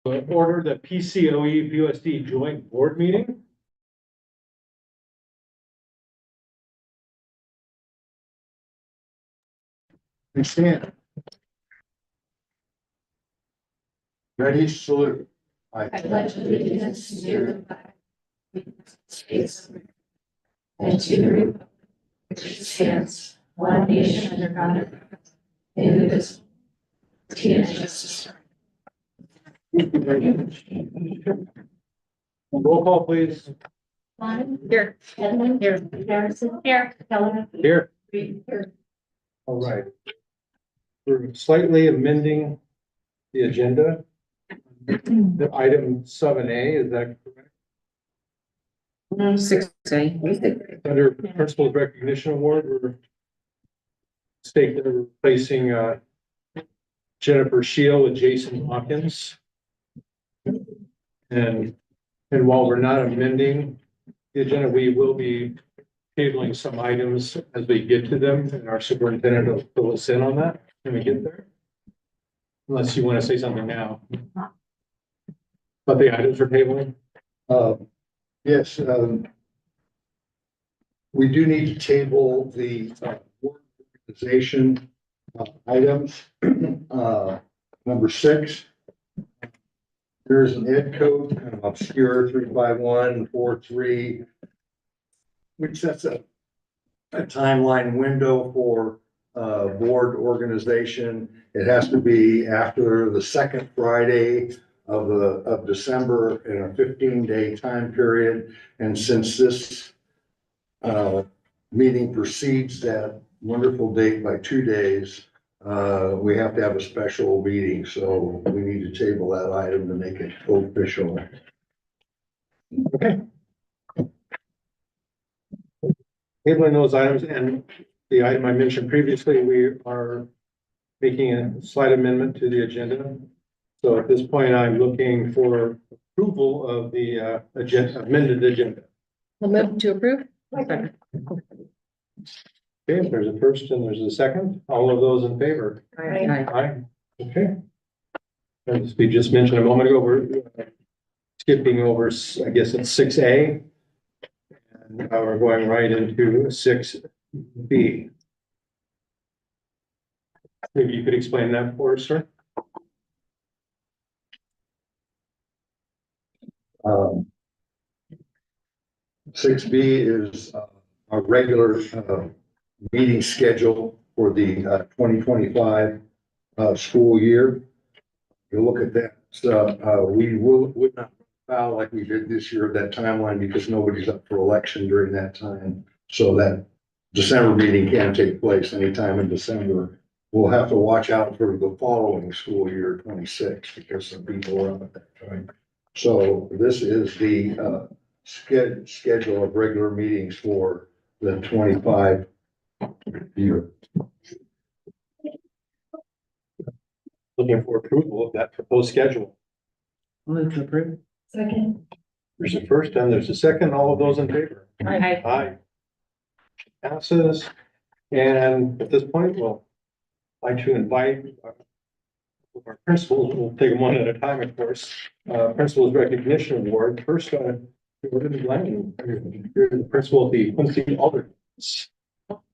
Order the PCOE PUSD joint board meeting. Please stand. Ready, salute. I pledge allegiance to the flag of the United States of America and to the republic which stands one nation under God, indivisible, with liberty and justice. Roll call, please. Here. Edmund. Here. Harrison. Here. Keller. Here. Here. All right. We're slightly amending the agenda. The item 7A, is that correct? 6A. Under Principals Recognition Award, we're replacing Jennifer Shield with Jason Hawkins. And while we're not amending the agenda, we will be tabling some items as we get to them, and our superintendent will fill us in on that when we get there. Unless you want to say something now. But the items are tabling? Yes, we do need to table the board organization items. Number 6. There's an ed code, kind of obscure, 35143, which sets a timeline window for board organization. It has to be after the second Friday of December in a 15-day time period. And since this meeting precedes that wonderful date by 2 days, we have to have a special meeting, so we need to table that item to make it official. Okay. Tabling those items, and the item I mentioned previously, we are making a slight amendment to the agenda. So at this point, I'm looking for approval of the amended agenda. We'll move to approve. Okay, if there's a first and there's a second, all of those in favor? Aye. Okay. As we just mentioned a moment ago, we're skipping over, I guess it's 6A. And now we're going right into 6B. Maybe you could explain that for us, sir? 6B is our regular meeting schedule for the 2025 school year. You look at that, we would not foul like we did this year, that timeline, because nobody's up for election during that time. So that December meeting can take place anytime in December. We'll have to watch out for the following school year, 26, because some people are up at that time. So this is the schedule of regular meetings for the 25 year. Looking for approval of that proposed schedule. Move to approve. Second. There's a first and there's a second. All of those in favor? Aye. Aye. Passes. And at this point, we'll like to invite our principals. We'll take them one at a time, of course. Principals Recognition Award. First, you're the principal of the Quincy Aldermans.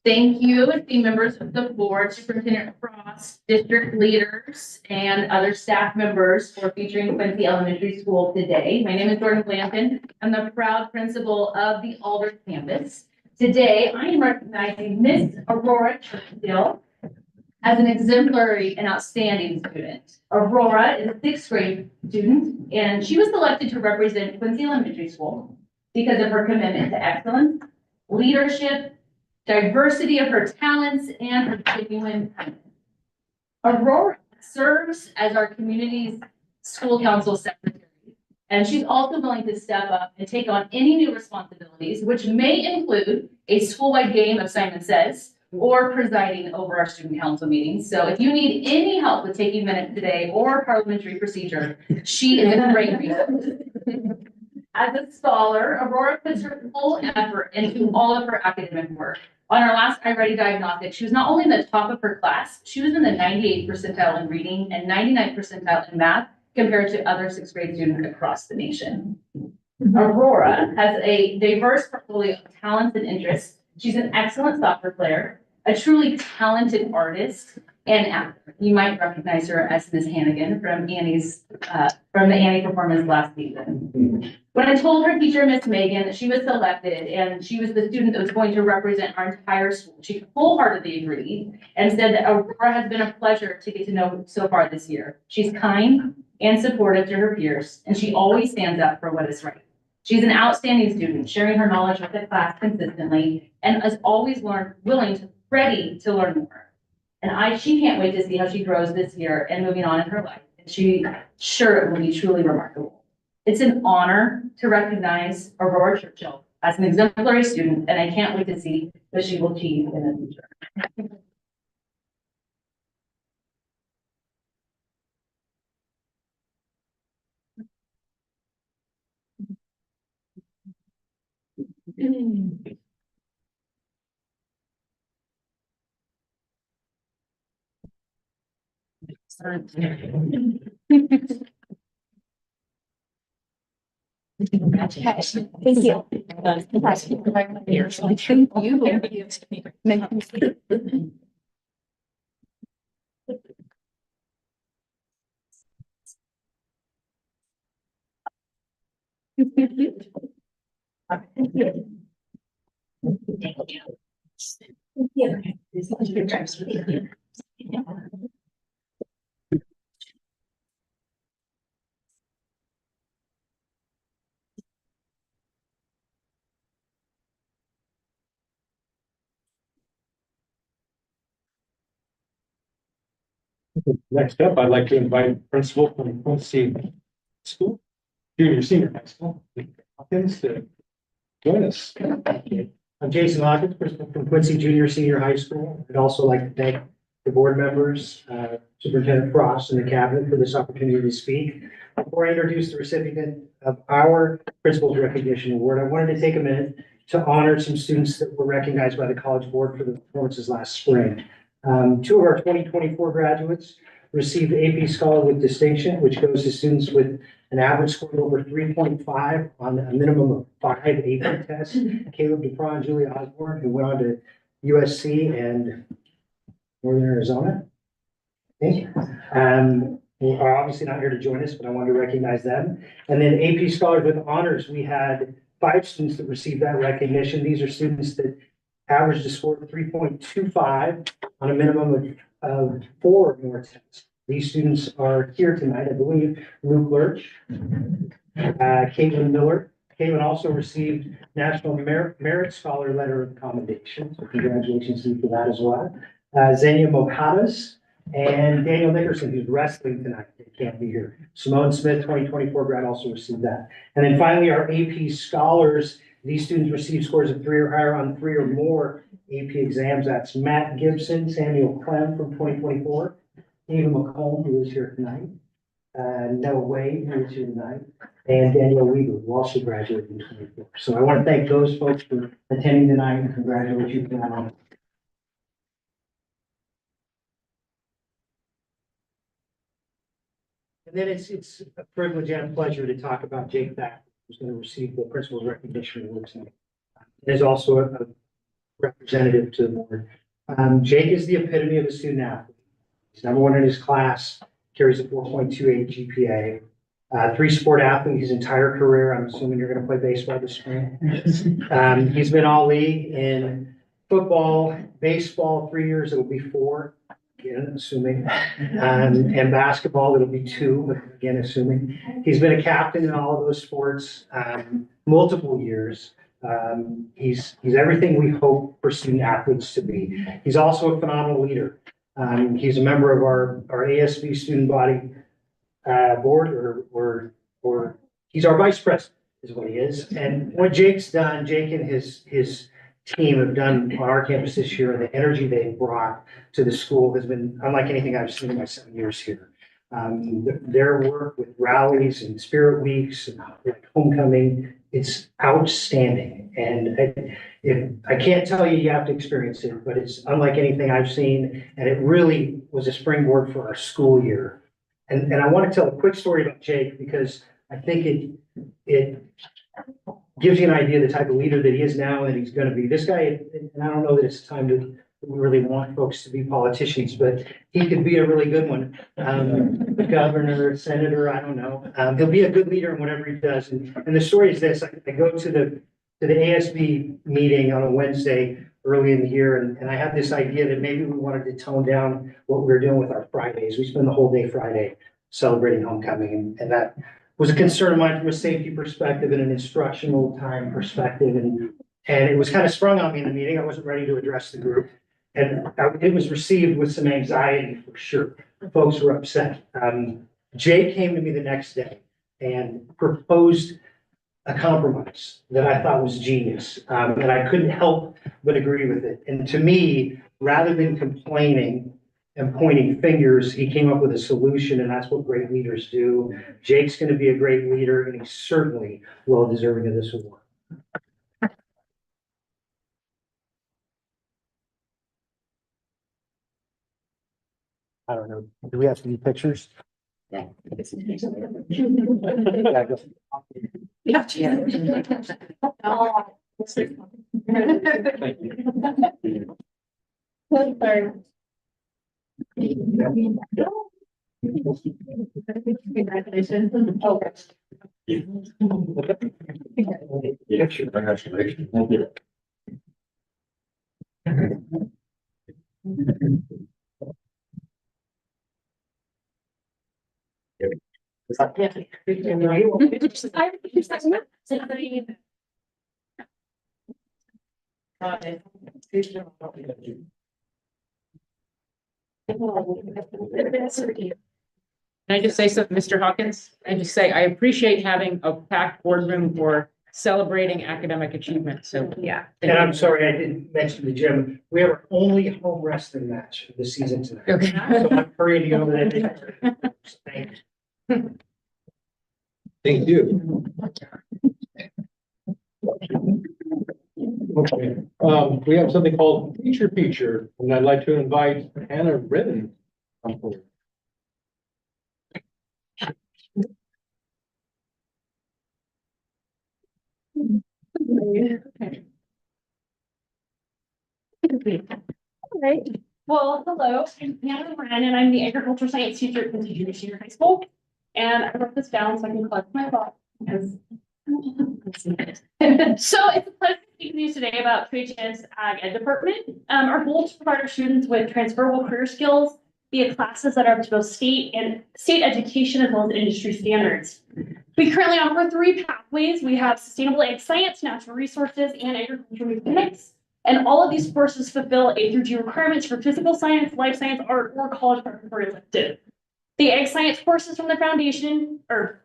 Thank you, esteemed members of the board, Superintendent Frost, district leaders, and other staff members for featuring Quincy Elementary School today. My name is Jordan Blanton. I'm the proud principal of the Alder campus. Today, I am recognizing Miss Aurora Churchill as an exemplary and outstanding student. Aurora is a 6th grade student, and she was selected to represent Quincy Elementary School because of her commitment to excellence, leadership, diversity of her talents, and her genuine kindness. Aurora serves as our community's school council secretary, and she's also willing to step up and take on any new responsibilities, which may include a school-wide game of Simon Says, or presiding over our student council meetings. So if you need any help with taking minutes today or parliamentary procedure, she is a great resource. As a scholar, Aurora puts her full effort into all of her academic work. On our last iReady diagnostic, she was not only in the top of her class, she was in the 98th percentile in reading and 99th percentile in math compared to other sixth grade students across the nation. Aurora has a diverse portfolio of talents and interests. She's an excellent soccer player, a truly talented artist, and actor. You might recognize her as Miss Hannigan from from the Annie performance last season. When I told her teacher, Miss Megan, that she was selected and she was the student that was going to represent our entire school, she wholeheartedly agreed and said that Aurora has been a pleasure to get to know so far this year. She's kind and supportive to her peers, and she always stands up for what is right. She's an outstanding student, sharing her knowledge with the class consistently, and is always ready to learn more. And she can't wait to see how she grows this year and moving on in her life. And she's sure it will be truly remarkable. It's an honor to recognize Aurora Churchill as an exemplary student, and I can't wait to see what she will achieve in the future. Congratulations. Thank you. Thank you. Next up, I'd like to invite Principal from Quincy School, senior high school, Hawkins, to join us. I'm Jason Hawkins, principal from Quincy Junior Senior High School. I'd also like to thank the board members, Superintendent Frost and the cabinet for this opportunity to speak. Before I introduce the recipient of our Principal's Recognition Award, I wanted to take a minute to honor some students that were recognized by the College Board for their performances last spring. Two of our 2024 graduates received AP Scholar with Distinction, which goes to students with an average score of over 3.5 on a minimum of 5 AP tests. Caleb DuPron and Julia Osborne, who went on to USC and Northern Arizona, I think. Who are obviously not here to join us, but I wanted to recognize them. And then AP Scholars with Honors, we had 5 students that received that recognition. These are students that averaged a score of 3.25 on a minimum of 4 or more tests. These students are here tonight, I believe. Luke Lurch, Caitlin Miller. Caitlin also received National Merit Scholar Letter of Commendation, so congratulations to you for that as well. Xenia Mokadas and Daniel Nickerson, who's wrestling tonight, they can't be here. Simone Smith, 2024 grad, also received that. And then finally, our AP Scholars. These students received scores of 3 or higher on 3 or more AP exams. That's Matt Gibson, Samuel Clem from 2024, Ava McComb, who is here tonight, Noah Wade, who is here tonight, and Danielle Weaver, who also graduated in 24. So I want to thank those folks for attending tonight and congratulate you for that honor. And then it's a privilege and a pleasure to talk about Jake Thacker, who's going to receive the Principal's Recognition Award tonight. And is also a representative to the board. Jake is the epitome of a student athlete. He's number 1 in his class, carries a 4.28 GPA. 3-sport athlete his entire career. I'm assuming you're going to play baseball this spring. He's been all league in football, baseball, 3 years, it'll be 4. Again, assuming, and basketball, it'll be 2, but again, assuming. He's been a captain in all of those sports, multiple years. He's everything we hope for student athletes to be. He's also a phenomenal leader. He's a member of our ASB student body board, or he's our vice president, is what he is. And what Jake's done, Jake and his team have done on our campus this year, and the energy they've brought to the school has been unlike anything I've seen in my 7 years here. Their work with rallies and spirit weeks and like homecoming, it's outstanding. And I can't tell you, you have to experience it, but it's unlike anything I've seen. And it really was a springboard for our school year. And I want to tell a quick story about Jake because I think it gives you an idea of the type of leader that he is now and he's going to be. This guy, and I don't know that it's time to really want folks to be politicians, but he could be a really good one. Governor, senator, I don't know. He'll be a good leader in whatever he does. And the story is this, I go to the ASB meeting on a Wednesday early in the year, and I had this idea that maybe we wanted to tone down what we were doing with our Fridays. We spend the whole day Friday celebrating homecoming, and that was a concern of mine from a safety perspective and an instructional time perspective, and it was kind of sprung on me in the meeting. I wasn't ready to address the group, and it was received with some anxiety for sure. Folks were upset. Jay came to me the next day and proposed a compromise that I thought was genius, and I couldn't help but agree with it. And to me, rather than complaining and pointing fingers, he came up with a solution, and that's what great leaders do. Jake's going to be a great leader, and he's certainly well deserving of this award. I don't know. Do we have to do pictures? Yeah. Yeah, go. Yeah. Congratulations. Okay. Congratulations. Can I just say something, Mr. Hawkins? I just say, I appreciate having a packed boardroom for celebrating academic achievement, so. Yeah. And I'm sorry, I didn't mention the gym. We have our only home wrestling match of the season tonight. Okay. So I'm hurrying over there. Thank you. Thank you. Okay, we have something called Feature Feature, and I'd like to invite Hannah Ribbon on board. All right. Well, hello, I'm Hannah Wren, and I'm the agriculture science teacher at Quincy Junior Senior High School. And I wrote this down so I can collect my thoughts because. So it's a pleasure to speak with you today about QHS Ag Ed Department. Our goal is to provide our students with transferable career skills via classes that are up to both state education as well as industry standards. We currently offer 3 pathways. We have sustainable ag science, natural resources, and agricultural mechanics. And all of these courses fulfill A through G requirements for physical science, life science, art, or college preparatory elective. The ag science courses form the foundation for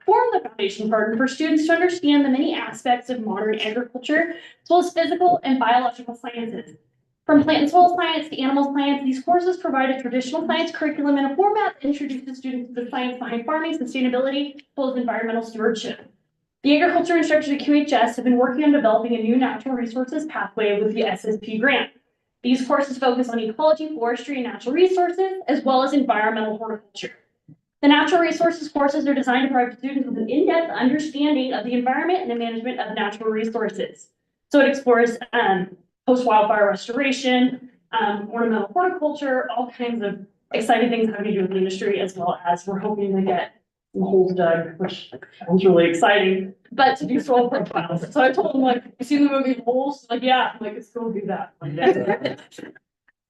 students to understand the many aspects of modern agriculture, as well as physical and biological sciences. From plant and soil science to animal science, these courses provide a traditional science curriculum in a format that introduces students to the science behind farming, sustainability, as well as environmental stewardship. The agriculture instructors at QHS have been working on developing a new natural resources pathway with the SSP grant. These courses focus on ecology, forestry, and natural resources, as well as environmental horticulture. The natural resources courses are designed to provide students with an in-depth understanding of the environment and the management of natural resources. So it explores post-wildfire restoration, ornamental horticulture, all kinds of exciting things having to do with the industry, as well as we're hoping to get some holes dug, which sounds really exciting, but to do soil profiles. So I told them, like, you seen the movie Holes? Like, yeah, I'm like, it's cool to do that.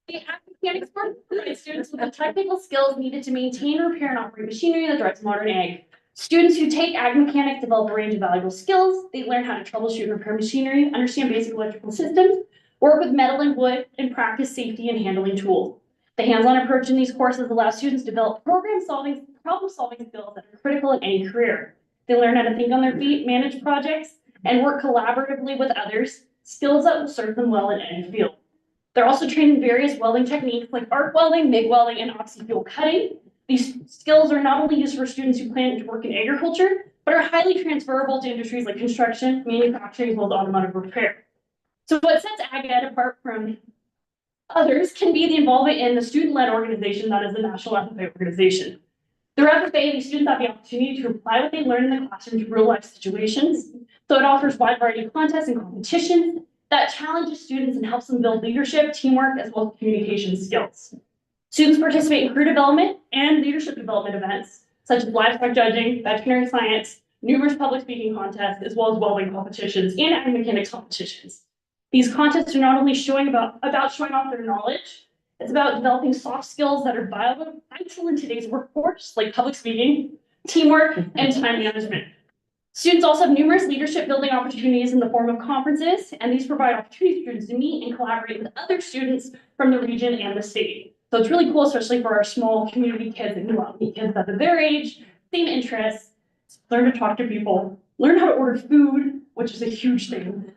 The ag mechanics course provides students with the technical skills needed to maintain, repair, and operate machinery that drives modern ag. Students who take ag mechanics develop a range of valuable skills. They learn how to troubleshoot and repair machinery, understand basic electrical systems, work with metal and wood, and practice safety and handling tools. The hands-on approach in these courses allows students to develop problem-solving skills that are critical in any career. They learn how to think on their feet, manage projects, and work collaboratively with others, skills that will serve them well in any field. They're also trained in various welding techniques like arc welding, MIG welding, and oxy-fuel cutting. These skills are not only used for students who plan to work in agriculture, but are highly transferable to industries like construction, manufacturing, as well as automotive repair. So what sets Ag Ed apart from others can be the involvement in the student-led organization that is the National FFA organization. Through FFA, these students have the opportunity to apply what they learn in the classroom to real life situations. So it offers wide variety of contests and competitions that challenges students and helps them build leadership, teamwork, as well as communication skills. Students participate in career development and leadership development events, such as livestock judging, veterinary science, numerous public speaking contests, as well as welding competitions and ag mechanics competitions. These contests are not only about showing off their knowledge, it's about developing soft skills that are vital in today's workforce, like public speaking, teamwork, and time management. Students also have numerous leadership building opportunities in the form of conferences, and these provide opportunities for students to meet and collaborate with other students from the region and the state. So it's really cool, especially for our small community kids and meet kids that are their age, same interests, learn to talk to people, learn how to order food, which is a huge thing.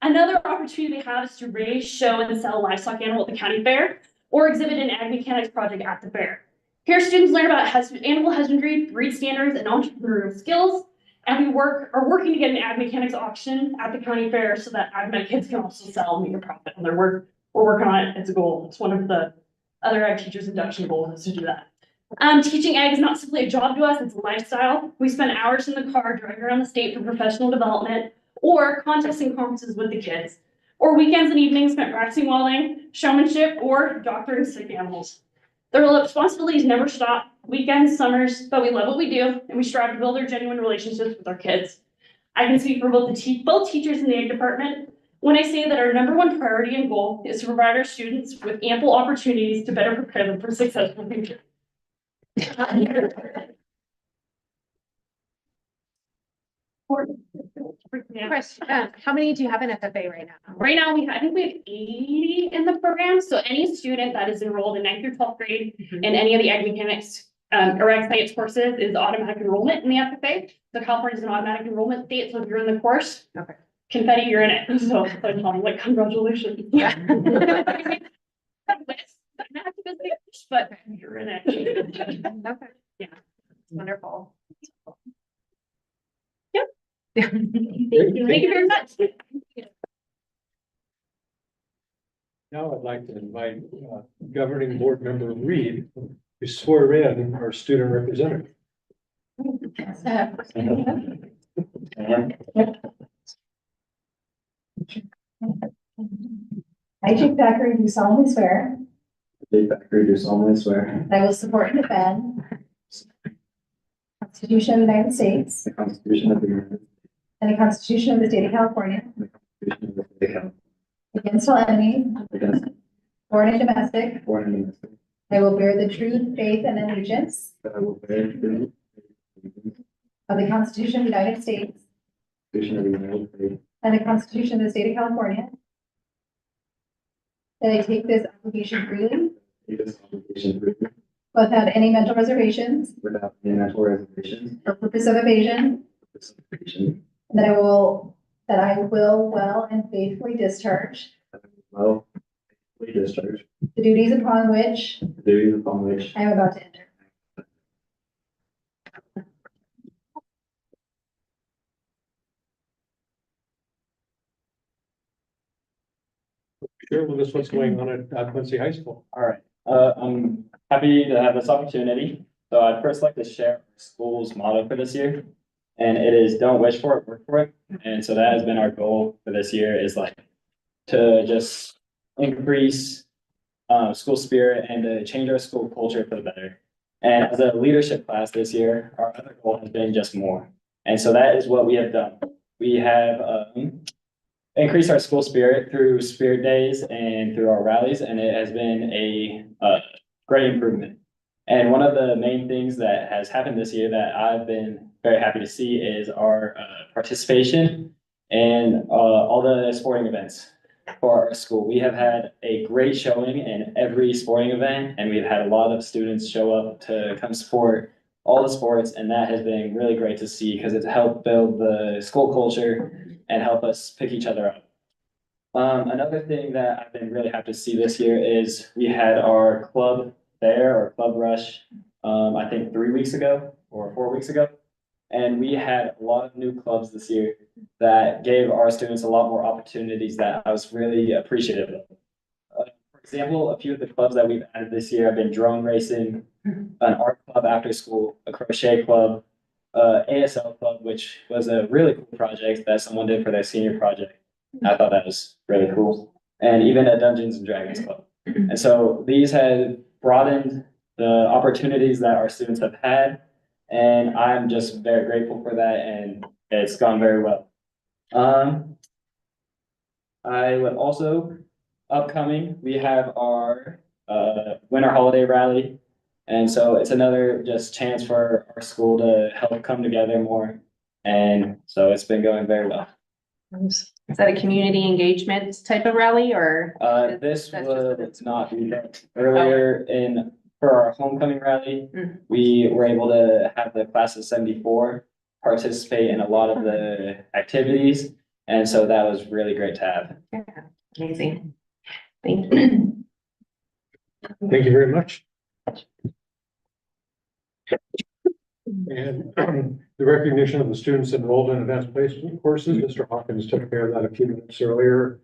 Another opportunity they have is to raise, show, and sell livestock animal at the county fair, or exhibit an ag mechanics project at the fair. Here, students learn about animal husbandry, breed standards, and entrepreneurial skills, and we are working to get an ag mechanics auction at the county fair so that ag mech kids can also sell and make a profit on their work. We're working on it. It's a goal. It's one of the other ag teachers' induction goals is to do that. Teaching ag is not simply a job to us, it's a lifestyle. We spend hours in the car driving around the state for professional development or contests and conferences with the kids, or weekends and evenings spent practicing welding, showmanship, or doctoring sick animals. The responsibilities never stop, weekends, summers, but we love what we do and we strive to build our genuine relationships with our kids. I can speak for both teachers in the ag department when I say that our #1 priority and goal is to provide our students with ample opportunities to better prepare them for a successful future. Question, how many do you have in FFA right now? Right now, I think we have 80 in the program. So any student that is enrolled in 9th through 12th grade in any of the ag mechanics or ag science courses is automatic enrollment in the FFA. So California is an automatic enrollment state. So if you're in the course, Okay. confetti, you're in it. So I'm telling like, congratulations. Yeah. But you're in it. Okay. Yeah. Wonderful. Yep. Thank you. Thank you very much. Now I'd like to invite governing board member Reed to swear in our student representative. I, Jake Packer, do solemnly swear Jake Packer, do solemnly swear that I will support and defend the Constitution of the United States the Constitution of the United States and the Constitution of the State of California and the Constitution of the State of California against all enemies, against foreign and domestic. foreign and domestic, I will bear the true faith and allegiance that I will bear true of the Constitution of the United States Constitution of the United States and the Constitution of the State of California. That I take this obligation freely take this obligation freely without any mental reservations without any mental reservations or purpose of evasion. or participation, And that I will well and faithfully discharge that I will well faithfully discharge the duties upon which the duties upon which I am about to enter. Share with us what's going on at Quincy High School. All right, I'm happy to have this opportunity. So I'd first like to share our school's motto for this year. And it is don't wish for it, work for it. And so that has been our goal for this year is like to just increase school spirit and to change our school culture for the better. And as a leadership class this year, our other goal has been just more. And so that is what we have done. We have increased our school spirit through spirit days and through our rallies, and it has been a great improvement. And one of the main things that has happened this year that I've been very happy to see is our participation in all the sporting events for our school. We have had a great showing in every sporting event, and we've had a lot of students show up to come support all the sports, and that has been really great to see because it's helped build the school culture and help us pick each other up. Another thing that I've been really happy to see this year is we had our club fair or club rush, I think 3 weeks ago or 4 weeks ago. And we had a lot of new clubs this year that gave our students a lot more opportunities that I was really appreciative of. For example, a few of the clubs that we've added this year have been drone racing, an art club after school, a crochet club, ASL club, which was a really cool project that someone did for their senior project. I thought that was really cool. And even a Dungeons and Dragons club. And so these have broadened the opportunities that our students have had. And I'm just very grateful for that, and it's gone very well. I would also, upcoming, we have our winter holiday rally. And so it's another just chance for our school to help come together more. And so it's been going very well. Is that a community engagement type of rally or? This That's just- was not earlier for our homecoming rally. Mhm. We were able to have the class of 74 participate in a lot of the activities. And so that was really great to have. Amazing. Thank you. Thank you very much. And the recognition of the students enrolled in advanced placement courses, Mr. Hawkins took care of that a few minutes earlier.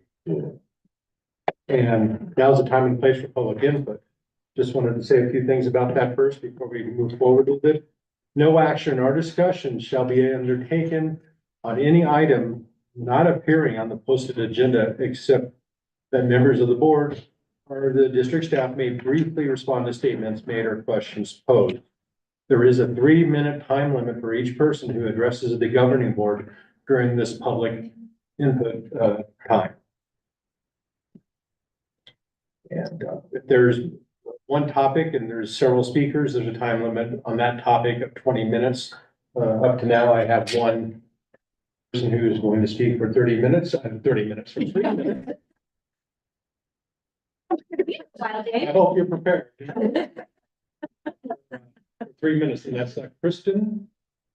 And now's the time and place for public input. Just wanted to say a few things about that first before we move forward with it. No action or discussion shall be undertaken on any item not appearing on the posted agenda, except that members of the board or the district staff may briefly respond to statements made or questions posed. There is a 3-minute time limit for each person who addresses the governing board during this public input time. And if there's one topic and there's several speakers, there's a time limit on that topic of 20 minutes. Up to now, I have one person who's going to speak for 30 minutes. I have 30 minutes for 3 minutes. I hope you're prepared. 3 minutes, and that's Kristen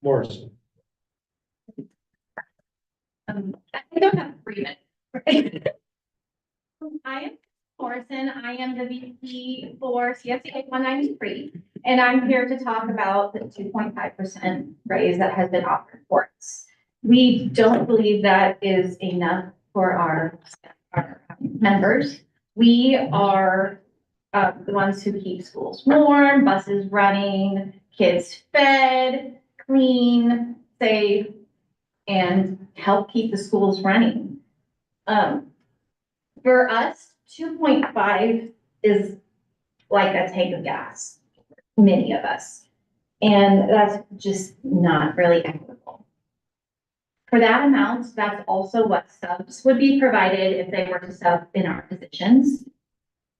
Morrison. I don't have 3 minutes. I am Morrison. I am the VP for CSEA 193, and I'm here to talk about the 2.5% raise that has been offered for us. We don't believe that is enough for our members. We are the ones who keep schools warm, buses running, kids fed, clean, safe, and help keep the schools running. For us, 2.5 is like a tank of gas, many of us. And that's just not really equitable. For that amount, that's also what subs would be provided if they were to sub in our positions.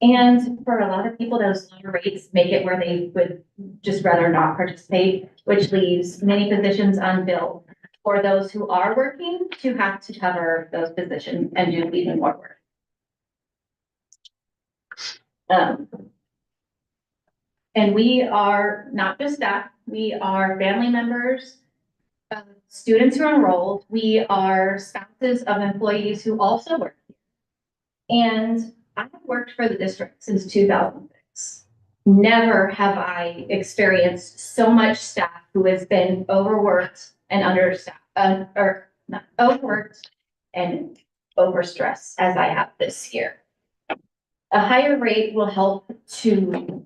And for a lot of people, those lower rates make it where they would just rather not participate, which leaves many positions unfilled for those who are working to have to cover those positions and do even more work. And we are not just staff, we are family members, students who are enrolled, we are spouses of employees who also work here. And I have worked for the district since 2006. Never have I experienced so much staff who has been overworked and understaffed, or not overworked and overstressed as I have this year. A higher rate will help to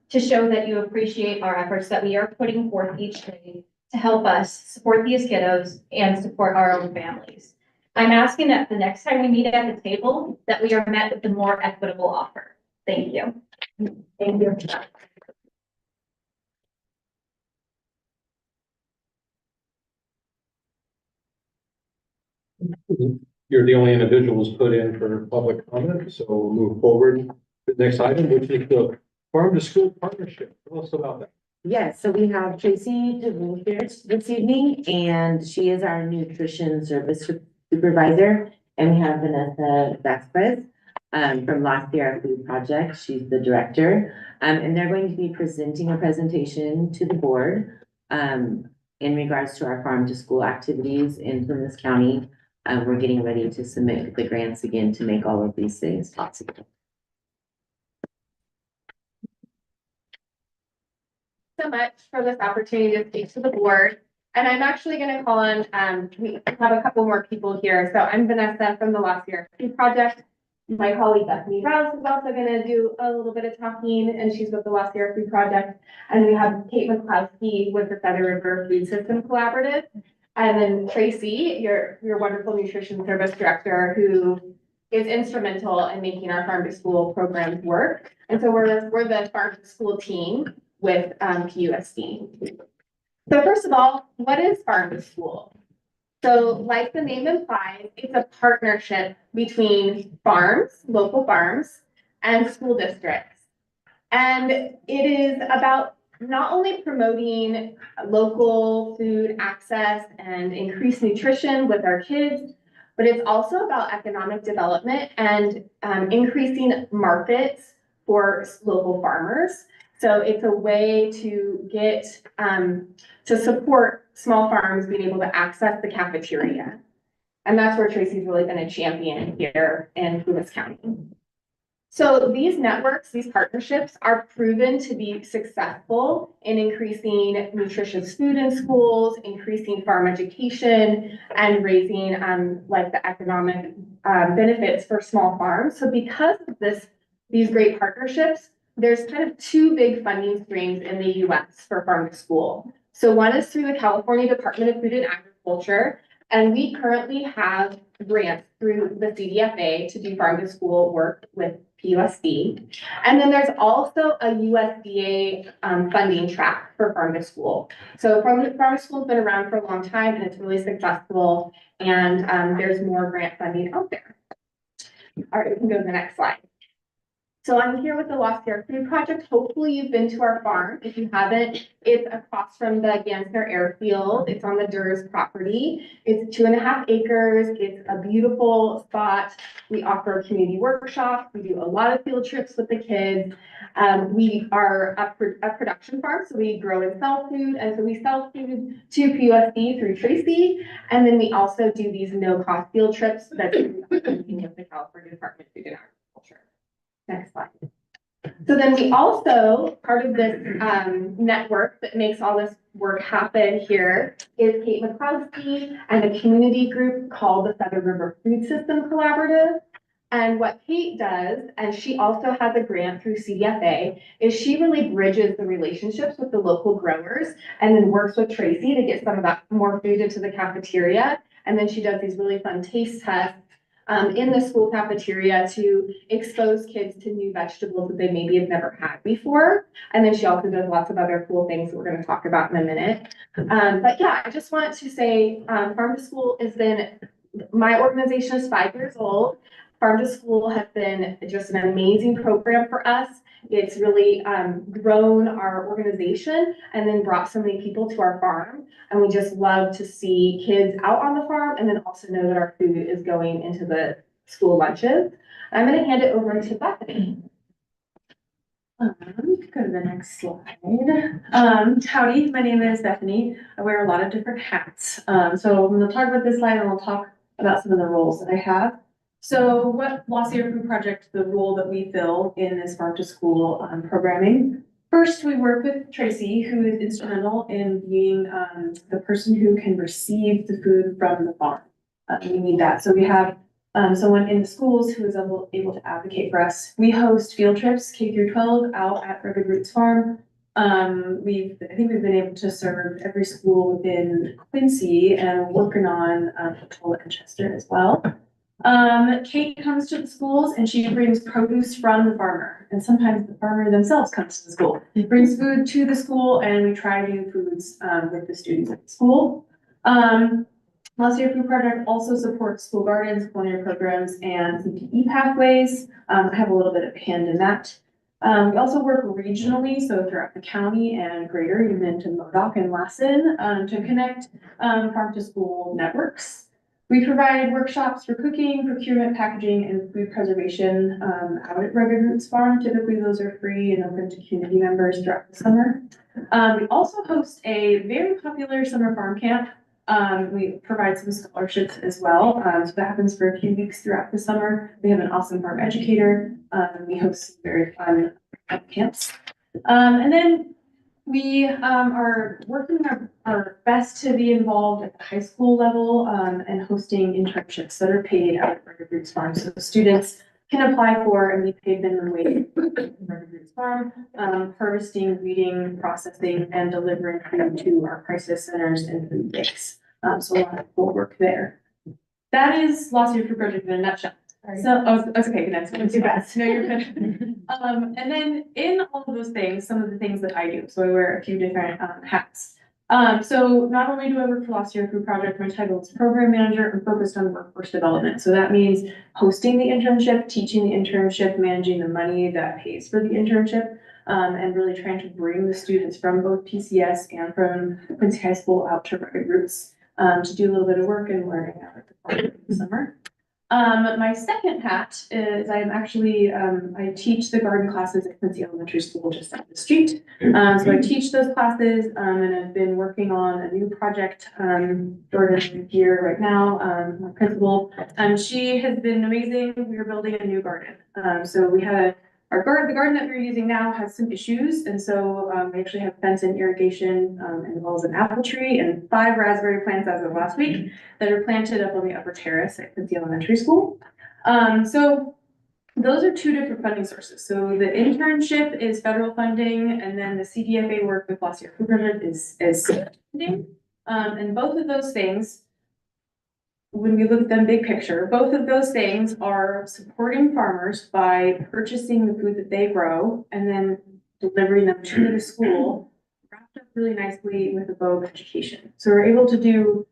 show that you appreciate our efforts that we are putting forth each day to help us support these kiddos and support our own families. I'm asking that the next time we meet at the table, that we are met with the more equitable offer. Thank you. Thank you. You're the only individuals put in for public comment, so we'll move forward to the next item, which is the farm to school partnership. Tell us about that. Yes, so we have Tracy DeVoe here this evening, and she is our nutrition service supervisor. And we have Vanessa Vasquez from Last Year Food Project. She's the director. And they're going to be presenting a presentation to the board in regards to our farm to school activities in Plymouth County. We're getting ready to submit the grants again to make all of these things possible. So much for this opportunity to speak to the board. And I'm actually going to call on, we have a couple more people here. So I'm Vanessa from the Last Year Food Project. My colleague Bethany Rouse is also gonna do a little bit of talking, and she's with the Lost Sierra Food Project. And we have Kate McCloskey with the Feather River Food System Collaborative. And then Tracy, your wonderful nutrition service director, who is instrumental in making our farm to school programs work. And so we're the farm to school team with PUSD. So first of all, what is farm to school? So like the name implies, it's a partnership between farms, local farms, and school districts. And it is about not only promoting local food access and increased nutrition with our kids, but it's also about economic development and increasing markets for local farmers. So it's a way to get to support small farms being able to access the cafeteria. And that's where Tracy's really been a champion here in Lewis County. So these networks, these partnerships are proven to be successful in increasing nutritious food in schools, increasing farm education, and raising like the economic benefits for small farms. So because of these great partnerships, there's kind of two big funding streams in the US for farm to school. So one is through the California Department of Food and Agriculture, and we currently have grants through the CDFA to do farm to school work with PUSD. And then there's also a USDA funding track for farm to school. So farm to school has been around for a long time and it's really successful, and there's more grant funding out there. All right, we can go to the next slide. So I'm here with the Lost Sierra Food Project. Hopefully you've been to our farm. If you haven't, it's across from the Gansner Airfield. It's on the Durs property. It's 2.5 acres. It's a beautiful spot. We offer community workshops. We do a lot of field trips with the kids. We are a production farm, so we grow and sell food. And so we sell food to PUSD through Tracy. And then we also do these no-cost field trips that's with the California Department of Food and Agriculture. Next slide. So then we also, part of this network that makes all this work happen here is Kate McCloskey and a community group called the Feather River Food System Collaborative. And what Kate does, and she also has a grant through CDFA, is she really bridges the relationships with the local growers and then works with Tracy to get some of that more food into the cafeteria. And then she does these really fun taste tests in the school cafeteria to expose kids to new vegetables that they maybe have never had before. And then she also does lots of other cool things that we're going to talk about in a minute. But yeah, I just want to say Farm to School has been, my organization is 5 years old. Farm to School has been just an amazing program for us. It's really grown our organization and then brought so many people to our farm. And we just love to see kids out on the farm and then also know that our food is going into the school lunches. I'm going to hand it over to Bethany. Go to the next slide. Howdy, my name is Bethany. I wear a lot of different hats. So I'm going to talk about this slide and I'll talk about some of the roles that I have. So what Lost Sierra Food Project, the role that we fill in this farm to school programming. First, we work with Tracy, who is instrumental in being the person who can receive the food from the farm. We need that. So we have someone in the schools who is able to advocate for us. We host field trips K through 12 out at Rugged Roots Farm. I think we've been able to serve every school within Quincy and working on Portola and Chester as well. Kate comes to the schools and she brings produce from the farmer, and sometimes the farmer themselves comes to the school. He brings food to the school and we try new foods with the students at the school. Lost Sierra Food Project also supports school gardens, culinary programs, and CPE pathways. I have a little bit of a hand in that. We also work regionally, so throughout the county and greater, even to Modoc and Lassen, to connect farm to school networks. We provide workshops for cooking, procurement, packaging, and food preservation out at Rugged Roots Farm. Typically, those are free and open to community members throughout the summer. We also host a very popular summer farm camp. We provide some scholarships as well. So that happens for a few weeks throughout the summer. We have an awesome farm educator. We host some very fun camps. And then we are working our best to be involved at the high school level and hosting internships that are paid out at Rugged Roots Farm. So students can apply for and be paid minimum wage at Roots Farm, harvesting, weeding, processing, and delivering food to our crisis centers and food banks. So a lot of cool work there. That is Lost Year Food Project in a nutshell. So, that's okay, that's too bad. No, you're good. And then in all of those things, some of the things that I do, so I wear a few different hats. So not only do I work for Lost Year Food Project, my title is program manager. I'm focused on workforce development. So that means hosting the internship, teaching the internship, managing the money that pays for the internship, and really trying to bring the students from both PCS and from Quincy High School out to Rugged Roots to do a little bit of work and learning out at the park in the summer. My second hat is I'm actually, I teach the garden classes at Quincy Elementary School just down the street. So I teach those classes, and I've been working on a new project, Jordan here right now, my principal. She has been amazing. We are building a new garden. So we had the garden that we're using now has some issues. And so, we actually have fence and irrigation, as well as an apple tree and 5 raspberry plants as of last week that are planted up on the upper terrace at Quincy Elementary School. So those are 2 different funding sources. So the internship is federal funding, and then the CDFA work with Lost Year Food Project is funding. And both of those things, when we look at them big picture, both of those things are supporting farmers by purchasing the food that they grow and then delivering them to the school, wrapped up really nicely with a bow of education. So we're able to do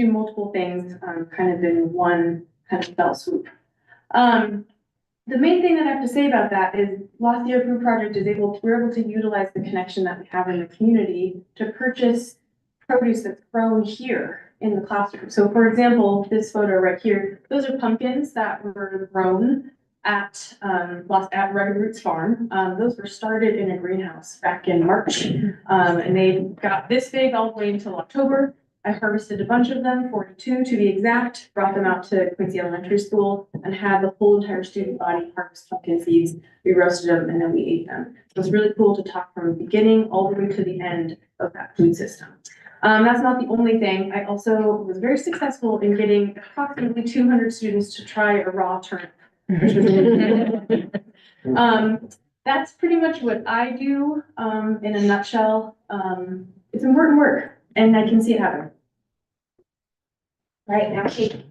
multiple things, kind of in one kind of fell swoop. The main thing that I have to say about that is Lost Year Food Project we're able to utilize the connection that we have in the community to purchase produce that's grown here in the classroom. So for example, this photo right here, those are pumpkins that were grown at Rugged Roots Farm. Those were started in a greenhouse back in March. And they got this big all the way until October. I harvested a bunch of them, 42 to be exact, brought them out to Quincy Elementary School and had the whole entire student body harvest pumpkin seeds. We roasted them and then we ate them. So it's really cool to talk from the beginning all the way to the end of that food system. That's not the only thing. I also was very successful in getting approximately 200 students to try a raw turnip. That's pretty much what I do, in a nutshell. It's important work and I can see it happen. Right now, Kate.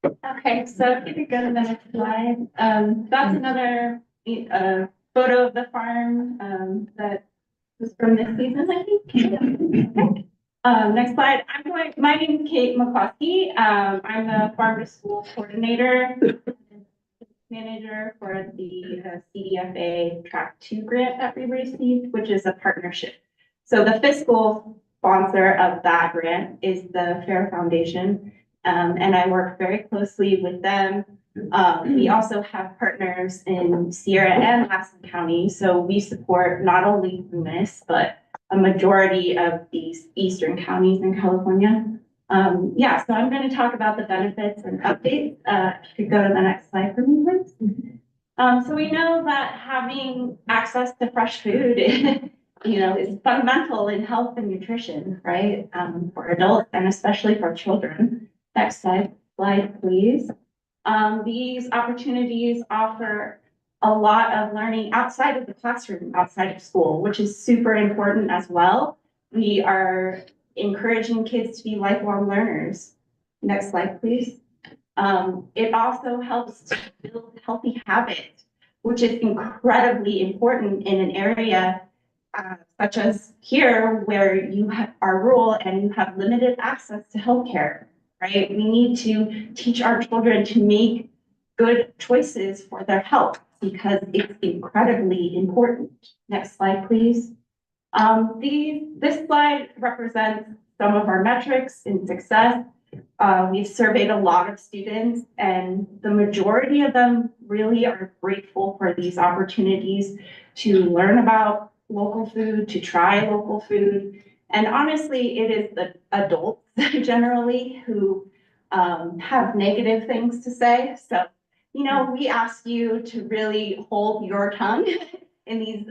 Okay, so if you could go to the next slide, that's another photo of the farm that was from this season, I think. Next slide. My name is Kate McCloskey. I'm the farm to school coordinator, manager for the CDFA Track 2 grant that we received, which is a partnership. So the fiscal sponsor of that grant is the Fair Foundation. And I work very closely with them. We also have partners in Sierra and Lassen County. So we support not only Loomis, but a majority of these eastern counties in California. Yeah, so I'm going to talk about the benefits and updates. If you could go to the next slide for me, please. So we know that having access to fresh food, is fundamental in health and nutrition, right? For adults and especially for children. Next slide, please. These opportunities offer a lot of learning outside of the classroom, outside of school, which is super important as well. We are encouraging kids to be lifelong learners. Next slide, please. It also helps to build healthy habits, which is incredibly important in an area such as here, where you are rural and you have limited access to healthcare, right? We need to teach our children to make good choices for their health because it's incredibly important. Next slide, please. This slide represents some of our metrics in success. We've surveyed a lot of students and the majority of them really are grateful for these opportunities to learn about local food, to try local food. And honestly, it is the adults generally who have negative things to say. So, we ask you to really hold your tongue in these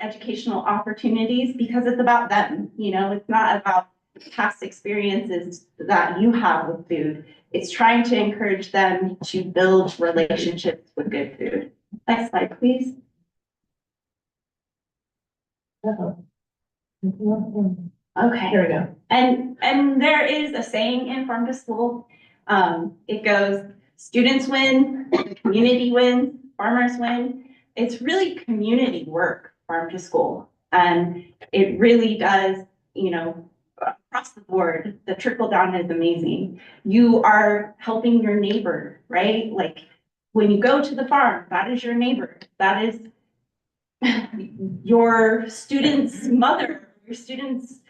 educational opportunities because it's about them. It's not about past experiences that you have with food. It's trying to encourage them to build relationships with good food. Next slide, please. Okay. Here we go. And there is a saying in Farm to School. It goes, students win, the community wins, farmers win. It's really community work, Farm to School. And it really does, you know, across the board, the trickle down is amazing. You are helping your neighbor, right? Like when you go to the farm, that is your neighbor. That is your student's mother, your student's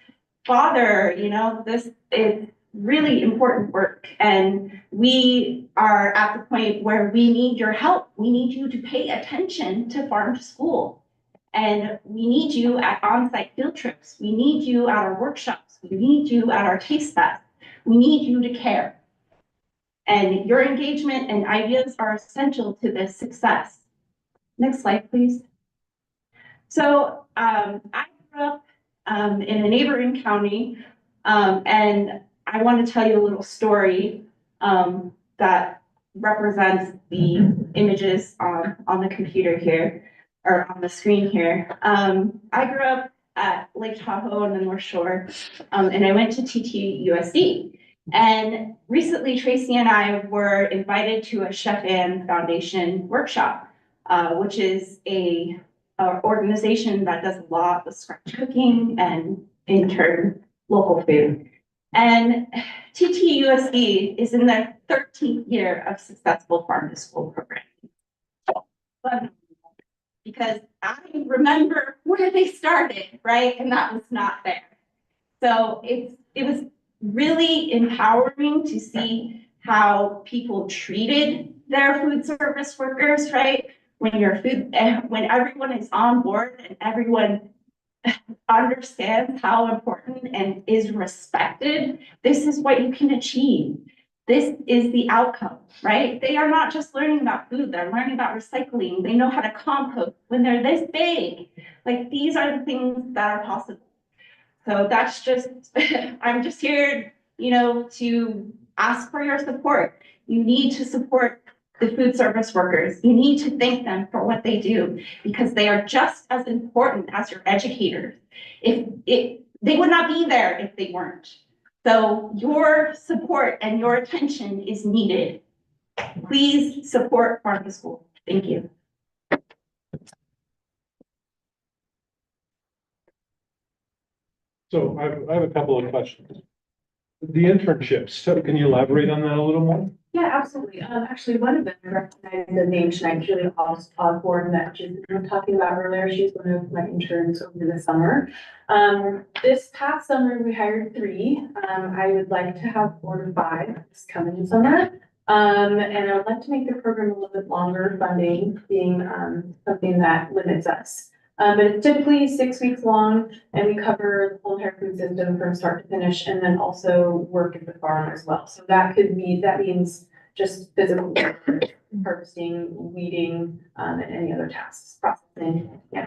father, you know, this is really important work. And we are at the point where we need your help. We need you to pay attention to Farm to School. And we need you at on-site field trips. We need you at our workshops. We need you at our taste fest. We need you to care. And your engagement and ideas are essential to this success. Next slide, please. So I grew up in a neighboring county, and I want to tell you a little story that represents the images on the computer here, or on the screen here. I grew up at Lake Tahoe on the North Shore, and I went to TTUSD. And recently, Tracy and I were invited to a Chef Ann Foundation workshop, which is a organization that does a lot of scratch cooking and in turn local food. And TTUSD is in their 13th year of successful Farm to School programming. Because I remember where they started, right? And that was not there. So it was really empowering to see how people treated their food service workers, right? When when everyone is on board and everyone understands how important and is respected, this is what you can achieve. This is the outcome, right? They are not just learning about food, they're learning about recycling. They know how to compost when they're this big. Like these are the things that are possible. So that's just, I'm just here, you know, to ask for your support. You need to support the food service workers. You need to thank them for what they do because they are just as important as your educators. They would not be there if they weren't. So your support and your attention is needed. Please support Farm to School. Thank you. So I have a couple of questions. The internships, so can you elaborate on that a little more? Yeah, absolutely. Actually, one of them, I recognize the name Julie Osborne that Jason was talking about earlier. She's one of my interns over the summer. This past summer, we hired 3. I would like to have 4 to 5 this coming summer. And I would like to make the program a little bit longer, funding being something that limits us. But it's typically 6 weeks long, and we cover the whole entire food system from start to finish, and then also work at the farm as well. So that means just physical work, harvesting, weeding, and any other tasks, processing. Yeah.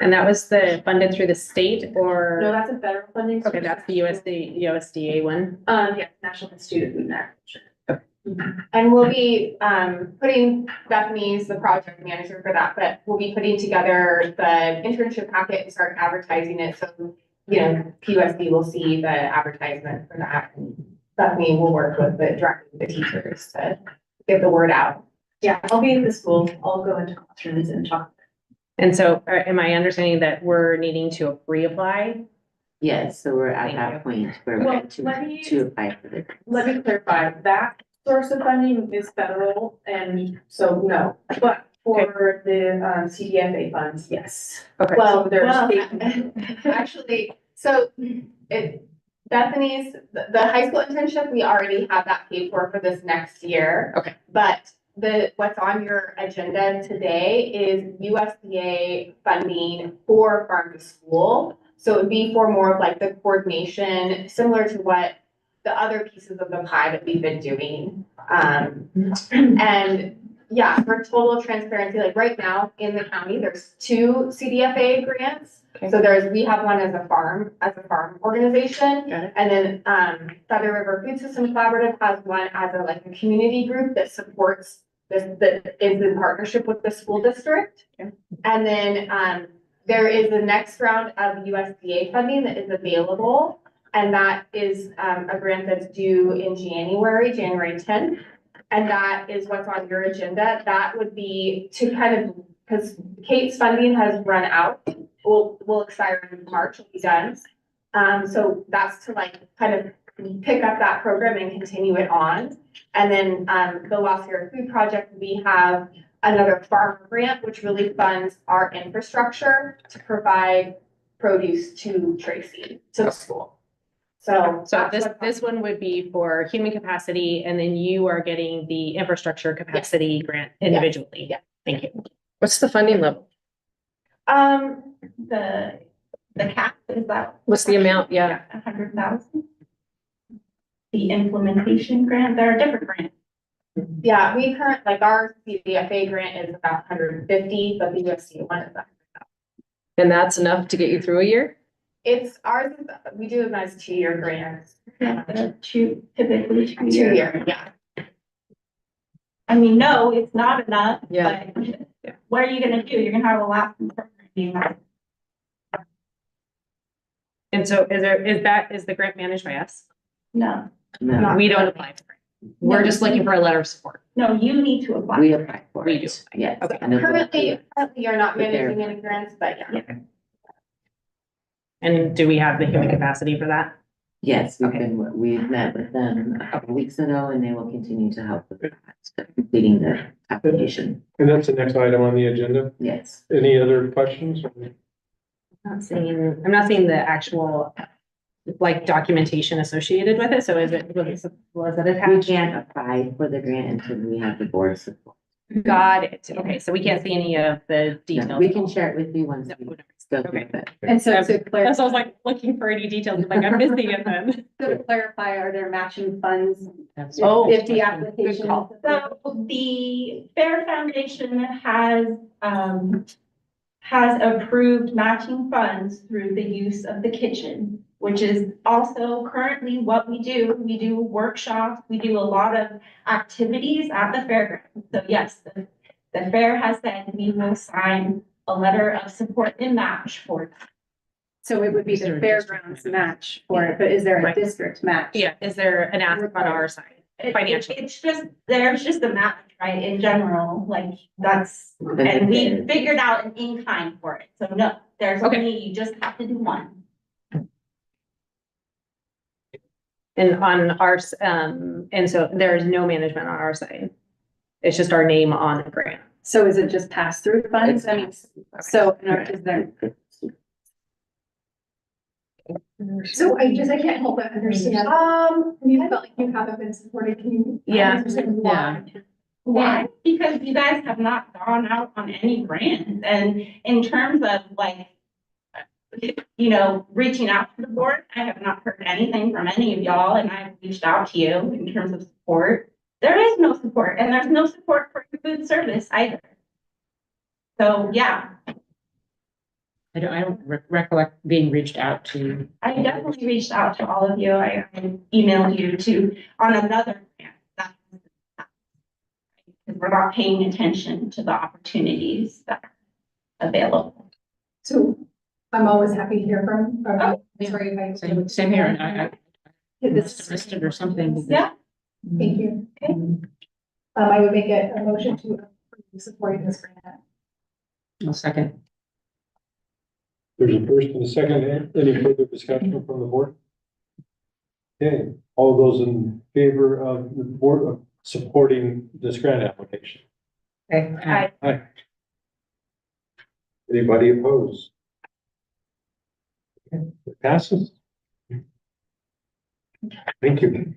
And that was funded through the state or? No, that's a federal funding. Okay, that's the USDA one. Yeah, National Institute of Food and Agriculture. And we'll be putting, Bethany's the project manager for that, but we'll be putting together the internship packet and start advertising it. So, you know, PUSD will see the advertisement for that. And Bethany will work with directly the teachers to get the word out. Yeah, I'll be at the school. I'll go into classrooms and talk. And so am I understanding that we're needing to reapply? Yes, so we're at that point where Well, we're to apply for the. Let me clarify, that source of funding is federal, and so no, but for the CDFA funds, yes. Okay. Well, there's Actually, so Bethany's, the high school internship, we already have that paid for this next year. Okay. But what's on your agenda today is USDA funding for Farm to School. So it would be for more of like the coordination, similar to what the other pieces of the pie that we've been doing. And Yeah, for total transparency, like right now in the county, there's 2 CDFA grants. Okay. So we have one as a farm organization. Got it. And then, Feather River Food System Collaborative has one as a community group that supports this, that is in partnership with the school district. Okay. And then, there is the next round of USDA funding that is available. And that is, a grant that's due in January 10th. And that is what's on your agenda. That would be to kind of, because Kate's funding has run out, will expire in March, will be done. So that's to kind of pick up that program and continue it on. And then, the Lost Sierra Food Project, we have another farmer grant, which really funds our infrastructure to provide produce to Tracy, to the school. So. So that's this one would be for human capacity, and then you are getting the infrastructure capacity grant individually. Yeah. Thank you. What's the funding level? The cap is that? What's the amount? Yeah. 100,000. The implementation grant, there are different grants. Yeah, our CDFA grant is about 150, but the USDA one is 100,000. And that's enough to get you through a year? It's ours, we do them as 2-year grants. Typically 2 2 year, yeah. I mean, no, it's not enough, Yeah. but what are you gonna do? You're gonna have a lot of programming. And so is the grant managed by us? No, No, We don't apply for it. We're just looking for a letter of support. no, you need to apply. we apply for We it. do. Yes. Okay. And it will- Currently you're not But they're- managing any grants, but yeah. And do we have the human capacity for that? Yes, we've met with them a couple weeks ago and they will continue to help with that, completing the application. And that's the next item on the agenda. Yes. Any other questions? I'm not seeing the actual documentation associated with it. So was it We attached? can't apply for the grant until we have the board support. Got it. Okay, so we can't see any of the No, details. we can share it with you once No, we no. go through Okay. it. And so to clarify, So I was looking for any details, I'm missing it then. are there matching funds? Oh, If the good application. call. So the Fair Foundation has approved matching funds through the use of the kitchen, which is also currently what we do. We do workshops, we do a lot of activities at the fairground. So yes, the fair has said we will sign a letter of support and match for it. So it would be Is there the a fairgrounds district? match for it, but is there a Right. district match? Yeah, is there an ask on our side? Financially. It's just, there's just a match, right, in general, that's, and we figured out an in-kind for it. So no, there's Okay. only, you just have to do one. And on ours, and so there is no management on our side. It's just our name on the grant. So is it just pass through funds? I mean, so is there? So I can't help but understand. You felt like you haven't been supported, can you? Yeah. understand why? Why? Because you guys have not gone out on any grants, and in terms of reaching out to the board, I have not heard anything from any of y'all, and I've reached out to you in terms of support. There is no support, and there's no support for food service either. So, yeah, I don't recollect being reached out to. I definitely reached out to all of you. I emailed you on another grant. Because we're not paying attention to the opportunities that are available. So I'm always happy to hear from. Yeah. Sorry if I. Same here, and I Did must this, have missed it or something. Yeah. thank you. I would make a motion to approve supporting this grant. I'll second. There's a first and a second. Any further discussion from the board? Okay, all those in favor of the board of supporting this grant application? Okay. Aye. Anybody opposed? Okay, it passes. Thank you.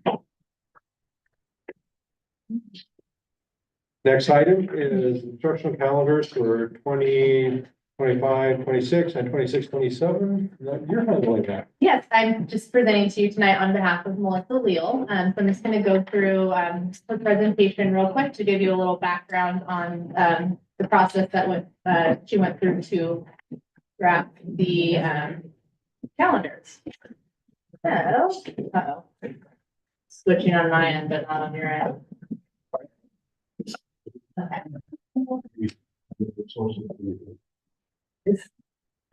Next item is instructional calendars for 23-24 25, 26, and 26, 27. You're handling that. Yes, I'm just presenting to you tonight on behalf of Melissa Leal. So I'm just gonna go through a presentation real quick to give you a little background on the process that she went through to draft the calendars. So, uh-oh. Switching on my end, but not on your end. Okay.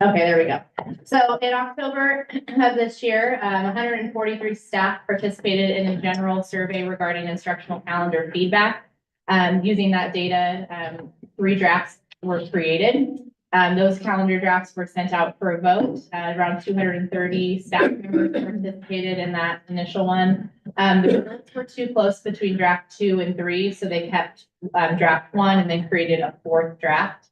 Okay, there we go. So in October of this year, 143 staff participated in a general survey regarding instructional calendar feedback. Using that data, 3 drafts were created. Those calendar drafts were sent out for a vote. Around 230 staff members participated in that initial one. The votes were too close between draft 2 and 3, so they kept draft 1 and then created a 4th draft.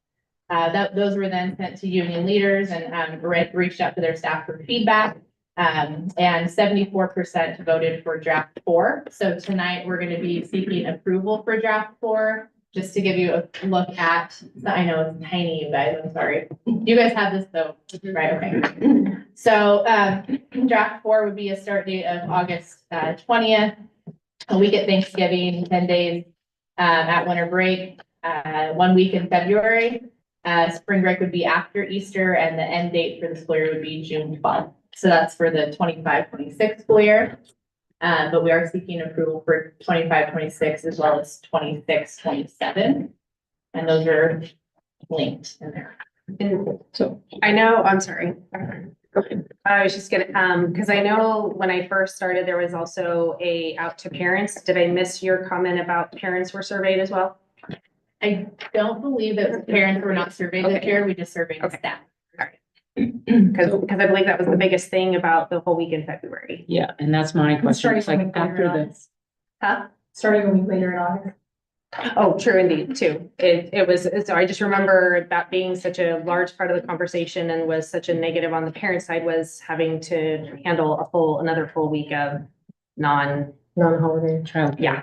Those were then sent to union leaders and reached out to their staff for feedback. And 74% voted for draft 4. So tonight we're going to be seeking approval for draft 4. Just to give you a look at, I know it's tiny, you guys, I'm sorry. You guys have this though, right? Okay. So draft 4 would be a start date of August 20th, a week at Thanksgiving, 10 days at winter break, 1 week in February. Spring break would be after Easter, and the end date for the school year would be June 12th. So that's for the 25-26 school year. But we are seeking approval for 25-26 as well as 26-27. And those are linked in there. And so I know, I'm sorry. Go ahead. I was just gonna, because I know when I first started, there was also a out to parents. Did I miss your comment about parents were surveyed as well? I don't believe that the parents were not surveyed this Okay. year. We just surveyed the Okay. staff. Because I believe that was the biggest thing about the whole week in February. Yeah, and that's my question. It's like after the, Huh? Starting a week later in August. Oh, true indeed, too. It was, so I just remember that being such a large part of the conversation and was such a negative on the parent side was having to handle another full week of non-holiday. child. Yeah.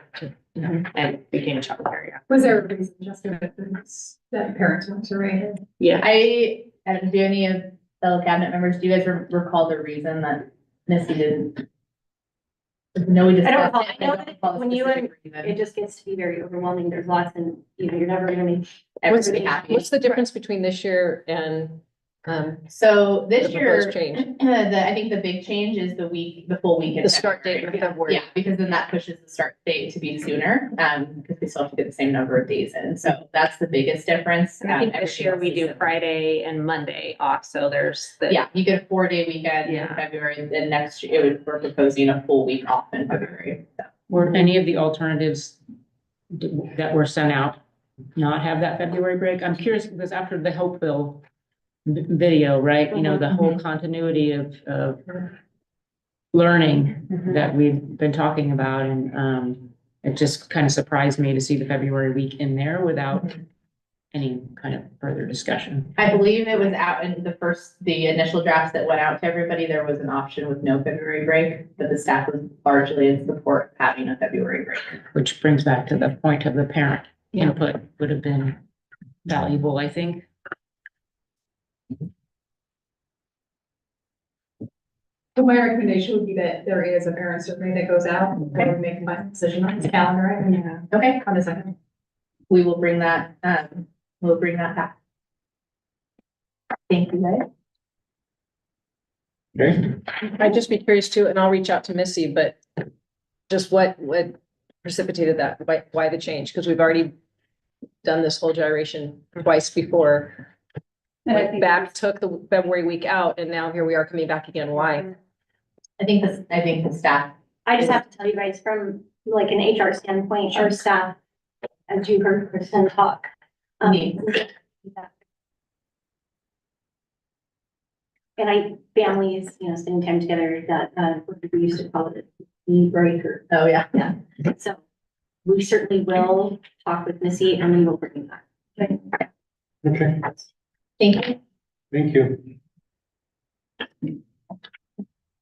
And became childcare, yeah. Was there a reason just that parents weren't surveyed? Yeah. Do any of fellow cabinet members, do you guys recall the reason that Missy didn't? No, we I discussed don't recall. it. I know that recall a when you specific it reason. just gets to be very overwhelming. There's lots and you're never gonna make. Everybody happy. What's the difference between this year and, So this the year, proposed change? I think the big change is the full week. in The start date in February. February? Yeah, because then that pushes the start date to be sooner, because we still have to get the same number of days in. So that's the biggest difference. And I think this year we do Friday and Monday off, so there's the. Yeah, you get a 4-day weekend in Yeah. February, then next year, we're proposing a full week off in February. So. Were any of the alternatives that were sent out not have that February break? I'm curious because after the Hopeville video, right, you know, the whole continuity of learning that we've been talking about, and it just kind of surprised me to see the February week in there without any kind of further discussion. I believe it was out in the initial drafts that went out to everybody, there was an option with no February break, but the staff was largely in support of having a February break. Which brings back to the point of the parent input would have been valuable, I think. So my recommendation would be that there is a parent survey that goes out, and we make a final decision on this calendar. Yeah. Okay, On the second. we will bring that, back. Thank you, guys. Okay, I'd just be curious too, and I'll reach out to Missy, but just what precipitated that? Why the change? Because we've already done this whole gyration twice before. And I Went think back, took the February week out, and now here we are coming back again. Why? I think the staff, I just have to tell you guys from like an HR standpoint, our staff, as you heard Kristen talk. Me. And families, spending time together, that, we used to call it the breaker. oh, yeah. So we certainly will talk with Missy and we will bring that. okay, Thank you. thank you.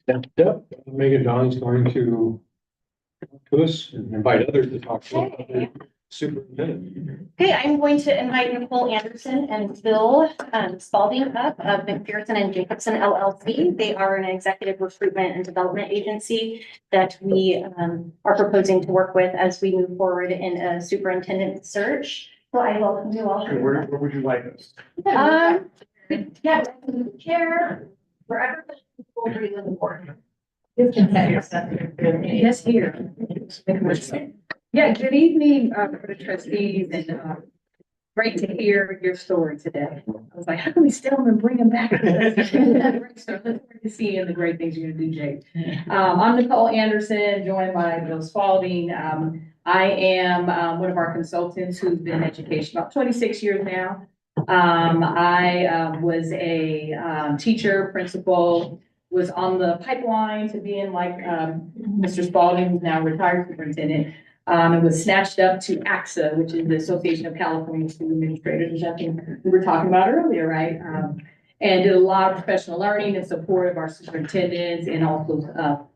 Next up, Megan Don's going to talk to us and invite others to talk to us. superintendent. Okay, I'm going to invite Nicole Anderson and Bill Spalding up of McPherson and Jacobson LLC. They are an executive recruitment and development agency that we are proposing to work with as we move forward in a superintendent search. So I welcome you all. Where would you like us? Yeah, chair, wherever the really important. You can set yourself. Yes, here. Yeah, good evening, for the trustees, and, great to hear your story today. I was like, how can we steal them and bring them back? So look forward to seeing the great things you're gonna do, Jake. I'm Nicole Anderson, joined by Bill Spalding. I am, one of our consultants who's been in education about 26 years now. I was a teacher, principal, was on the pipeline to being like Mr. Spalding, who's now retired superintendent. And was snatched up to AXA, which is the Association of California School Administrators, which I think we were talking about earlier, right? And did a lot of professional learning in support of our superintendents and also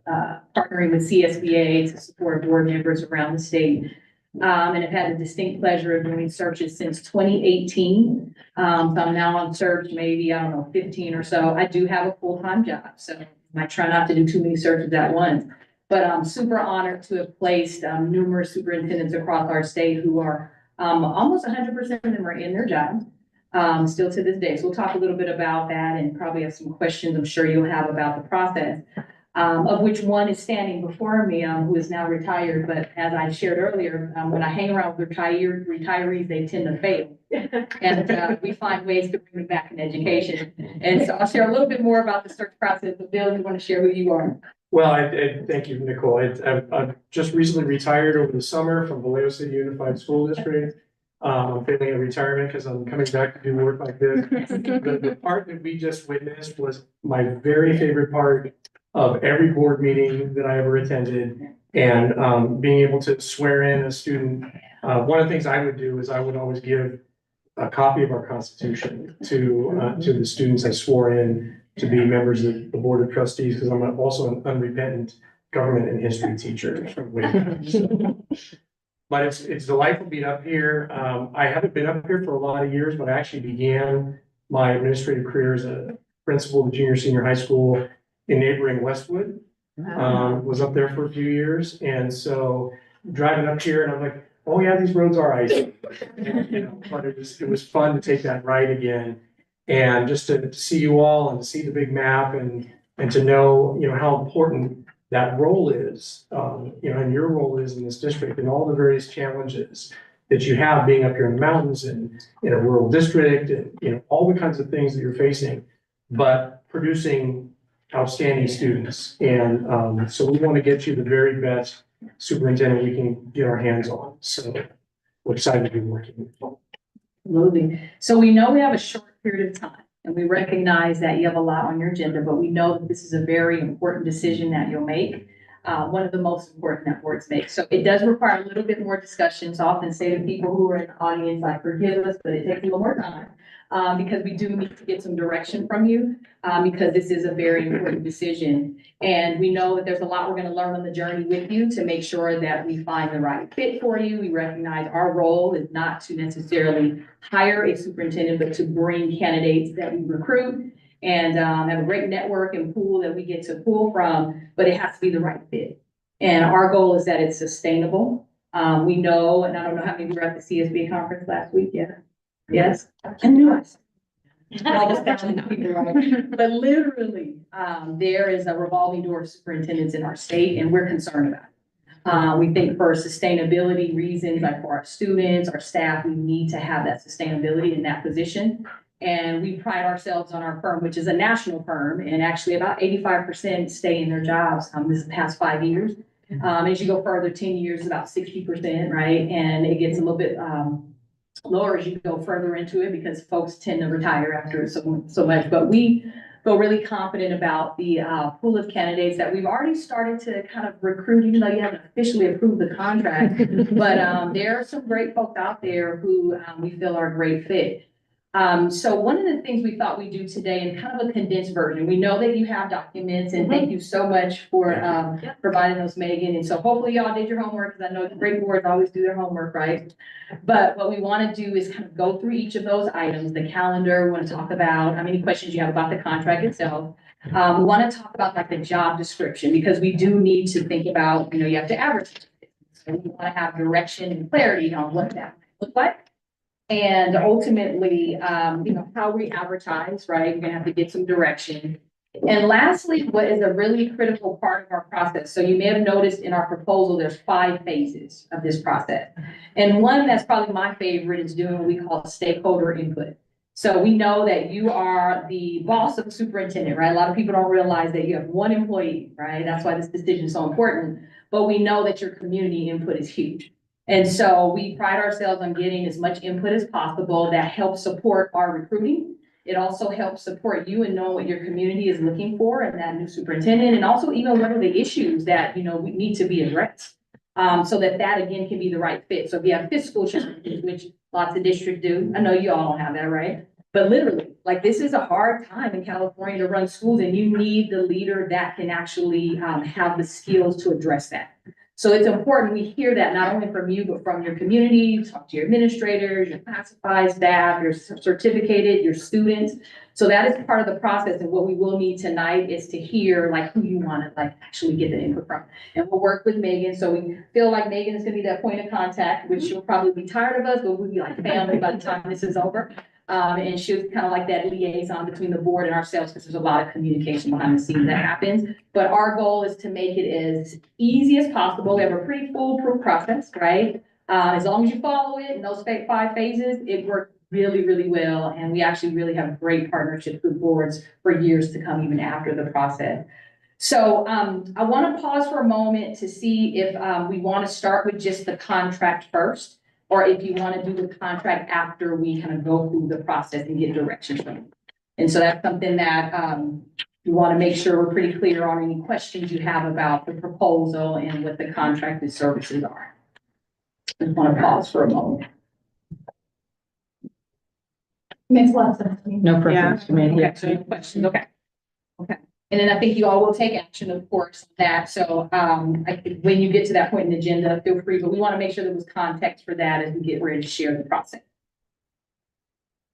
partnering with CSBA to support board members around the state. And have had the distinct pleasure of doing searches since 2018. So I'm now on search, maybe, I don't know, 15 or so. I do have a full-time job, so I try not to do too many searches at once. But I'm super honored to have placed numerous superintendents across our state who are almost 100% of them are in their job still to this day. So we'll talk a little bit about that and probably have some questions I'm sure you'll have about the process. Of which one is standing before me, who is now retired. But as I shared earlier, when I hang around with retirees, they tend to fail. And we find ways to bring them back in education. And so I'll share a little bit more about the search process. But Bill, you want to share who you are? Well, I thank you, Nicole. I've just recently retired over the summer from Vallejo City Unified School District. I'm feeling a retirement because I'm coming back to do work like this. The part that we just witnessed was my very favorite part of every board meeting that I ever attended. And being able to swear in a student. One of the things I would do is I would always give a copy of our Constitution to the students I swore in to be members of the Board of Trustees, because I'm also an unrepentant government and history teacher from Wayne. But it's delightful being up here. I haven't been up here for a lot of years, but I actually began my administrative career as a principal of junior, senior high school in neighboring Westwood. Was up there for a few years, and so driving up here, and I'm like, oh yeah, these roads are icy. You know, but it was fun to take that ride again. And just to see you all and see the big map and to know, how important that role is, and your role is in this district and all the various challenges that you have being up here in the mountains and in a rural district and, all the kinds of things that you're facing, but producing outstanding students. And so we want to get you the very best superintendent we can get our hands on. So we're excited to be working with you. Absolutely. So we know we have a short period of time and we recognize that you have a lot on your agenda, but we know that this is a very important decision that you'll make. One of the most important that boards make. So it does require a little bit more discussion. So I often say to people who are in the audience, like, forgive us, but it takes a little more time. Because we do need to get some direction from you, because this is a very important decision. And we know that there's a lot we're going to learn on the journey with you to make sure that we find the right fit for you. We recognize our role is not to necessarily hire a superintendent, but to bring candidates that we recruit and have a great network and pool that we get to pull from, but it has to be the right fit. And our goal is that it's sustainable. We know, and I don't know how many were at the CSB conference last week yet. Yes. I knew it. But literally, there is a revolving door of superintendents in our state, and we're concerned about it. We think for sustainability reasons, like for our students, our staff, we need to have that sustainability in that position. And we pride ourselves on our firm, which is a national firm, and actually about 85% stay in their jobs this past 5 years. As you go further, 10 years, about 60%, right? And it gets a little bit lower as you go further into it because folks tend to retire after so much. But we feel really confident about the pool of candidates that we've already started to kind of recruit, even though you haven't officially approved the contract. But there are some great folks out there who we feel are a great fit. So one of the things we thought we'd do today in kind of a condensed version, we know that you have documents and thank you so much for, providing those, Megan. And so hopefully y'all did your homework, because I know the great boards always do their homework, right? But what we want to do is kind of go through each of those items, the calendar, we want to talk about how many questions you have about the contract itself. We want to talk about like the job description, because we do need to think about, you know, you have to advertise. So we want to have direction and clarity on what that might look like. And ultimately, you know, how we advertise, right? We're gonna have to get some direction. And lastly, what is a really critical part of our process? So you may have noticed in our proposal, there's 5 phases of this process. And one that's probably my favorite is doing what we call stakeholder input. So we know that you are the boss of the superintendent, right? A lot of people don't realize that you have one employee, right? That's why this decision is so important. But we know that your community input is huge. And so we pride ourselves on getting as much input as possible that helps support our recruiting. It also helps support you and know what your community is looking for in that new superintendent, and also even what are the issues that, you know, we need to be addressed. So that again can be the right fit. So if you have fiscal challenges, which lots of districts do, I know you all don't have that, right? But literally, like, this is a hard time in California to run schools, and you need the leader that can actually have the skills to address that. So it's important we hear that not only from you, but from your community. You talk to your administrators, your classified staff, your certificated, your students. So that is part of the process. And what we will need tonight is to hear like who you want to like actually get the input from. And we'll work with Megan. So we feel like Megan is going to be that point of contact, which she'll probably be tired of us, but we'll be like family by the time this is over. And she's kind of like that liaison between the board and ourselves, because there's a lot of communication behind the scenes that happens. But our goal is to make it as easy as possible. We have a pretty foolproof process, right? As long as you follow it in those 5 phases, it worked really, really well. And we actually really have great partnerships with boards for years to come, even after the process. So I want to pause for a moment to see if we want to start with just the contract first, or if you want to do the contract after we kind of go through the process and get direction from you. And so that's something that we want to make sure we're pretty clear on any questions you have about the proposal and what the contracted services are. I just want to pause for a moment. Makes a lot of sense to me. No preference to me. Okay, so any questions? Okay. Okay. And then I think you all will take action, of course, on that. So when you get to that point in the agenda, feel free, but we want to make sure there was context for that as we get ready to share the process.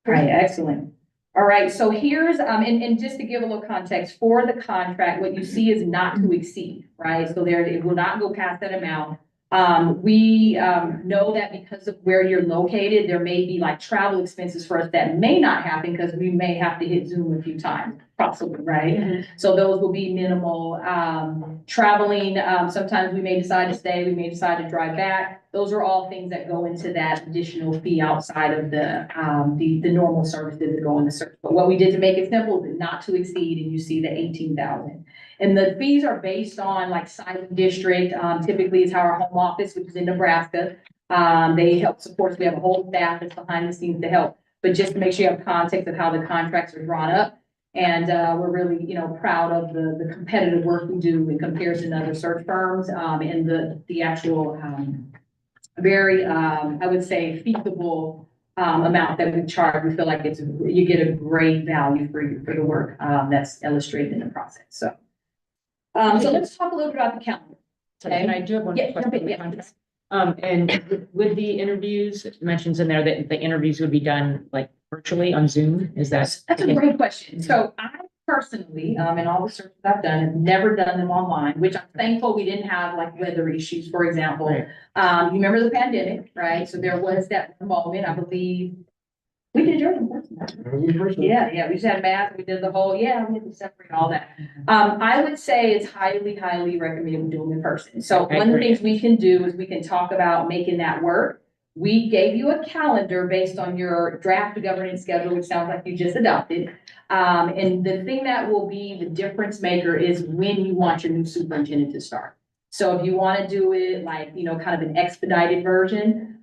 All right, excellent. All right, so here's, and just to give a little context for the contract, what you see is not to exceed, right? So there, it will not go past that amount. We know that because of where you're located, there may be like travel expenses for us that may not happen because we may have to hit Zoom a few times, possibly, right? Mm-hmm. So those will be minimal. Traveling, sometimes we may decide to stay, we may decide to drive back. Those are all things that go into that additional fee outside of the normal services that go in the search. But what we did to make it simple is not to exceed, and you see the 18,000. And the fees are based on like size of district. Typically it's how our home office, which is in Nebraska, they help support us. We have a whole staff that's behind the scenes to help. But just to make sure you have context of how the contracts are drawn up. And we're really, you know, proud of the competitive work we do in comparison to other search firms, and the actual very, I would say, feasible amount that we charge. We feel like you get a great value for the work that's illustrated in the process. So let's talk a little bit about the calendar. Okay. And I do have one question. And with the interviews, it mentions in there that the interviews would be done like virtually on Zoom. Is that's a great question. So I personally, in all the searches I've done, have never done them online, which I'm thankful we didn't have like weather issues, for example. Right. You remember the pandemic, right? So there was that moment, I believe. We did yours in person. Yeah, we just had math, we did the whole, we had to separate all that. I would say it's highly, highly recommended doing in person. So one of the things we can do is we can talk about making that work. We gave you a calendar based on your draft governance schedule, which sounds like you just adopted. And the thing that will be the difference maker is when you want your new superintendent to start. So if you want to do it like, you know, kind of an expedited version,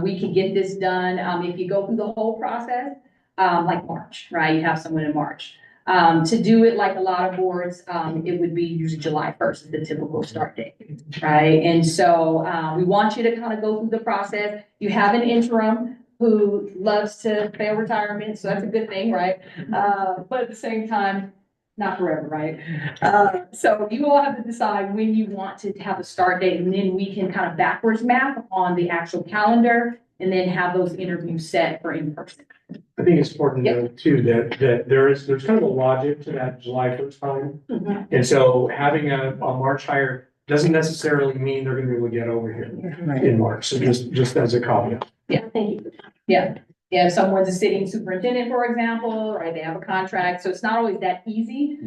we can get this done. If you go through the whole process, like March, right? You have someone in March. To do it like a lot of boards, it would be usually July 1st is the typical start date, right? And so we want you to kind of go through the process. You have an interim. who loves to fail retirement, so that's a good thing, right? But at the same time, not forever, right? So you all have to decide when you want to have a start date, and then we can kind of backwards map on the actual calendar and then have those interviews set for in person. I think it's important to note too, that there's kind of a logic to that July 1st time. And so having a March hire doesn't necessarily mean they're gonna be able to get over here in March. So just as a caveat. Yeah, thank you. Yeah, if someone's a sitting superintendent, for example, right, they have a contract, so it's not always that easy.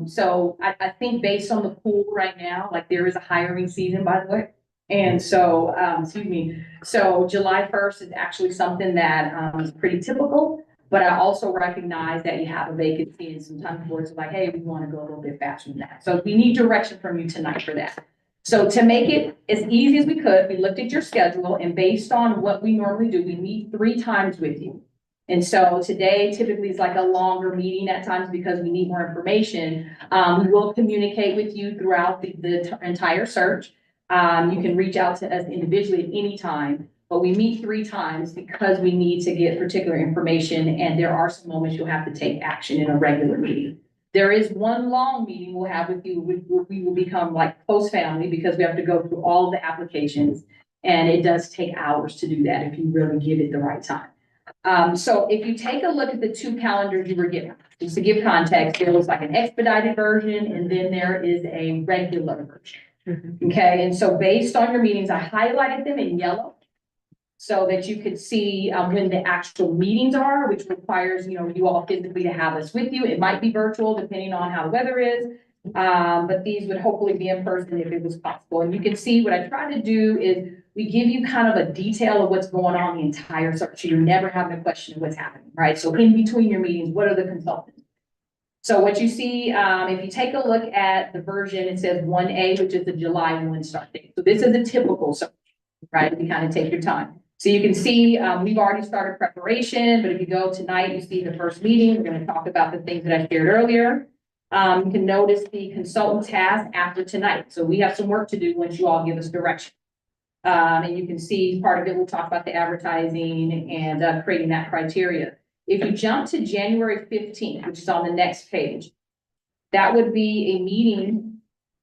So I think based on the pool right now, like there is a hiring season, by the way. And so, excuse me, so July 1st is actually something that is pretty typical. But I also recognize that you have a vacancy and sometimes boards are like, hey, we want to go a little bit faster than that. So we need direction from you tonight for that. So to make it as easy as we could, we looked at your schedule and based on what we normally do, we meet 3 times with you. And so today typically is like a longer meeting at times because we need more information. We will communicate with you throughout the entire search. You can reach out to us individually at any time, but we meet 3 times because we need to get particular information and there are some moments you'll have to take action in a regular meeting. There is one long meeting we'll have with you, we will become like close family because we have to go through all the applications. And it does take hours to do that if you really give it the right time. So if you take a look at the 2 calendars you were given, just to give context, there was like an expedited version and then there is a regular version. Okay, and so based on your meetings, I highlighted them in yellow so that you could see when the actual meetings are, which requires, you all physically to have us with you. It might be virtual depending on how the weather is, but these would hopefully be in person if it was possible. And you can see what I try to do is we give you kind of a detail of what's going on the entire search. So you're never having a question of what's happening, right? So in between your meetings, what are the consultants? So what you see, if you take a look at the version, it says 1A, which is the July 1 start date. So this is a typical search, right? If you kind of take your time. So you can see we've already started preparation, but if you go tonight, you see the first meeting. We're going to talk about the things that I shared earlier. You can notice the consultant task after tonight. So we have some work to do once you all give us direction. And you can see part of it, we'll talk about the advertising and creating that criteria. If you jump to January 15th, which is on the next page, that would be a meeting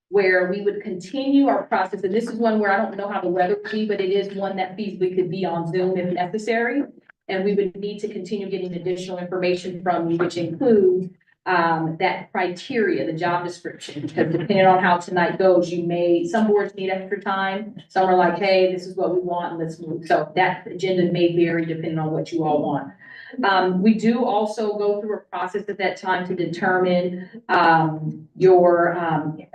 where we would continue our process. And this is one where I don't know how the weather will be, but it is one that feasibly could be on Zoom if necessary. And we would need to continue getting additional information from you, which includes that criteria, the job description, because depending on how tonight goes, some boards need extra time. Some are like, hey, this is what we want, let's move. So that agenda may vary depending on what you all want. We do also go through a process at that time to determine your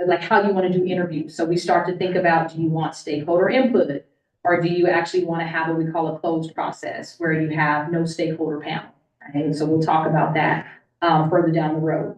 like how you want to do interviews. So we start to think about, do you want stakeholder input or do you actually want to have what we call a closed process where you have no stakeholder panel, right? So we'll talk about that further down the road.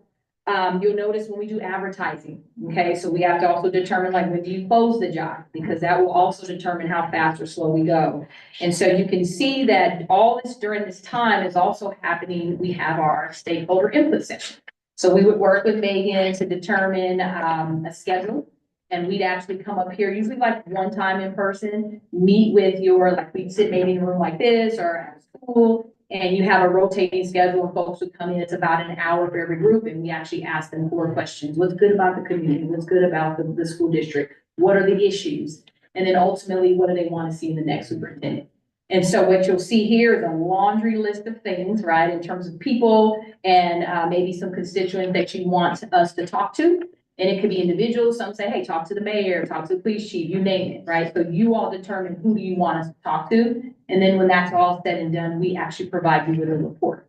You'll notice when we do advertising, okay, so we have to also determine like when do you close the job, because that will also determine how fast or slow we go. And so you can see that all this during this time is also happening. We have our stakeholder input session. So we would work with Megan to determine a schedule. And we'd actually come up here, usually like one time in person, meet with like we'd sit maybe in a room like this or at school. And you have a rotating schedule and folks would come in, it's about an hour for every group. And we actually ask them 4 questions. What's good about the community? What's good about the school district? What are the issues? And then ultimately, what do they want to see in the next superintendent? And so what you'll see here is a laundry list of things, right? In terms of people and maybe some constituents that you want us to talk to. And it could be individuals. Some say, hey, talk to the mayor, talk to the police chief, you name it, right? So you all determine who do you want us to talk to. And then when that's all said and done, we actually provide you with a report.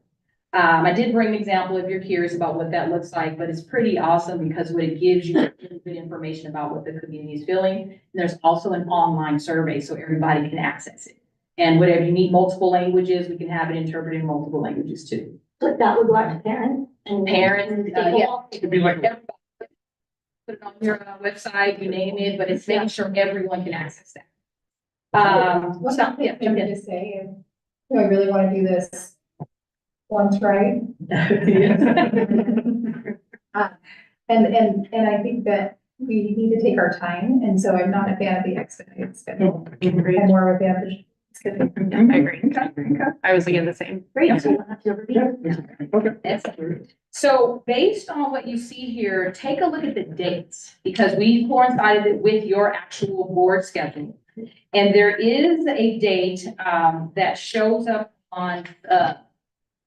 I did bring an example if you're curious about what that looks like, but it's pretty awesome because what it gives you is good information about what the community is feeling. And there's also an online survey so everybody can access it. And whatever you need multiple languages, we can have it interpreted in multiple languages too. But that would go out to parents and parents, yeah. It could be like put it on your website, you name it, but it's making sure everyone can access that. What's not to say, I really want to do this once right. And I think that we need to take our time, and so I'm not a fan of the expedited schedule. I'm more of a fan of the I agree. I was thinking the same. Great. Okay. Excellent. So based on what you see here, take a look at the dates, because we coincided it with your actual board schedule. And there is a date, that shows up on,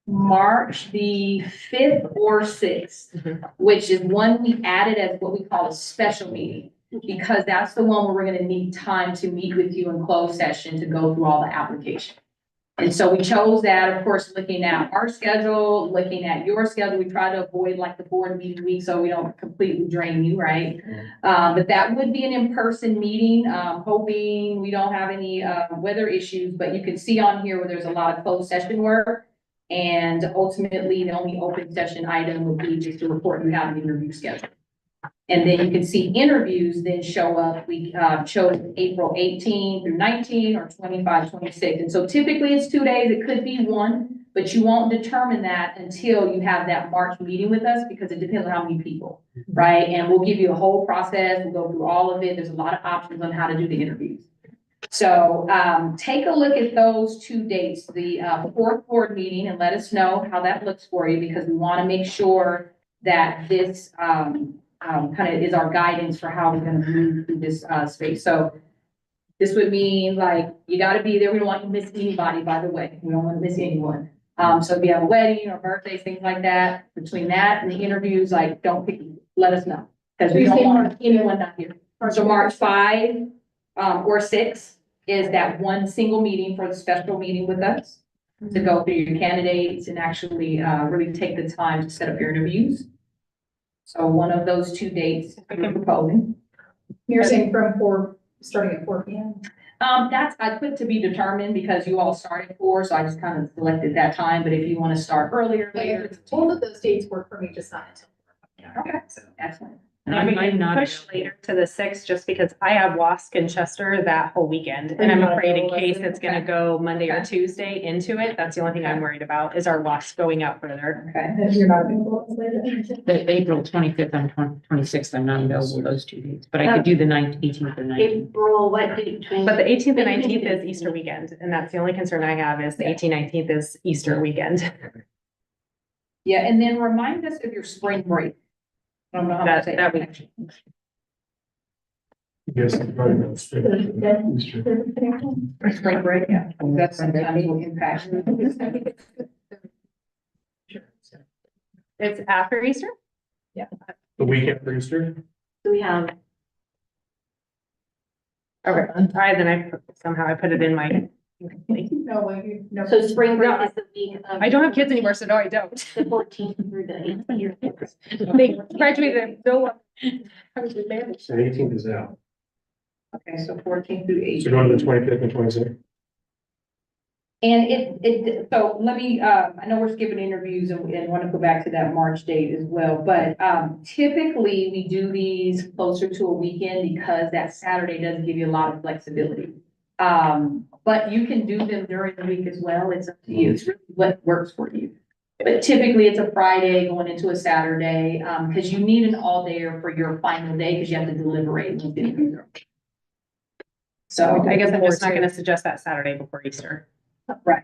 March the 5th or 6th, which is one we added as what we call a special meeting. Because that's the one where we're gonna need time to meet with you in closed session to go through all the applications. And so we chose that, of course, looking at our schedule, looking at your schedule. We try to avoid like the board meeting week so we don't completely drain you, right? But that would be an in-person meeting, hoping we don't have any weather issues, but you can see on here where there's a lot of closed session work. And ultimately, the only open session item would be just to report you have an interview schedule. And then you can see interviews then show up. We chose April 18 through 19 or 25, 26. And so typically it's 2 days. It could be one, but you won't determine that until you have that March meeting with us because it depends on how many people, right? And we'll give you a whole process. We'll go through all of it. There's a lot of options on how to do the interviews. So take a look at those 2 dates, the fourth board meeting, and let us know how that looks for you because we want to make sure that this kind of is our guidance for how we're going to move through this space. So this would mean like you got to be there. We don't want you to miss anybody, by the way. We don't want to miss anyone. So if you have a wedding or birthdays, things like that, between that and the interviews, like don't pick, let us know because we don't want anyone not here. So March 5 or 6 is that one single meeting for the special meeting with us to go through your candidates and actually really take the time to set up your interviews. So one of those 2 dates I'm proposing. You're saying from 4, starting at 4 p.m.? That's, I put to be determined because you all started at 4, so I just kind of selected that time, but if you want to start earlier, later. Both of those dates work for me, just not until 4. Okay, excellent. I'm not push later to the 6th just because I have WASC in Chester that whole weekend. And I'm afraid in case it's gonna go Monday or Tuesday into it, that's the only thing I'm worried about is our WASC going out further. Okay. If you're not available later. The April 25th and 26th, I'm not available those 2 days, but I could do the 18th or 19th. April, what date? But the 18th and 19th is Easter weekend, and that's the only concern I have is the 18th, 19th is Easter weekend. Yeah, and then remind us of your spring break. I don't know how to say That that. Yes, I'm probably not straight. Spring break, yeah. That's sometimes will impact. It's after Easter? The weekend for Easter? We have, Okay, then I put it in my. No. So spring break is the week of. I don't have kids anymore, so no, I don't. The 14th through the 18th. They graduated, no. So 18th is out. Okay, so 14 through 18. So go to the 25th and 26th. And so let me, I know we're skipping interviews and want to go back to that March date as well, but typically we do these closer to a weekend because that Saturday does give you a lot of flexibility. But you can do them during the week as well. It's up to you. It's really what works for you. But typically it's a Friday going into a Saturday, because you need an all dayer for your final day because you have to deliberate. So I guess I'm just not gonna suggest that Saturday before Easter. right.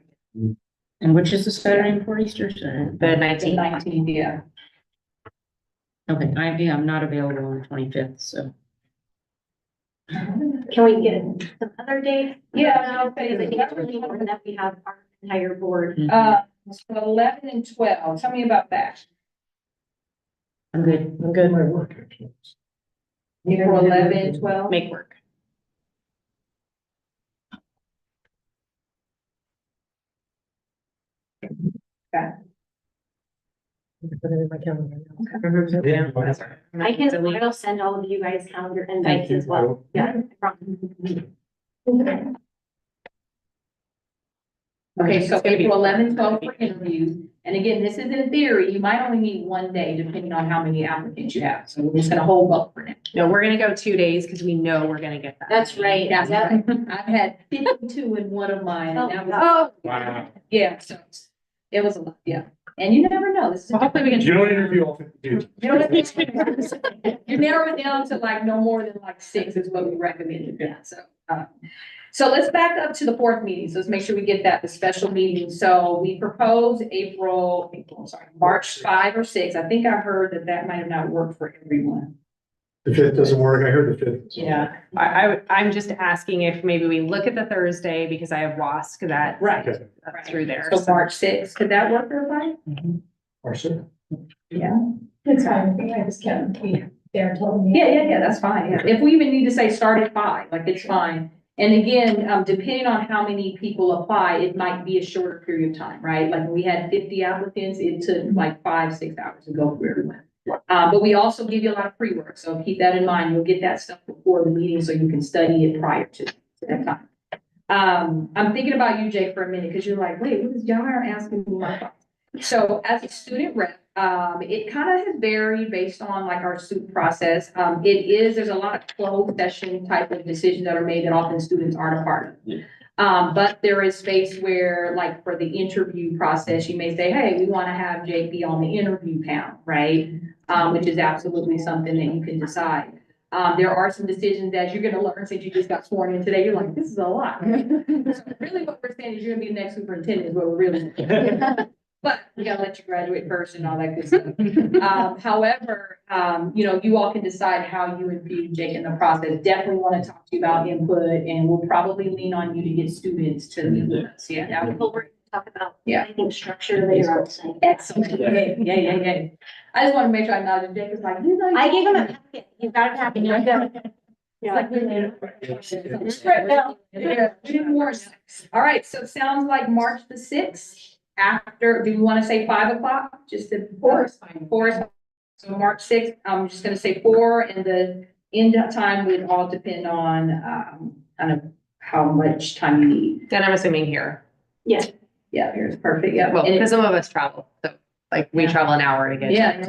And which is the Saturday before Easter? Sorry. The The 19th. 19th, yeah. Okay, I'm not available on the 25th, so. Can we get some other dates? Yeah, Because I think it's really important that we have our entire board. So 11 and 12, tell me about that. I'm good. I'm good. My work, actually. April 11, 12. Make work. Put it in my calendar. Yeah. I'll send all of you guys calendar invites as well. Yeah. Okay, so It's gonna be- April 11, 12 for interviews. And again, this is in theory, you might only need 1 day depending on how many applicants you have. So we're just gonna hold up for now. No, we're gonna go 2 days because we know we're gonna get that. That's right. That's Yep. right. I've had 52 in one of mine and that was, Oh, Wow. yeah, so it was a lot, yeah. And you never know. This is. well, hopefully we can. You don't interview all 52. You know what I mean? You narrow it down to like no more than like 6 is what we recommended, yeah, so. So let's back up to the fourth meeting. So let's make sure we get that, the special meeting. So we proposed March 5 or 6. I think I heard that that might have not worked for everyone. The 5th doesn't work. I heard the 5th. Yeah, I'm just asking if maybe we look at the Thursday because I have WASC that. right. Okay. That's through there. So March 6th, could that work for everybody? Or so. Yeah. It's fine, I just can't be there until. Yeah, that's fine. Yeah. If we even need to say start at 5, like it's fine. And again, depending on how many people apply, it might be a shorter period of time, right? Like when we had 50 applicants, it took like 5-6 hours to go through everyone. But we also give you a lot of pre-work, so keep that in mind. You'll get that stuff before the meeting so you can study it prior to that time. I'm thinking about you, Jake, for a minute, because you're like, wait, what is y'all are asking me my thoughts? So as a student rep, it kind of has varied based on like our student process. There's a lot of closed session type of decisions that are made that often students aren't a part of. Yeah. But there is space where, like for the interview process, you may say, hey, we want to have Jake be on the interview panel, right? Which is absolutely something that you can decide. There are some decisions that you're gonna learn since you just got sworn in today. You're like, this is a lot. So really what we're saying is you're gonna be the next superintendent is what we're really. But we gotta let you graduate first and all that good stuff. However, you all can decide how you would view Jake in the process. Definitely want to talk to you about input, and we'll probably lean on you to get students to meet with us. Yeah, that would We'll talk about, Yeah. I think, structure later on. excellent. Yeah. I just want to make sure I know Jake is like, I gave him a packet. You got a packet. You're good. Yeah, 2 more. All right, so it sounds like March the 6th. After, do you want to say 5 o'clock? Just to, 4 is fine. 4 is fine. So March 6th, I'm just gonna say 4, and the end time would all depend on, kind of how much time you need. Then I'm assuming here. Yeah, here's perfect, yeah. Well, And because some of us travel, so like we Yeah. travel an hour to get. Yeah.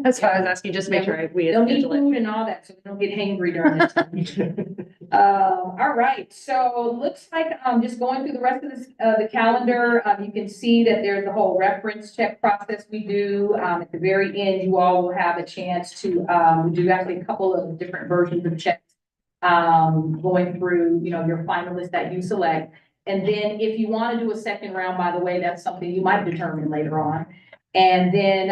That's why I was asking, just to make sure we They'll need schedule it. food and all that, so we don't get hangry during that time. All right, so looks like, just going through the rest of this, the calendar, you can see that there's the whole reference check process we do. At the very end, you all will have a chance to, we do actually a couple of different versions of checks. Going through, your finalists that you select. And then if you want to do a second round, by the way, that's something you might determine later on. And then,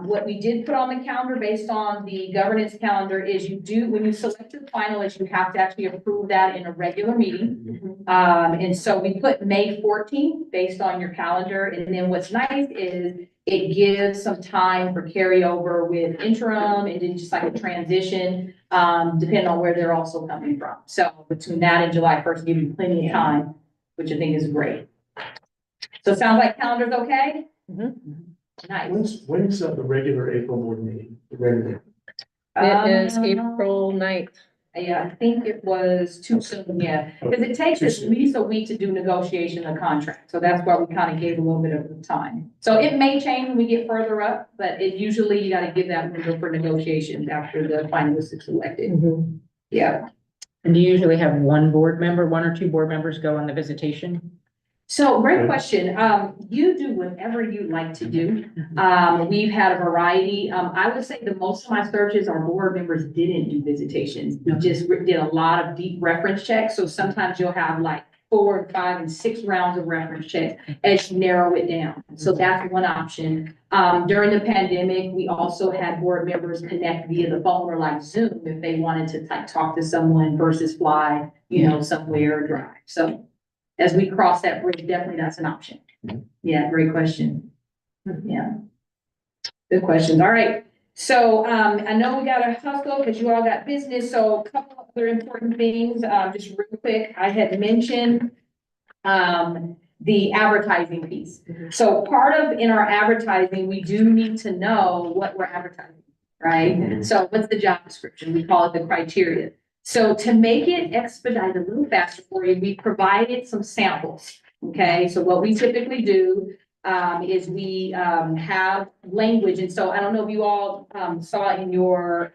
what we did put on the calendar based on the governance calendar is when you select your finalists, you have to actually approve that in a regular meeting. And so we put May 14th based on your calendar. And then what's nice is it gives some time for carryover with interim and then just like a transition, depending on where they're also coming from. So between that and July 1st, give you plenty of time, which I think is great. So it sounds like calendar's okay? Nice. When's the regular April board meeting? The regular. It is April 9th. Yeah, I think it was too soon, yeah, because it takes at least a week to do negotiation of contract, so that's why we kind of gave a little bit of time. So it may change when we get further up, but it usually you got to give that window for negotiations after the finalist is selected. Yeah. And do you usually have one or two board members go on the visitation? So great question. You do whatever you like to do. We've had a variety. I would say the most of my searches, our board members didn't do visitations. We just did a lot of deep reference checks. So sometimes you'll have like 4, 5, and 6 rounds of reference checks as you narrow it down. So that's one option. During the pandemic, we also had board members connect via the phone or like Zoom if they wanted to like talk to someone versus fly, somewhere or drive. So as we cross that bridge, definitely that's an option. Yeah, great question. Yeah. Good questions. All right. So I know we got to hustle because you all got business. So a couple of other important things, just real quick. I had mentioned the advertising piece. So in our advertising, we do need to know what we're advertising, right? So what's the job description? We call it the criteria. So to make it expedite a little faster for you, we provided some samples. Okay, so what we typically do is we have language. And so I don't know if you all saw in your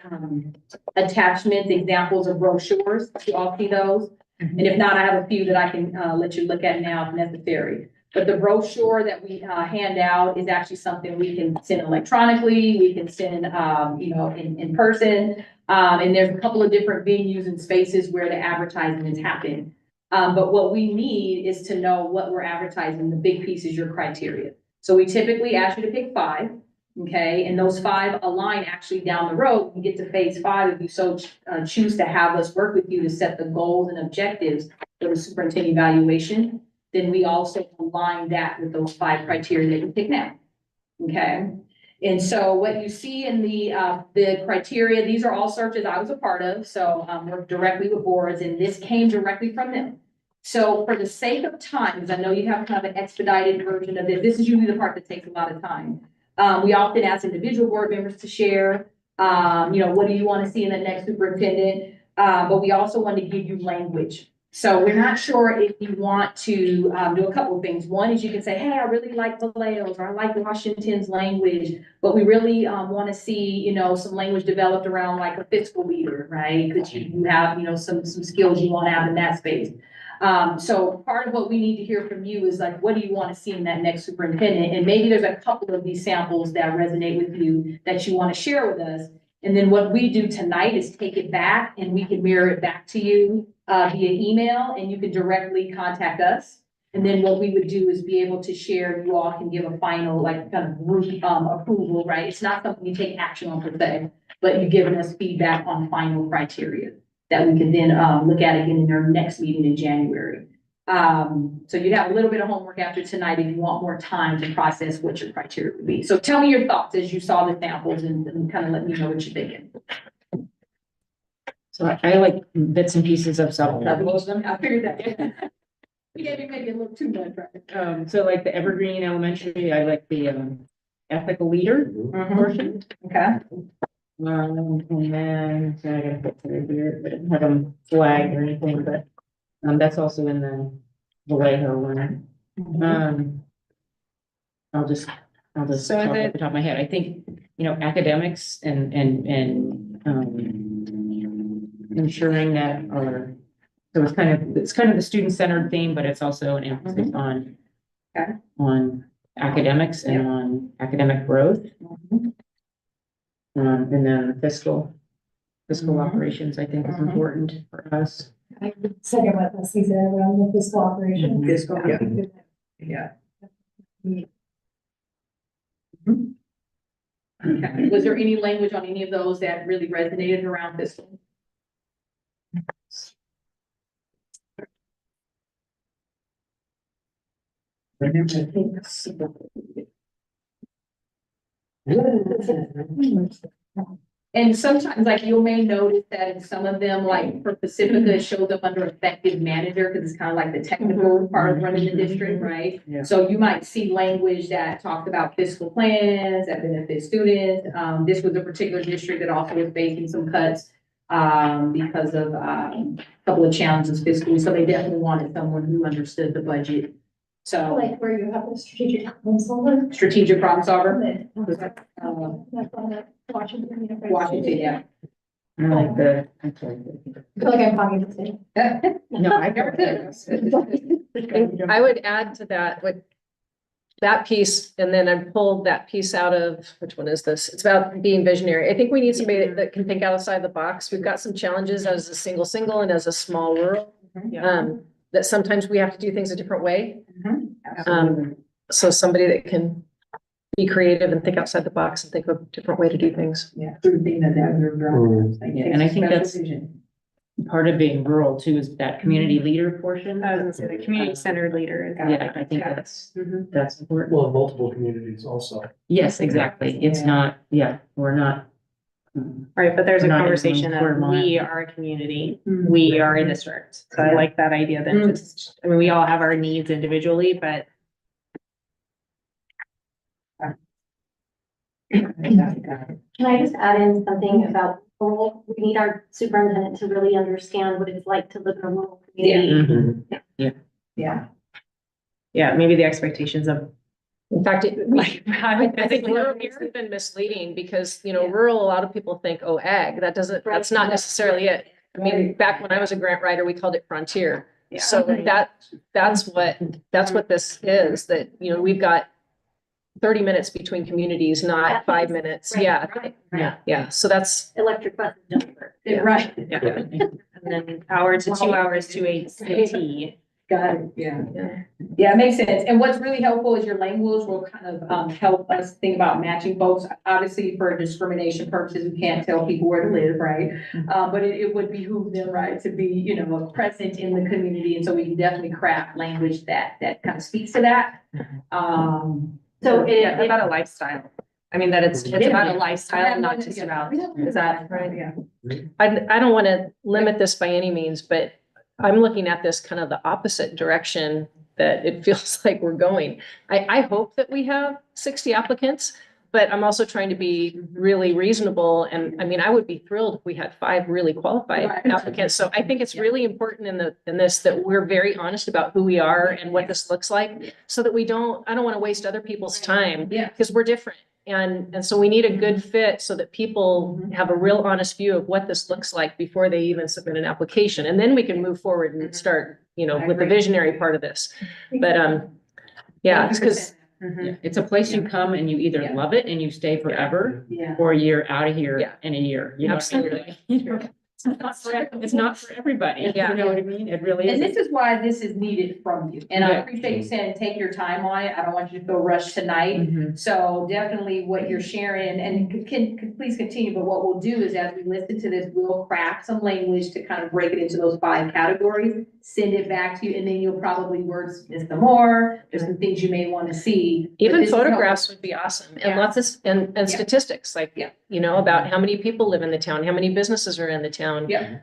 attachments examples of brochures. You all see those? And if not, I have a few that I can let you look at now if necessary. But the brochure that we hand out is actually something we can send electronically, we can send, in person. And there's a couple of different venues and spaces where the advertising is happening. But what we need is to know what we're advertising. The big piece is your criteria. So we typically ask you to pick 5, okay? And those 5 align actually down the road. You get to phase 5 if you so choose to have us work with you to set the goals and objectives for the superintendent evaluation. Then we also align that with those 5 criteria that you pick now, okay? And so what you see in the criteria, these are all searches I was a part of, so work directly with boards, and this came directly from them. So for the sake of time, because I know you have kind of an expedited version of it, this is usually the part that takes a lot of time. We often ask individual board members to share, what do you want to see in the next superintendent? But we also want to give you language. So we're not sure if you want to do a couple of things. One is you can say, hey, I really like Vallejo's, or I like Washington's language, but we really want to see, some language developed around like a fiscal leader, right? Because you have, some skills you want to have in that space. So part of what we need to hear from you is like, what do you want to see in that next superintendent? And maybe there's a couple of these samples that resonate with you that you want to share with us. And then what we do tonight is take it back and we can mirror it back to you via email, and you can directly contact us. And then what we would do is be able to share, you all can give a final, like, kind of group approval, right? It's not something you take action on per se, but you're giving us feedback on final criteria that we can then look at again in our next meeting in January. So you have a little bit of homework after tonight if you want more time to process what your criteria would be. So tell me your thoughts as you saw the samples and kind of let me know what you're thinking. So I like bits and pieces of some. Most of them, I figured that. We gave you maybe a little too much, right? So like the Evergreen Elementary, I like the ethical leader portion. Okay. And then, so I gotta put through here, but I don't have them flagged or anything, but that's also in the Vallejo one. I'll just So talk the- off the top of my head. I think, academics and ensuring that our, so it's kind of the student-centered theme, but it's also an emphasis on Okay. on academics and on academic growth. And then the fiscal operations, I think, is important for us. I would second what Leslie said around the fiscal operation. Fiscal, yeah. Okay. Was there any language on any of those that really resonated around fiscal? And sometimes, like, you may notice that in some of them, like for Pacifica, it shows up under effective manager, because it's kind of like the technical part of running the district, right? Yeah. So you might see language that talks about fiscal plans that benefit students. This was a particular district that also was facing some cuts because of a couple of challenges fiscally. So they definitely wanted someone who understood the budget. So Like where you have a strategic problem solver. strategic problem solver. That's on the Washington. Washington, yeah. I like the, I'm sorry. I feel like I'm talking to Sam. No, I don't. I would add to that, with that piece, and then I pulled that piece out of, which one is this? It's about being visionary. I think we need somebody that can think outside the box. We've got some challenges as a single and as a small rural. That sometimes we have to do things a different way. So somebody that can be creative and think outside the box and think of a different way to do things. Yeah, everything that Yeah, and I think that's part of being rural too, is that community leader portion. I was gonna say the community centered leader is. Yeah, I think that's important. Well, in multiple communities also. Yes, exactly. It's not, we're not. Right, but there's a Not in one conversation square of mile. we are a community, we are a district. So I like that idea that just, I mean, we all have our needs individually, but. Can I just add in something about rural? We need our superintendent to really understand what it's like to live in a rural community. Yeah, maybe the expectations of, In fact, like, I think rural has been misleading because, rural, a lot of people think, oh, ag, that's not necessarily it. I mean, back when I was a grant writer, we called it frontier. So that's what this is, that, we've got 30 minutes between communities, not 5 minutes. Right, Yeah, right, yeah, yeah. So that's, Electric buses don't work. Yeah. Right. yeah. And then hour to 2 hours to a tea. Got it, yeah. Yeah, it makes sense. And what's really helpful is your language will kind of help us think about matching folks. Obviously, for discrimination purposes, we can't tell people where to live, right? But it would behoove them, right, to be, you know, present in the community. And so we can definitely craft language that kind of speaks to that. So Yeah, it, about a lifestyle. I mean, that it's about a lifestyle, not just about, is that right? Yeah. I don't want to limit this by any means, but I'm looking at this kind of the opposite direction that it feels like we're going. I hope that we have 60 applicants, but I'm also trying to be really reasonable. And I mean, I would be thrilled if we had 5 really qualified Right. applicants. So I think it's really important in this that we're very honest about who we are and what this looks like, so that I don't want to waste other people's time, Yeah. because we're different. And so we need a good fit so that people have a real honest view of what this looks like before they even submit an application. And then we can move forward and start, you know, with the visionary part of this. But, yeah, it's because Yeah, it's a place you come and you either Yeah. love it and you stay forever, Yeah. or you're out of here Yeah. in a year. You know what I mean? Absolutely. You know, it's not for everybody. Yeah. You know what I mean? It really And is. this is why this is needed from you. And I Yeah. appreciate you saying, take your time on it. I don't want you to feel rushed tonight. Mhm. So definitely what you're sharing, and can please continue, but what we'll do is as we listen to this, we'll craft some language to kind of break it into those 5 categories, send it back to you, and then you'll probably wordsmith some more. There's some things you may want to see. but even this is helpful. photographs would be awesome, and Yeah. lots of, and statistics, like, Yeah. you know, about how many people live in the town, how many businesses are in the town. Yeah.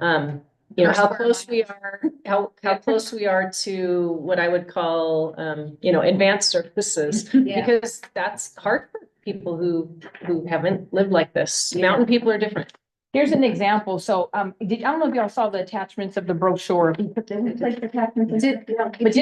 You know, how close we are, how close we are to what I would call, you know, advanced services. Yeah. Because that's hard for people who haven't lived like this. Mountain people are different. Here's an example. So, I don't know if y'all saw the attachments of the brochure. But just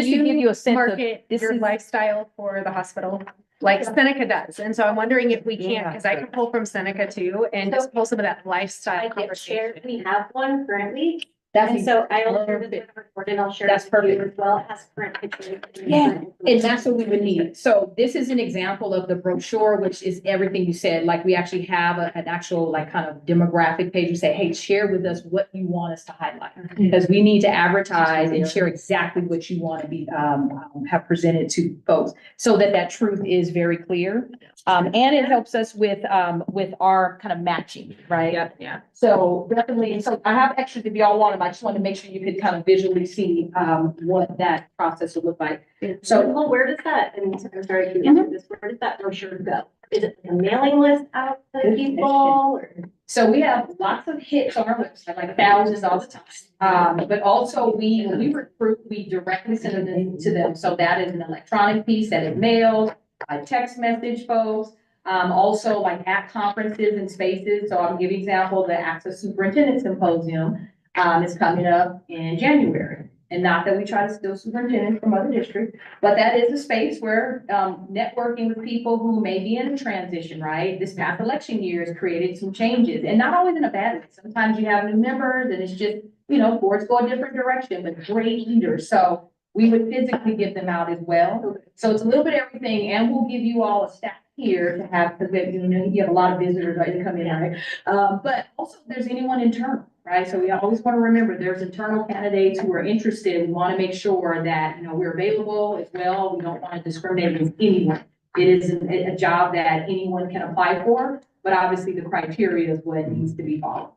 to give you a sense of, Market this your is, lifestyle for the hospital, like Seneca does. And so I'm wondering if we can't, because I can pull from Seneca too, and just pull some of that lifestyle I did share, conversation. we have one currently, that's, and so I will share this with the report and I'll share That's it with you perfect. as well, it has current pictures. Yeah, and that's what we would need. So this is an example of the brochure, which is everything you said. Like, we actually have an actual like kind of demographic page. We say, hey, share with us what you want us to highlight. Because we need to advertise and share exactly what you want to be, have presented to folks, so that that truth is very clear. And it helps us with our kind of matching, right? Yeah, yeah. So definitely, so I have extras if y'all want them. I just wanted to make sure you could kind of visually see, what that process would look like. So, well, where does that, and I'm sorry to answer this, where does that brochure go? Is it a mailing list out to people, or? So we have lots of hits on our website, like thousands all the time. But also when we recruit, we directly send them to them. So that is an electronic piece that is mailed, a text message, folks. Also like at conferences and spaces. So I'll give you an example, the Access Superintendent Symposium, is coming up in January. And not that we try to steal superintendents from other districts, but that is a space where, networking with people who may be in a transition, right? This past election year has created some changes, and not always in a bad way. Sometimes you have new members and it's just, you know, boards go a different direction, but great leaders. So we would physically give them out as well. So it's a little bit of everything, and we'll give you all a staff here to have, because you know, you have a lot of visitors, right, to come in, right? But also if there's anyone internal, right? So we always want to remember there's internal candidates who are interested. We want to make sure that, you know, we're available as well. We don't want to discriminate against anyone. It is a job that anyone can apply for, but obviously the criteria is what needs to be followed.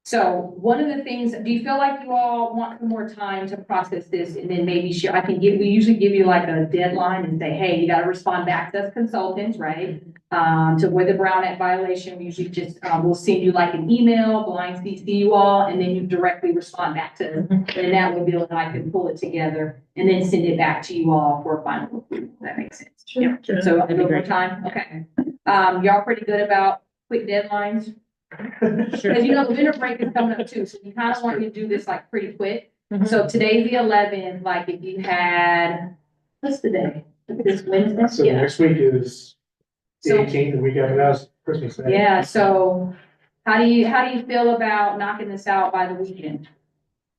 So one of the things, do you feel like you all want some more time to process this, and then maybe share? We usually give you like a deadline and say, hey, you got to respond back to us consultants, right? To with the Brown Act violation, we usually just, we'll send you like an email, blind CC you all, and then you directly respond back to us. And that would be like, I can pull it together and then send it back to you all for a final approval. That makes sense. Sure. So a That'd be little more great. time, okay. Y'all pretty good about quick deadlines? Because you know, the winter break is coming up too, so we kind of want you to do this like pretty quick. So today's the 11th, like if you had, what's the day? This Wednesday? So Yeah. next week is the So- 18th, the week after that's Christmas Day. Yeah, so how do you feel about knocking this out by the weekend?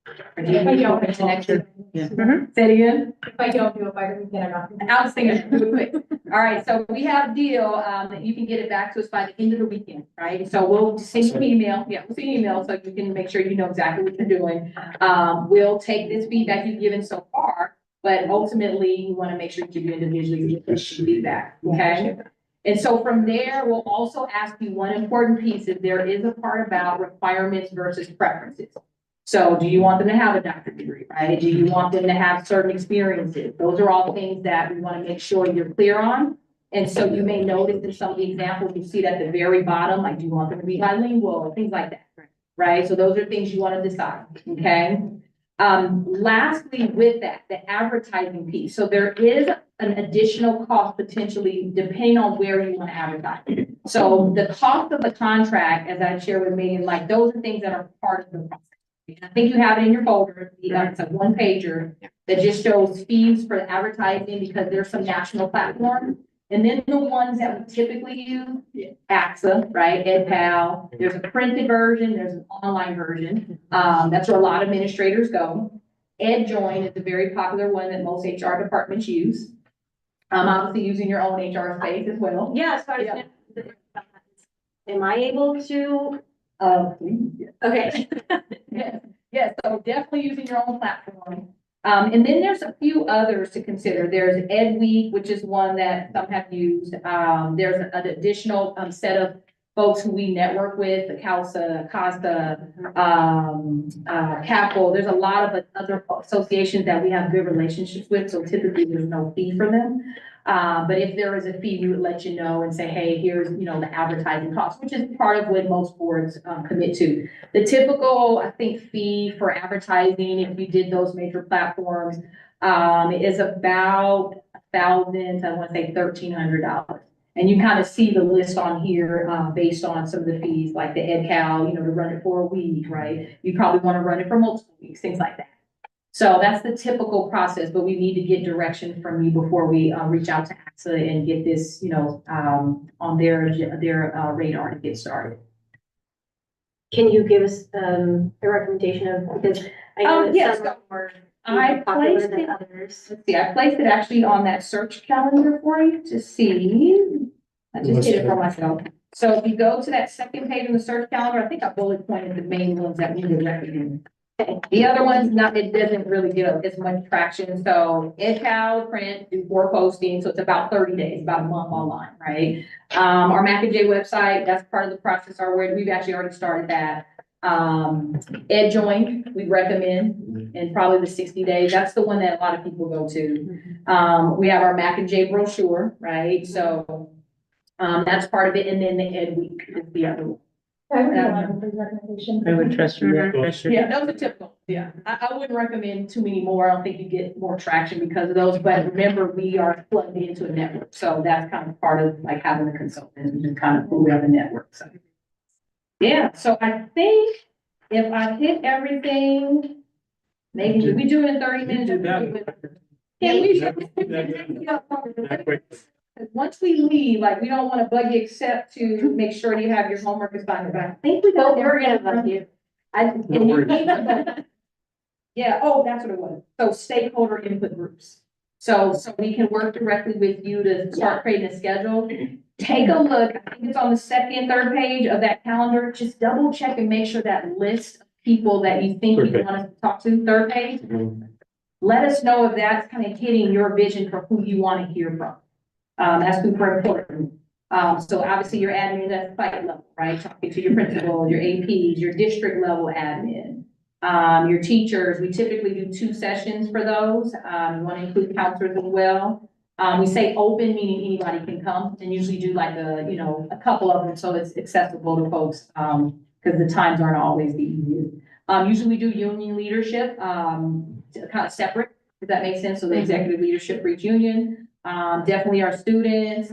Or do you need to go into next year? Say it again? If I don't do it by the weekend, I'm not. I was thinking, do it quick. All right, so we have a deal, that you can get it back to us by the end of the weekend, right? So we'll send you an email, we'll send you an email so you can make sure you know exactly what you're doing. We'll take this feedback you've given so far, but ultimately, we want to make sure that you individually get this feedback, okay? And so from there, we'll also ask you one important piece, is there is a part about requirements versus preferences. So do you want them to have a doctorate degree, right? Do you want them to have certain experiences? Those are all things that we want to make sure you're clear on. And so you may notice in some of the examples, you see it at the very bottom, like, do you want them to be bilingual, things like that, right? So those are things you want to decide, okay? Lastly, with that, the advertising piece. So there is an additional cost potentially depending on where you want to advertise. So the cost of the contract, as I shared with Megan, like, those are things that are part of the process. I think you have it in your folder, it's a one pager that just shows fees for advertising because there's some national platforms. And then the ones that we typically use, AXA, right, EdPal, there's a printed version, there's an online version. That's where a lot of administrators go. EdJoin is a very popular one that most HR departments use. Obviously using your own HR space as well. Yeah, so am I able to? Please. Okay. Yes, so definitely using your own platform. And then there's a few others to consider. There's Ed Week, which is one that some have used. There's an additional set of folks who we network with, the CALSA, CASA, CAPL. There's a lot of other associations that we have good relationships with, so typically there's no fee for them. But if there is a fee, we would let you know and say, hey, here's, the advertising cost, which is part of what most boards commit to. The typical, I think, fee for advertising, if we did those major platforms, is about $1,000 to, I want to say, $1,300. And you kind of see the list on here, based on some of the fees, like the EdCal, to run it for a week, right? You probably want to run it for multiple weeks, things like that. So that's the typical process, but we need to get direction from you before we reach out to AXA and get this, on their radar to get started. Can you give us, a recommendation of, because I know that Yes, some are more I popular placed than it, others. let's see, I placed it actually on that search calendar for you to see. I just did it for myself. So if you go to that second page in the search calendar, I think I bullet pointed the main ones that we would recommend. The other ones, it doesn't really get as much traction. So EdCal print before posting, so it's about 30 days, about a month online, right? Our McAjay website, that's part of the process. We've actually already started that. EdJoin, we recommend, and probably the 60 days. That's the one that a lot of people go to. We have our McAjay brochure, right? So that's part of it. And then the Ed Week is the other one. I would trust you. Yeah, those are typical. Yeah, I wouldn't recommend too many more. I don't think you get more traction because of those. But remember, we are plugged into a network. So that's kind of part of like having a consultant. We just kind of pull out the network. So yeah, so I think if I hit everything, maybe we do it in 30 minutes. Yeah, we should. Once we leave, like, we don't want to bug you except to make sure you have your homework assignment back. I think we got. We're gonna bug you. Yeah, oh, that's what it was. So stakeholder input groups. So we can work directly with you to start creating a schedule. Take a look, I think it's on the second, third page of that calendar. Just double check and make sure that list of people that you think you want us to talk to, third page. Let us know if that's kind of hitting your vision for who you want to hear from. That's super important. So obviously your admin at the site level, right? Talking to your principal, your APs, your district level admin, your teachers. We typically do 2 sessions for those. We want to include counselors as well. We say open, meaning anybody can come, and usually do like a couple of them so it's accessible to folks, because the times aren't always the easiest. Usually we do union leadership, kind of separate, if that makes sense. So the executive leadership for each union. Definitely our students,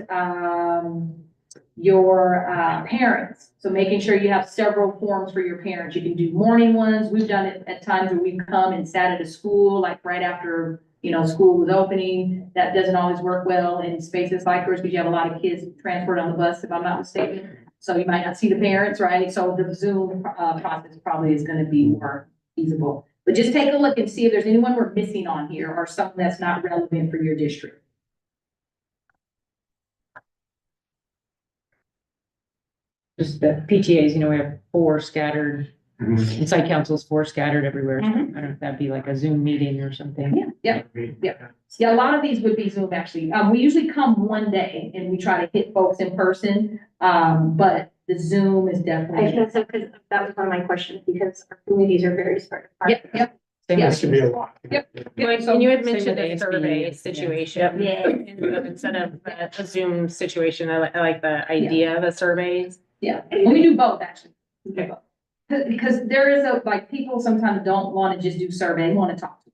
your parents. So making sure you have several forms for your parents. You can do morning ones. We've done it at times where we've come and sat at a school, like right after, school was opening. That doesn't always work well in spaces like yours because you have a lot of kids transferred on the bus, if I'm not mistaken. So you might not see the parents, right? So the Zoom process probably is going to be more feasible. But just take a look and see if there's anyone we're missing on here or something that's not relevant for your district. Just the PTAs, you know, we have 4 scattered, inside councils, 4 scattered everywhere. So I don't know if that'd be like a Zoom meeting or something. Yeah. Yeah, a lot of these would be Zoom actually. We usually come one day and we try to hit folks in person. But the Zoom is I definitely. think so, because that was one of my questions, because our communities are very spread apart. Yep. Same as to be a lot. And you had mentioned with the ASB, survey yeah. situation. Yeah. Instead of a Zoom situation, I like the idea of the surveys. Yeah, we do both actually. We do both. Because there is like, people sometimes don't want to just do survey, they want to talk to.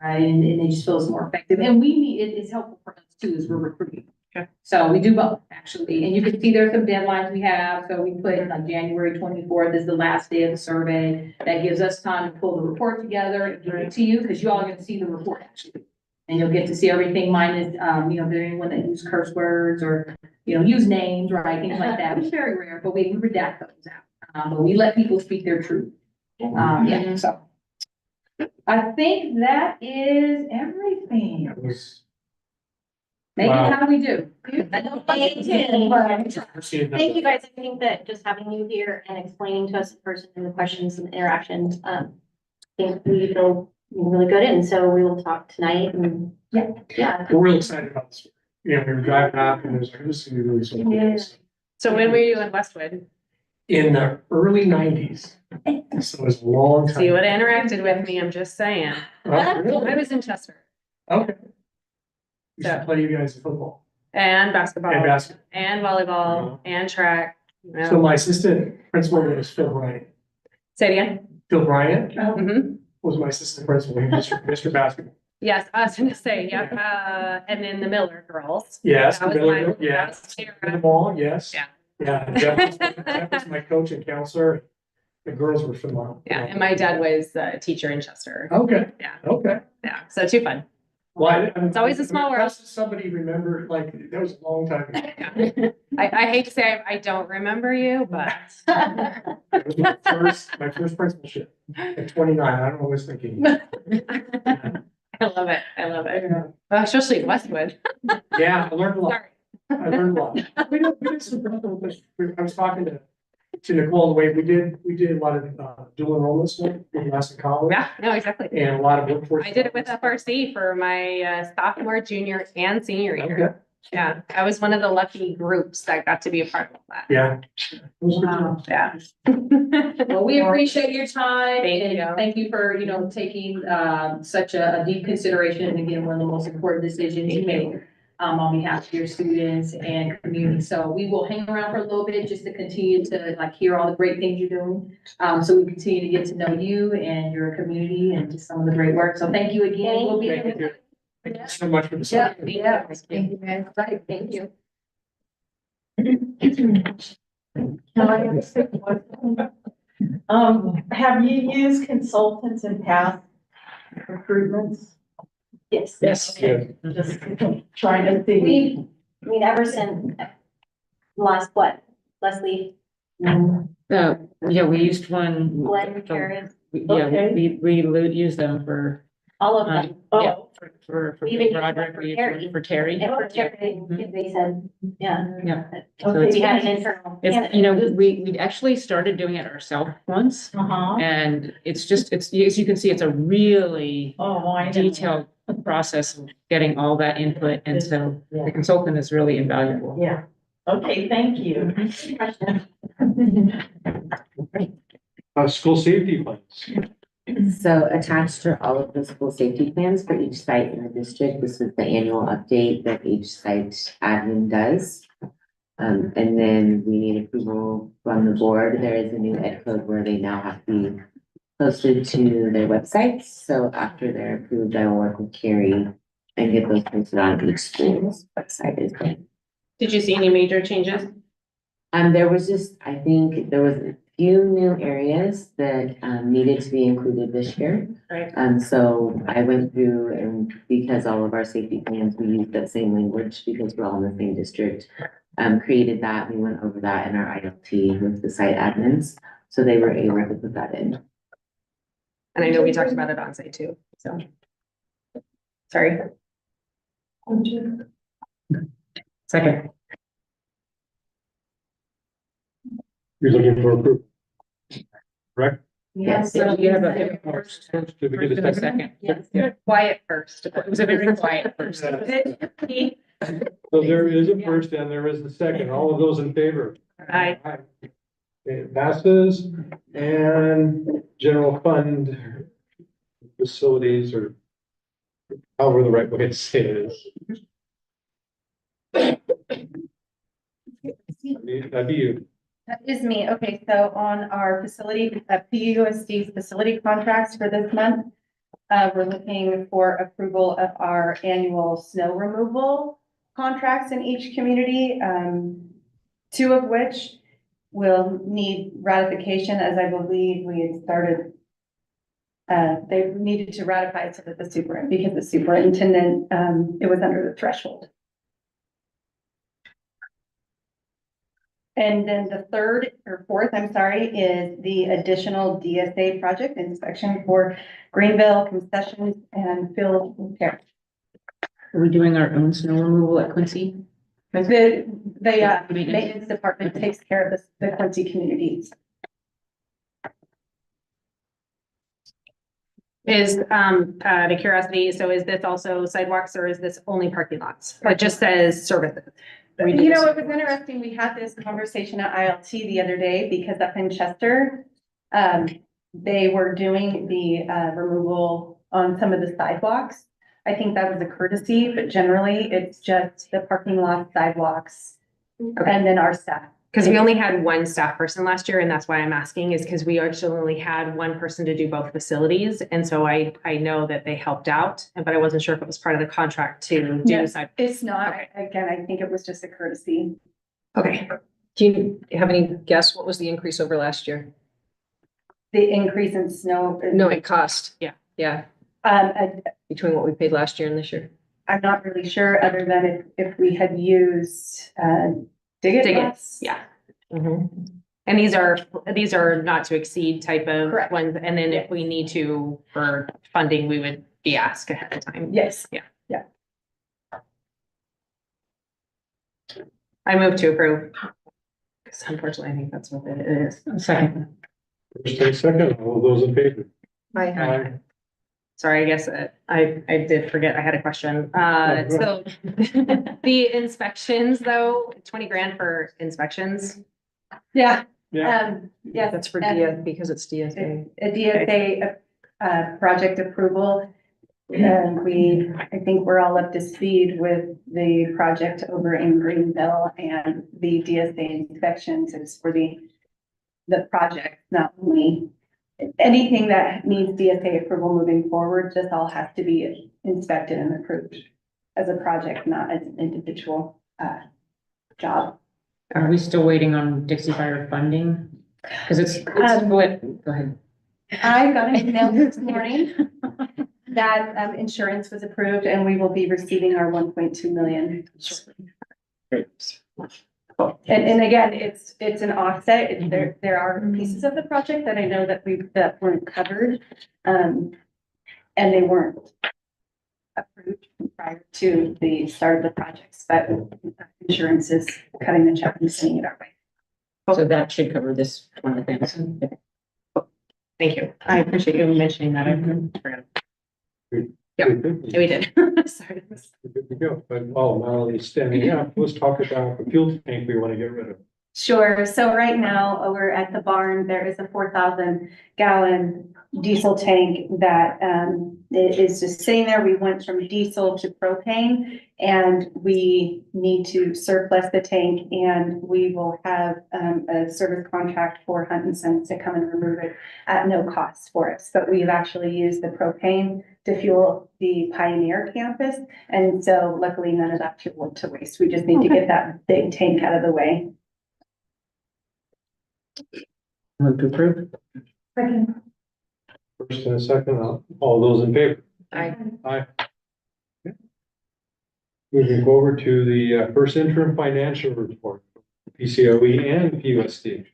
Right, and they just feel it's more effective, and we need, it's helpful for us too, as we're recruiting. Okay. So we do both, actually, and you can see there's some deadlines we have, so we put like January 24th is the last day of the survey. That gives us time to pull the report together and give it to you, because you all are gonna see the report actually. And you'll get to see everything minus, you know, if there's anyone that use curse words or, you know, use names, right, things like that, which is very rare, but we redact those out. But we let people speak their truth. Yeah, so. I think that is everything. Megan, Wow. how do we do? Thank you guys. I think that just having you here and explaining to us in person and the questions and interactions, I think we feel really good. And so we will talk tonight and yeah. We're real excited about this. You know, we were driving up and it was like, this is gonna be really something. Yeah. So when were you in Westwood? In the early 90s. So it was a long time. So you would have interacted with me, I'm just saying. Oh, really? I was in Chester. Okay. We should play you guys in football And basketball. and basketball. And volleyball and track. Yeah. So my assistant principal was Phil Bryant. Say it again. Phil Bryant Mhm. was my assistant principal, he was Mr. Basketball. Yes, I was gonna say, yep, and then the Miller girls. Yes, That was Miller, my- yes. that was Tara. The ball, yes. Yeah. Yeah, Jeff was my coach and counselor. The girls were phenomenal. Yeah, and my dad was a teacher in Chester. Okay. Yeah. Okay. Yeah, so too fun. Well, It's always a small world. Somebody remembered, like, that was a long time ago. Yeah. I hate to say I don't remember you, but. It was my first principalship at 29. I don't know what I was thinking. I love it. I love it. Especially in Westwood. Yeah, I learned a lot. Sorry. I learned a lot. We did some, I was talking to Nicole, the way we did a lot of dual enrollment stuff in Madison College. Yeah, no, exactly. And a lot of workforce. I did it with FRC for my sophomore, junior, and senior year. Okay. Yeah, I was one of the lucky groups that got to be a part of that. Yeah. Yeah. Well, we appreciate your time Thank and you. thank you for, you know, taking, such a deep consideration. And again, one of the most important decisions you make, on behalf of your students and community. So we will hang around for a little bit just to continue to like hear all the great things you're doing. So we continue to get to know you and your community and just some of the great work. So thank you again. We'll be. Thank you. Thank you so much for the. Yeah. Thank you, man. Right, thank you. Have you used consultants in past recruitments? Yes. Yes. Okay, just trying to see. I mean, ever since last, what, Leslie? Yeah, we used one. Glenn, Karen, Yeah, we use them for. all of them. Yeah, for Even Roderick, for we used Terry. one for Terry. And for Terry, they said, yeah. Yeah. So Okay, it's, we had an internal. it's, you know, we actually started doing it ourselves once. Uh-huh. And it's just, as you can see, it's a really Oh, I know. detailed process of getting all that input. And so the consultant is really invaluable. Yeah, okay, thank you. School safety plans. So attached to all of the school safety plans for each site in the district, this is the annual update that each site admin does. And then we need approval from the board. There is a new ed code where they now have to be posted to their websites. So after they're approved, I will work with Carrie and get those posted on each school's website as well. Did you see any major changes? There was just, I think there was a few new areas that needed to be included this year. Right. So I went through and because all of our safety plans, we used that same language because we're all in the same district. Created that, we went over that in our ILT with the site admins, so they were able to put that in. And I know we talked about it on site too, so. Sorry. Second. You're looking for approval. Correct? Yes. So You have a first. Did we get a second? Yes. Quiet first. It was a very quiet first. So there is a first and there is a second. All of those in favor? Aye. It passes, and general fund facilities, or however the right way to say it is. That'd be you. That is me. Okay, so on our facility, PUSD facility contracts for this month, we're looking for approval of our annual snow removal contracts in each community, two of which will need ratification, as I believe we had started. They needed to ratify it so that because the superintendent, it was under the threshold. And then the fourth, is the additional DSA project inspection for Greenville concessions and field repair. Are we doing our own snow removal at Quincy? The maintenance department takes care of the Quincy communities. Is, out of curiosity, so is this also sidewalks or is this only parking lots? It just says services. You know, it was interesting, we had this conversation at ILT the other day, because up in Chester, they were doing the removal on some of the sidewalks. I think that was a courtesy, but generally it's just the parking lot, sidewalks, and then our staff. Because we only had one staff person last year, and that's why I'm asking, is because we actually only had one person to do both facilities. And so I know that they helped out, but I wasn't sure if it was part of the contract to do Yes, side. it's not. Again, I think it was just a courtesy. Okay. Do you have any guess what was the increase over last year? The increase in snow. No, in cost. Yeah. Yeah, I- between what we paid last year and this year. I'm not really sure, other than if we had used, Dig It. Yeah. Mhm. And these are not to exceed type of Correct. ones. And then if we need to for funding, we would be asked ahead of time. Yes. Yeah. Yeah. I move to approve. Because unfortunately, I think that's what it is. Second. First and second, all of those in favor? Aye. Sorry, I guess I did forget I had a question. So the inspections though, 20 grand for inspections. Yeah. Yeah. Yes. That's for because it's DSA. A DSA, project approval. And I think we're all up to speed with the project over in Greenville, and the DSA inspections is for the project, not only anything that needs DSA approval moving forward, just all has to be inspected and approved as a project, not as an individual, job. Are we still waiting on Dixie Fire funding? Because it's split. Go ahead. I got an email this morning that, insurance was approved, and we will be receiving our 1.2 million. And again, it's an offset. There are pieces of the project that I know that weren't covered. And they weren't approved prior to the start of the projects, but insurance is cutting the check and sending it our way. So that should cover this one of the things. Thank you. I appreciate you mentioning that. I forgot. Yeah, we did. Sorry. Good to go. But while Melanie's standing up, let's talk about the fuel tank we want to get rid of. Sure. So right now, over at the barn, there is a 4,000 gallon diesel tank that it is just sitting there. We went from diesel to propane, and we need to surplus the tank, and we will have a service contract for Hunt and Sons to come and remove it at no cost for us. But we've actually used the propane to fuel the Pioneer campus. And so luckily none of that went to waste. We just need to get that big tank out of the way. Move to approve. Second. First and a second, all those in favor? Aye. Aye. Okay. Moving forward to the first interim financial report, PCOE and PUSD.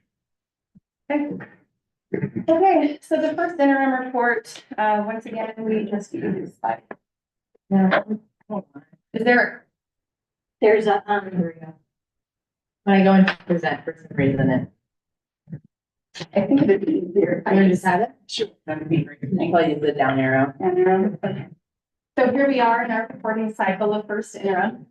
Okay. Okay, so the first interim report, once again, we just use this slide. Is there, There's a, when I go into present for some reason, I think it'd be easier. I just have it. sure, that would be great. I'll use the down arrow. Okay. So here we are in our reporting cycle of first interim.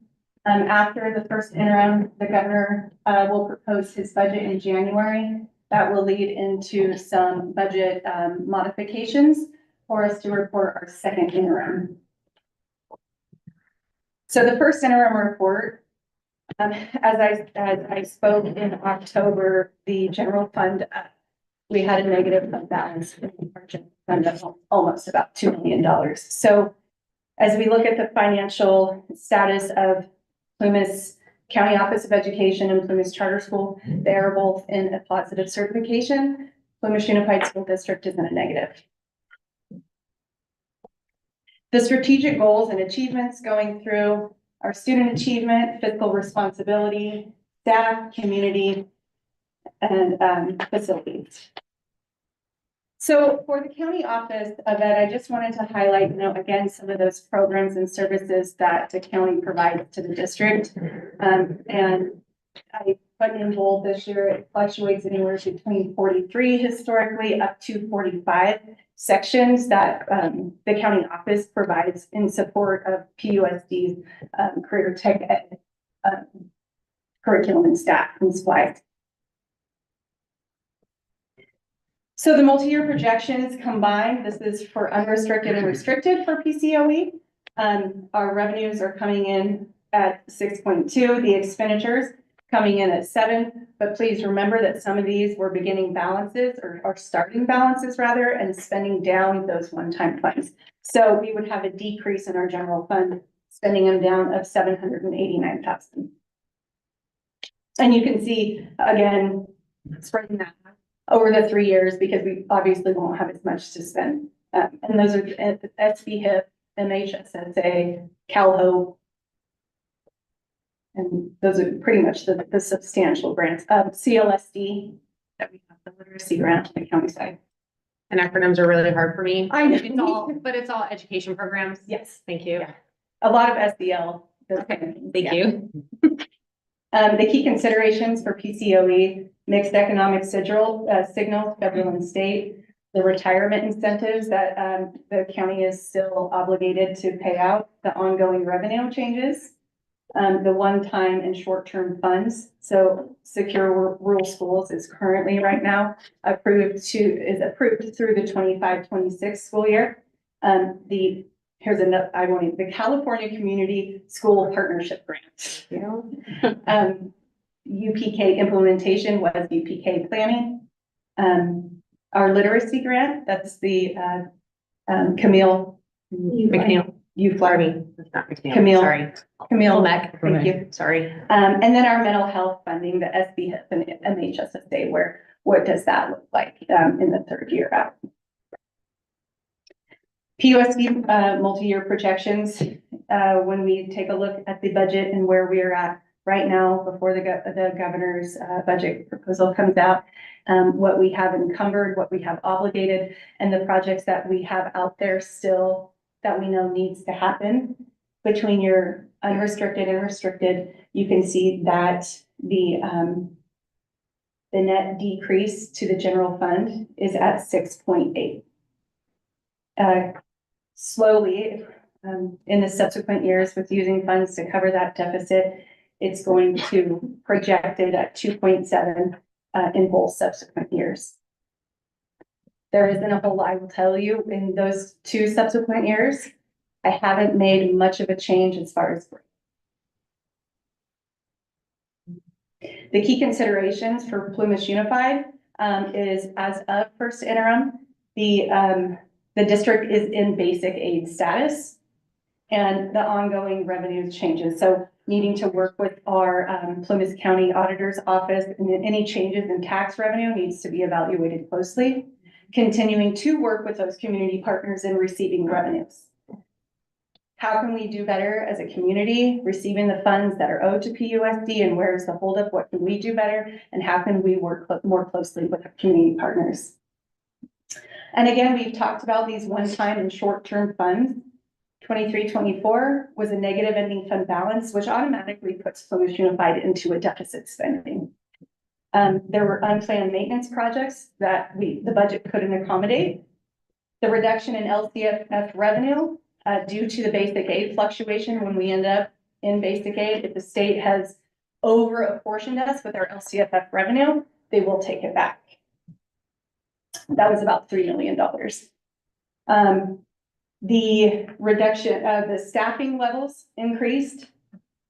After the first interim, the governor, will propose his budget in January. That will lead into some budget, modifications for us to report our second interim. So the first interim report, as I spoke in October, the general fund, we had a negative fund balance in our general fund of almost about $2 million. So as we look at the financial status of Plumas County Office of Education and Plumas Charter School, they are both in a positive certification. Plumas Unified School District is in a negative. The strategic goals and achievements going through our student achievement, fiscal responsibility, staff, community, and facilities. So for the County Office of Ed, I just wanted to highlight, again, some of those programs and services that the county provides to the district. And I put in bold this year, it fluctuates anywhere between 43 historically up to 45 sections that the county office provides in support of PUSD's career tech ed curriculum and staff and supplies. So the multi-year projections combined, this is for unrestricted and restricted for PCOE. Our revenues are coming in at 6.2, the expenditures coming in at 7, but please remember that some of these were beginning balances or starting balances rather, and spending down those one-time funds. So we would have a decrease in our general fund, spending them down of $789,000. And you can see, again, spreading that over the 3 years because we obviously won't have as much to spend. And those are SBHIP, MHSSA, CalHope. And those are pretty much the substantial grants. CLSD, that we have the literacy grant on the county side. And acronyms are really hard for me. I know. It's all education programs. Yes. Thank you. Yeah. A lot of SDL. Okay, thank you. The key considerations for PCOE, mixed economic signals, federal and state, the retirement incentives that the county is still obligated to pay out, the ongoing revenue changes, the one-time and short-term funds. So Secure Rural Schools is currently right now approved through the 25-26 school year. The California Community School Partnership Grant. UPK implementation was UPK planning. Our literacy grant, that's the Camille McNeil. Camille Mac, thank you. Sorry. And then our mental health funding, the SBHIP and MHSSA, what does that look like in the third year out? PUSD multi-year projections, when we take a look at the budget and where we are at right now before the governor's budget proposal comes out, what we have encumbered, what we have obligated, and the projects that we have out there still that we know needs to happen between your unrestricted and restricted, you can see that the net decrease to the general fund is at 6.8. Slowly, in the subsequent years with using funds to cover that deficit, it's going to project it at 2.7 in both subsequent years. There isn't a whole lot I will tell you in those 2 subsequent years. I haven't made much of a change as far as growth. The key considerations for Plumas Unified is as of first interim, the district is in basic aid status and the ongoing revenue changes. So needing to work with our Plumas County Auditor's Office, and any changes in tax revenue needs to be evaluated closely. Continuing to work with those community partners in receiving revenues. How can we do better as a community receiving the funds that are owed to PUSD, and where's the holdup? What can we do better? And how can we work more closely with our community partners? And again, we've talked about these one-time and short-term funds. 23-24 was a negative ending fund balance, which automatically puts Plymouth Unified into a deficit spending. There were unplanned maintenance projects that the budget couldn't accommodate. The reduction in LCFF revenue, due to the basic aid fluctuation when we end up in basic aid, if the state has over apportioned us with our LCFF revenue, they will take it back. That was about $3 million. The reduction of the staffing levels increased,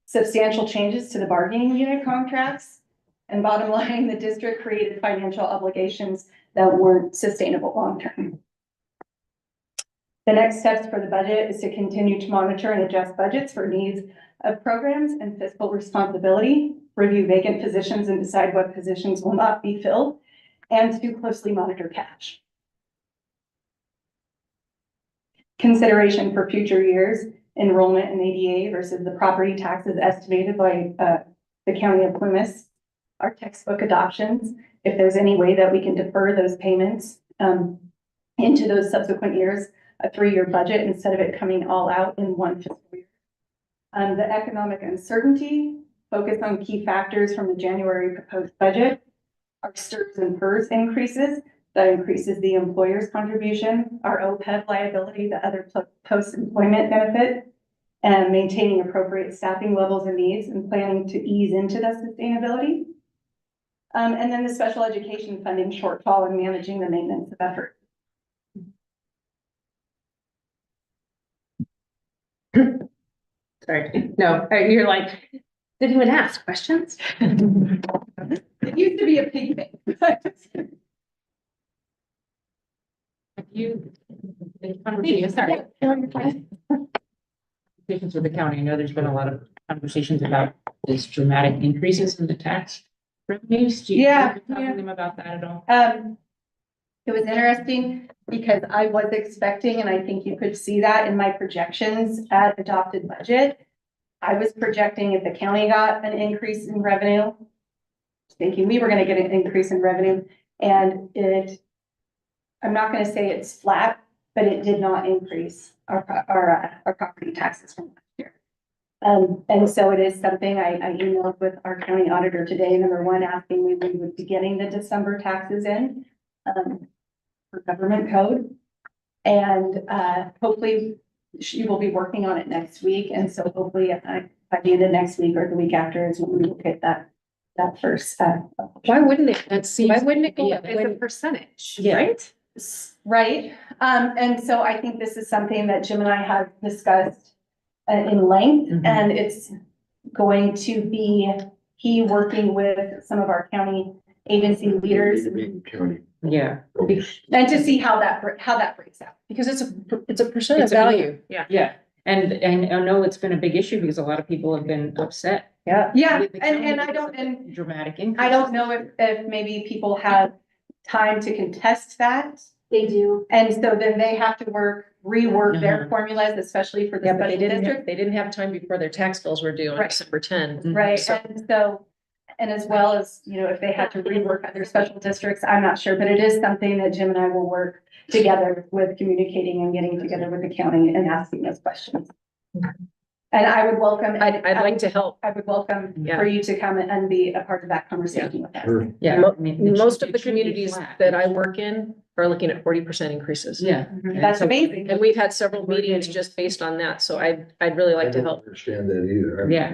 substantial changes to the bargaining unit contracts, and bottom line, the district created financial obligations that weren't sustainable long-term. The next steps for the budget is to continue to monitor and adjust budgets for needs of programs and fiscal responsibility, review vacant positions and decide what positions will not be filled, and to closely monitor cash. Consideration for future years, enrollment in ADA versus the property taxes estimated by the County of Plymouth, our textbook adoptions, if there's any way that we can defer those payments into those subsequent years, a 3-year budget instead of it coming all out in one fiscal year. The economic uncertainty, focus on key factors from the January proposed budget, our STRS and PERS increases, that increases the employer's contribution, our OPEB liability, the other post-employment benefit, and maintaining appropriate staffing levels and needs and planning to ease into that sustainability. And then the special education funding shortfall and managing the maintenance of effort. Sorry, no, you're like, didn't even ask questions. It used to be a pig thing. Have you, sorry. Conversations with the county, I know there's been a lot of conversations about this dramatic increases in the tax revenues. Do you talk to them about that at all? It was interesting because I was expecting, and I think you could see that in my projections at adopted budget. I was projecting if the county got an increase in revenue, thinking we were going to get an increase in revenue, and I'm not going to say it's flat, but it did not increase our property taxes from last year. And so it is something I emailed with our county auditor today, number one, asking we would be getting the December taxes in for government code. And hopefully she will be working on it next week. And so hopefully by the end of next week or the week after is when we will get that first. Why wouldn't it? Why wouldn't it go up? It's a percentage, right? Right. And so I think this is something that Jim and I have discussed in length, and it's going to be he working with some of our county agency leaders. Yeah. And to see how that breaks out. Because it's a percent of value. Yeah. And I know it's been a big issue because a lot of people have been upset. Yeah. And I don't, dramatic increase. I don't know if maybe people have time to contest that. They do. And so then they have to rework their formulas, especially for the Yeah, but special district. they didn't have time before their tax bills were due on December 10. Right, and as well as, if they had to rework other special districts, I'm not sure, but it is something that Jim and I will work together with communicating and getting together with the county and asking those questions. And I would welcome. I'd like to help. I would welcome for you to come and be a part of that conversation with us. Yeah. Most of the communities that I work in are looking at 40% increases. Yeah. That's amazing. And we've had several meetings just based on that. So I'd really like to help. Understand that either. Yeah.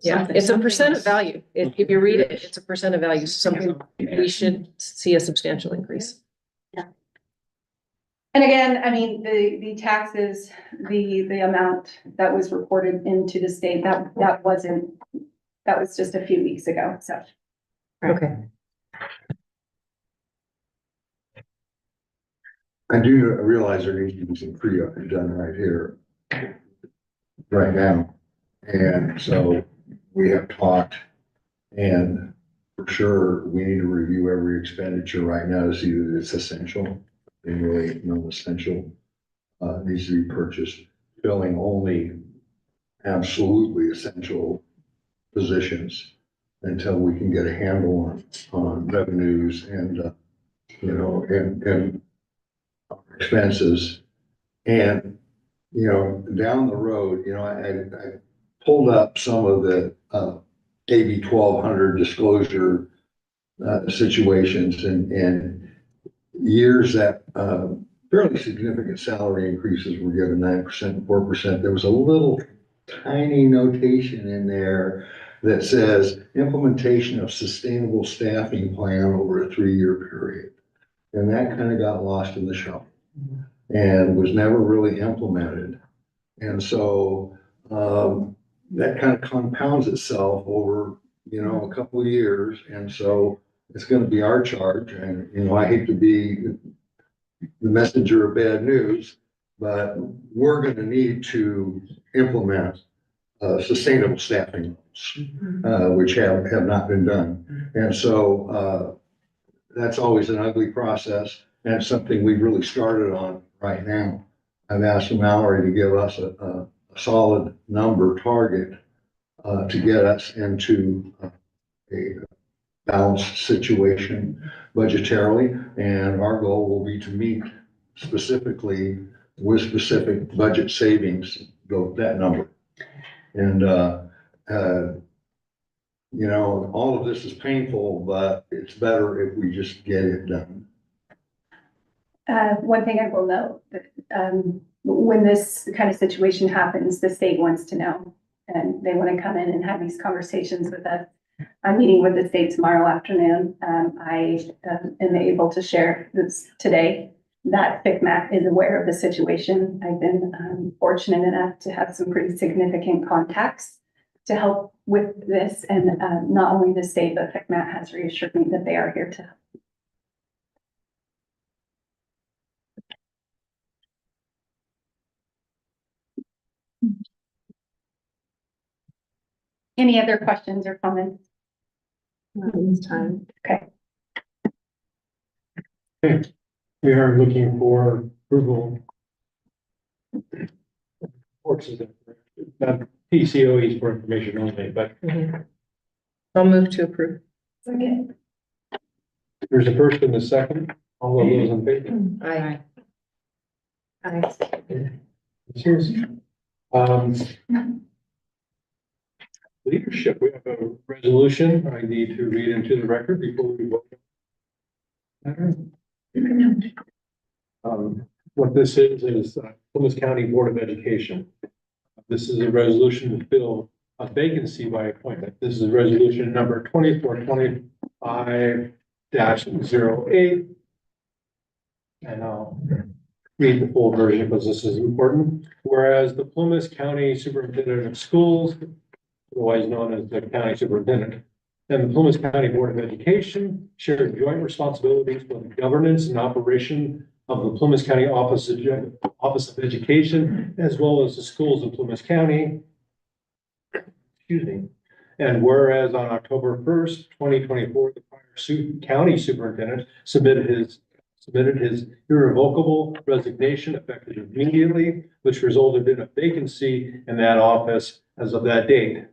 Yeah, it's a percent of value. If you read it, it's a percent of value. Something we should see a substantial increase. And again, I mean, the taxes, the amount that was reported into the state, that was just a few weeks ago, so. Okay. I do realize there needs to be some pre-up done right here, right now. And so we have talked, and for sure, we need to review every expenditure right now to see that it's essential and really non-essential, needs to be purchased, filling only absolutely essential positions until we can get a handle on revenues and, and expenses. And, you know, down the road, you know, I pulled up some of the, AB 1200 disclosure, situations and years that, fairly significant salary increases were given 9%, 4%. There was a little tiny notation in there that says implementation of sustainable staffing plan over a 3-year period. And that kind of got lost in the shuffle and was never really implemented. And so, that kind of compounds itself over, you know, a couple of years. And so it's going to be our charge. And, you know, I hate to be the messenger of bad news, but we're going to need to implement sustainable staffing laws, which have not been done. And so that's always an ugly process, and it's something we've really started on right now. I've asked Mallory to give us a solid number target to get us into a balanced situation budgetarily, and our goal will be to meet specifically with specific budget savings, that number. And, you know, all of this is painful, but it's better if we just get it done. One thing I will note, that, when this kind of situation happens, the state wants to know, and they want to come in and have these conversations with us. I'm meeting with the state tomorrow afternoon. I am able to share this today, that FCMAC is aware of the situation. I've been fortunate enough to have some pretty significant contacts to help with this, and not only the state, but FCMAC has reassured me that they are here to help. Any other questions or comments? Not this time. Okay. Okay, we are looking for approval. Forces not PCOEs for information only, but I'll move to approve. Okay. there's a first and a second. All of those in favor? Aye. Cheers. Leadership, we have a resolution I need to read into the record before we vote. What this is Plymouth County Board of Education. This is a resolution to fill a vacancy by appointment. This is resolution number 2425-08. And I'll read the full version because this is important. Whereas the Plymouth County Superintendent of Schools, otherwise known as the County Superintendent, and the Plymouth County Board of Education share joint responsibilities for the governance and operation of the Plymouth County Office of Education, as well as the schools of Plymouth County. Excuse me. And whereas on October 1st, 2024, the prior county superintendent submitted his irrevocable resignation effective immediately, which resulted in a vacancy in that office as of that date.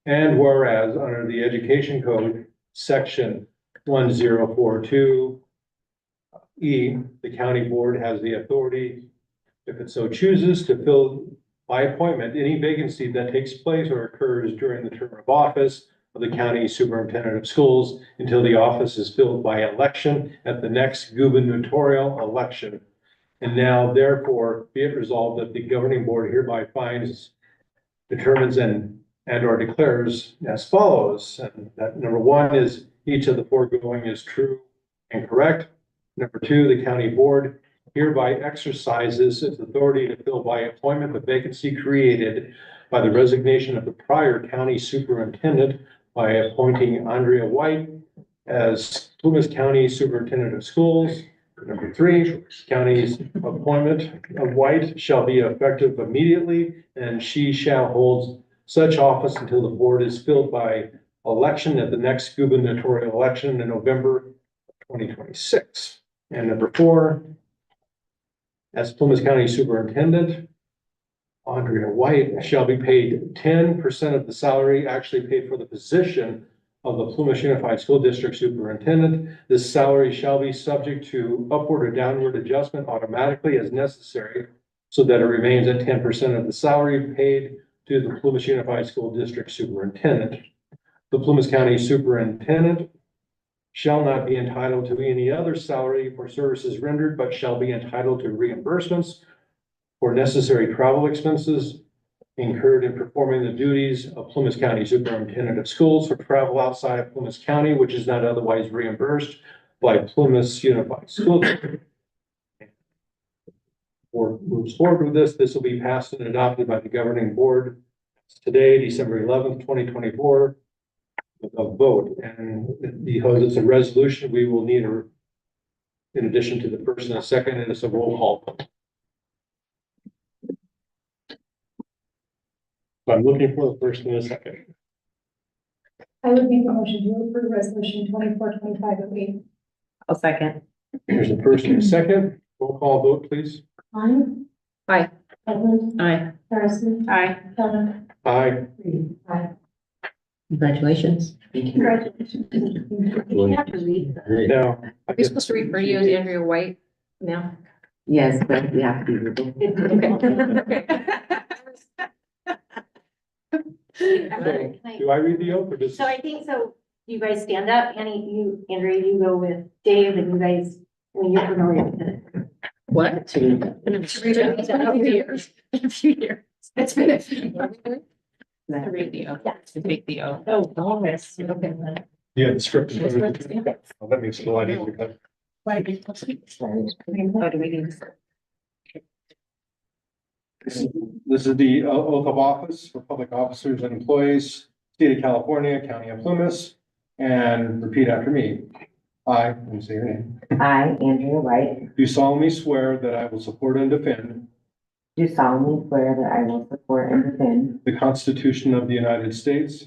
And whereas under the Education Code, section 1042 E, the county board has the authority, if it so chooses, to fill by appointment any vacancy that takes place or occurs during the term of office of the county superintendent of schools until the office is filled by election at the next gubernatorial election. And now therefore be it resolved that the governing board hereby finds, determines and or declares as follows. And that number one is each of the foregoing is true and correct. Number two, the county board hereby exercises its authority to fill by appointment the vacancy created by the resignation of the prior county superintendent by appointing Andrea White as Plymouth County Superintendent of Schools. Number three, county's appointment of White shall be effective immediately, and she shall hold such office until the board is filled by election at the next gubernatorial election in November 2026. And number four, as Plymouth County Superintendent, Andrea White shall be paid 10% of the salary actually paid for the position of the Plymouth Unified School District Superintendent. This salary shall be subject to upward or downward adjustment automatically as necessary so that it remains at 10% of the salary paid to the Plymouth Unified School District Superintendent. The Plymouth County Superintendent shall not be entitled to any other salary for services rendered, but shall be entitled to reimbursements for necessary travel expenses incurred in performing the duties of Plymouth County Superintendent of Schools for travel outside of Plymouth County, which is not otherwise reimbursed by Plymouth Unified School District. Board moves forward with this. This will be passed and adopted by the governing board today, December 11th, 2024, with a vote. And because it's a resolution, we will need a, in addition to the first and a second, and it's a roll call. So I'm looking for the first and a second. I would make a motion to approve resolution 24-2508. I'll second. There's a first and a second. Roll call vote, please. Klein. Aye. Evelyn. Aye. Harrison. Aye. Kelly. Aye. Reed. Aye. Congratulations. Congratulations. You have to read. Now, Are we supposed to refer to you as Andrea White now? Yes, but we have to be do I read the oath or does? So I think so, you guys stand up, Annie, Andrea, you go with Dave, and you guys, I mean, you're familiar with it. What? It's been a few years. A few years. It's been a few years. To read the oath. To take the oath. Oh, almost, okay. Yeah, the script. Let me slide in because Oh, do we need to- this is the oath of office for public officers and employees, state of California, county of Plymouth, and repeat after me. I, let me say your name, I, Andrea White, do solemnly swear that I will support and defend do solemnly swear that I will support and defend the Constitution of the United States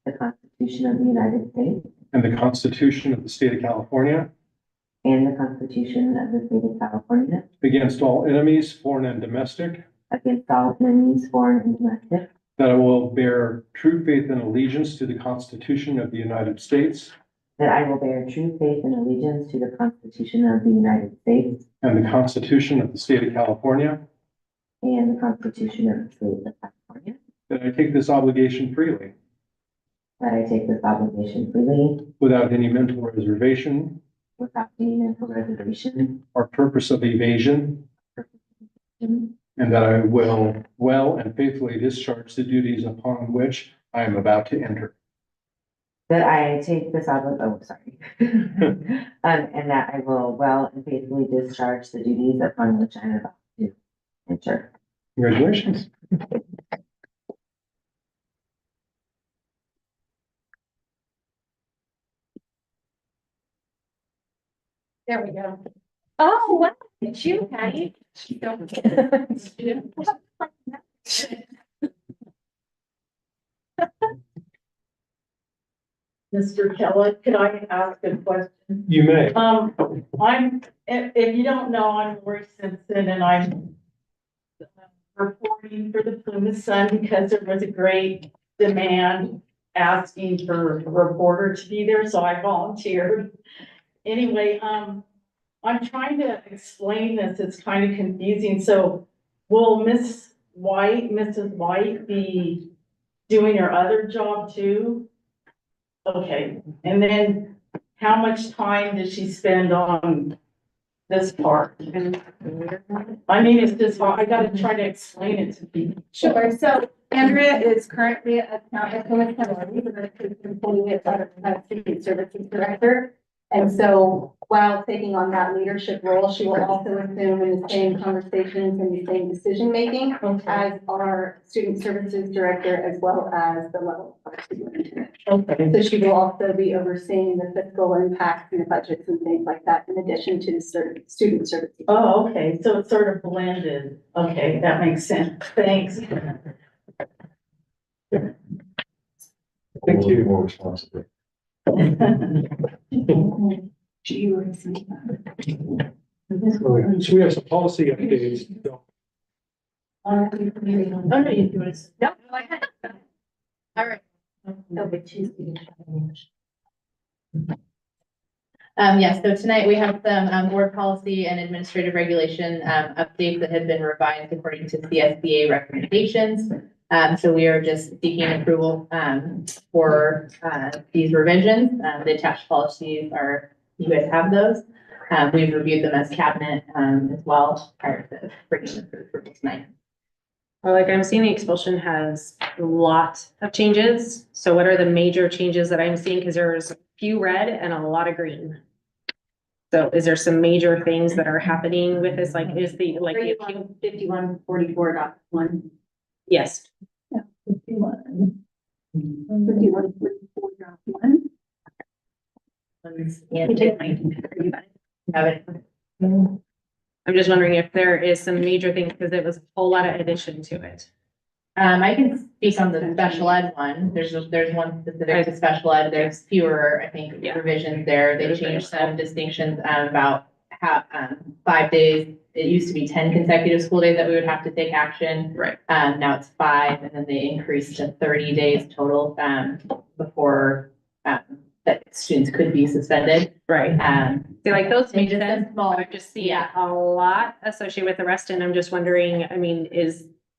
the Constitution of the United States and the Constitution of the state of California and the Constitution of the state of California against all enemies, foreign and domestic, against all enemies, foreign and domestic, that I will bear true faith and allegiance to the Constitution of the United States that I will bear true faith and allegiance to the Constitution of the United States and the Constitution of the state of California, and the Constitution of the state of California, that I take this obligation freely that I take this obligation freely without any mental reservation without any mental reservation or purpose of evasion, and that I will well and faithfully discharge the duties upon which I am about to enter. that I take this and that I will well and faithfully discharge the duties upon which I am about to enter. Congratulations. There we go. Oh, wow, it's you, Patty. Mr. Kelly, could I ask a question? You may. If you don't know, I'm Lori Simpson and I'm reporting for the Plymouth Sun because there was a great demand asking for a reporter to be there, so I volunteered. Anyway, I'm trying to explain this. It's kind of confusing. So will Mrs. White be doing her other job too? Okay, and then how much time does she spend on this part? I mean, it's just, I gotta try to explain it to people. Sure, so Andrea is currently a Plymouth County, but she's employee as a student services director. And so while taking on that leadership role, she will also assume in the same conversations and the same decision-making as our student services director, as well as the level of superintendent. Okay. So she will also be overseeing the fiscal impacts and the budgets and things like that, in addition to the student services. Oh, okay, so it's sort of blended. Okay, that makes sense. Thanks. Thank you. More responsibility. So we have some policy updates. Oh, no, you do it. No, go ahead. All right. No, but she's. Yes, so tonight we have some board policy and administrative regulation updates that have been revised according to CSBA recommendations. So we are just seeking approval for these revisions. The attached policies are, you guys have those. We've reviewed them as cabinet as well prior to bringing them for approval tonight. Well, like I'm seeing the expulsion has a lot of changes. So what are the major changes that I'm seeing? Because there's a few red and a lot of green. So is there some major things that are happening with this? Like, is the, like, 5144.1. yes. Yeah, 51. 5144.1. I'm just wondering if there is some major things, because it was a whole lot of addition to it. I can speak on the special ed one. There's one specific to special ed. There's fewer, I think, revisions there. They changed some distinctions about how 5 days. It used to be 10 consecutive school days that we would have to take action. Right. Now it's 5, and then they increased to 30 days total before that students could be suspended. Right. See, like those make just sense. small. I just see a lot associated with the rest, and I'm just wondering, I mean,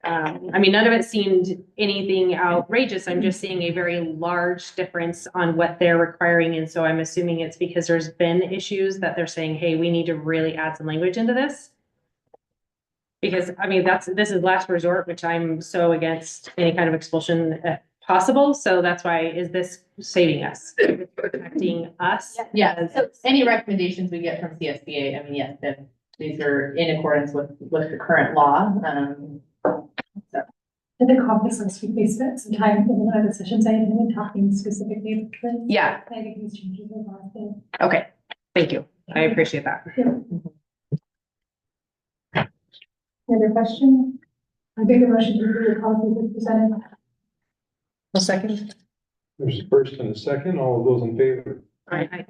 none of it seemed anything outrageous. I'm just seeing a very large difference on what they're requiring. And so I'm assuming it's because there's been issues that they're saying, hey, we need to really add some language into this. Because I mean, this is last resort, which I'm so against any kind of expulsion possible. So that's why, is this saving us, protecting us? Yeah, so any recommendations we get from CSBA, I mean, yes, then these are in accordance with the current law. Did the conference last week, they spent some time in one of the sessions, I had been talking specifically. Yeah. I think these changes are last day. Okay, thank you. I appreciate that. Any other question? I make a motion to approve the policy as presented. A second. There's a first and a second. All of those in favor? Aye.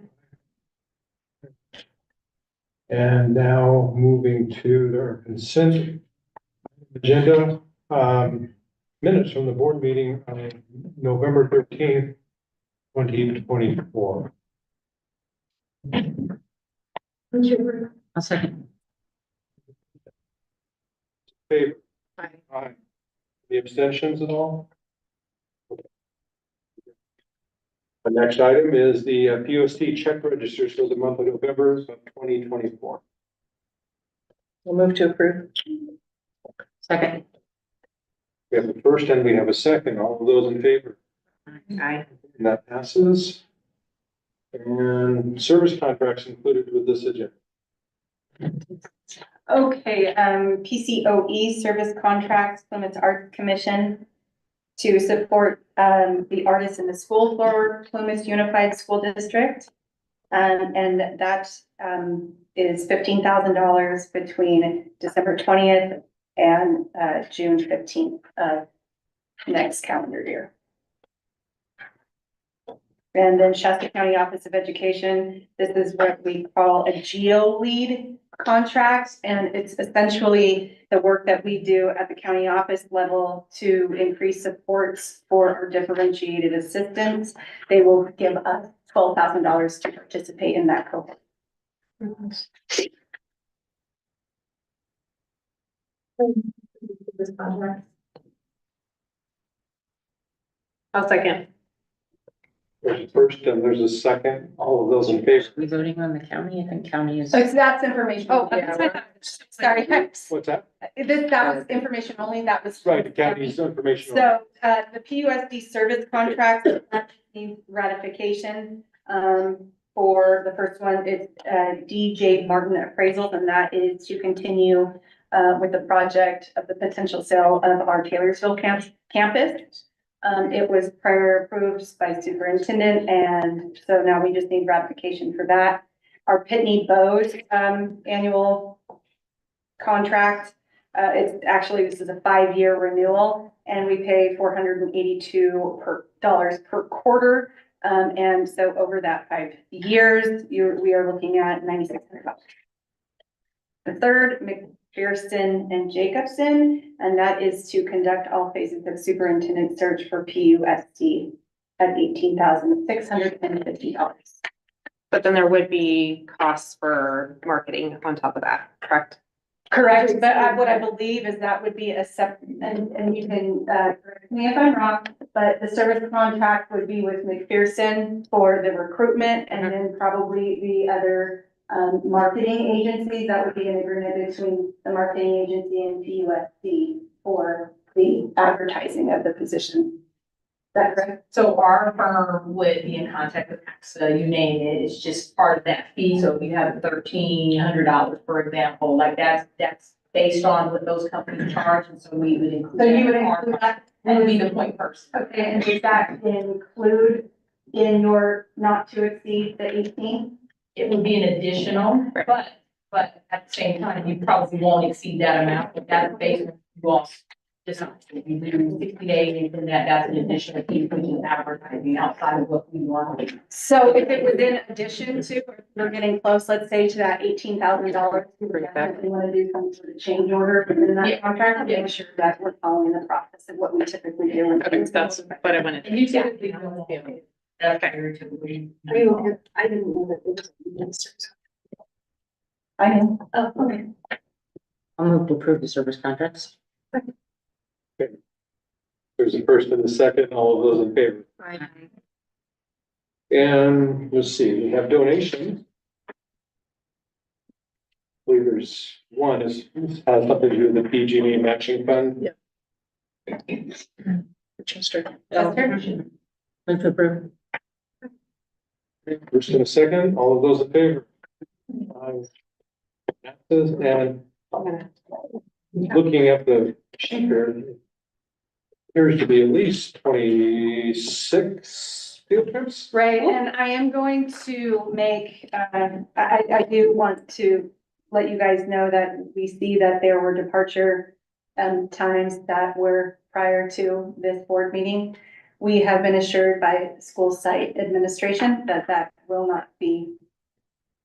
And now moving to their consent agenda, minutes from the board meeting on November 13th, 2024. A second. Favor? Aye. Aye. Any abstentions at all? Okay. The next item is the PUSD check registers for the month of November of 2024. We'll move to approve. Second. We have the first and we have a second. All of those in favor? Aye. And that passes. And service contracts included with this agenda. Okay, PCOE service contracts, Plymouth Arts Commission to support the artists in the school for Plymouth Unified School District. And that is $15,000 between December 20th and June 15th of next calendar year. And then Shasta County Office of Education, this is what we call a GEO lead contract. And it's essentially the work that we do at the county office level to increase supports for our differentiated assistants. They will give us $12,000 to participate in that cohort. This contract. I'll second. There's a first and there's a second. All of those in favor? Are we voting on the county? I think county is. So that's information. Oh, sorry. What's that? That was information only, that was. Right, the county's information. So, the PUSD service contract needs ratification. For the first one, it's DJ Martin Appraisals, and that is to continue with the project of the potential sale of our Taylorsville campus. It was prior approved by superintendent, and so now we just need ratification for that. Our Pitney Bowes annual contract, this is a 5-year renewal, and we pay $482 per quarter. And so over that 5 years, we are looking at $9,600. The third, McPherson and Jacobson, and that is to conduct all phases of superintendent search for PUSD. at $18,650. But then there would be costs for marketing on top of that, correct? Correct, but what I believe is that would be a and you can, correct me if I'm wrong, but the service contract would be with McPherson for the recruitment and then probably the other, marketing agencies. That would be an agreement between the marketing agency and PUSD for the advertising of the position. Is that correct? So our firm would be in contact with AXA, you name it, it's just part of that fee, so if you have $1,300, for example, like that's based on what those companies charge, and so we would include. So you would include that? And would be the point person. Okay, and does that include in your not to exceed the 18? It would be an additional, but at the same time, you probably won't exceed that amount, but that's based on you all decide. If you do 60 days, and that's an additional fee for the advertising outside of what we want. So if it was in addition to, or if we're getting close, let's say to that $18,000, we definitely want to do some sort of change order within that contract, and make sure that we're following the process of what we typically do. Okay, that's what I wanted. And you typically don't feel it. That's very typically. I didn't know that it was. I know. Oh, okay. I'll move to approve the service contracts. There's a first and a second, all of those in favor. And let's see, we have donations. I believe there's one has something to do with the PG&E matching fund. Chester. Move to approve. First and a second, all of those in favor. And looking at the sheet here, appears to be at least 26 field trips. Right, and I am going to make, I do want to let you guys know that we see that there were departure times that were prior to this board meeting. We have been assured by school site administration that that will not be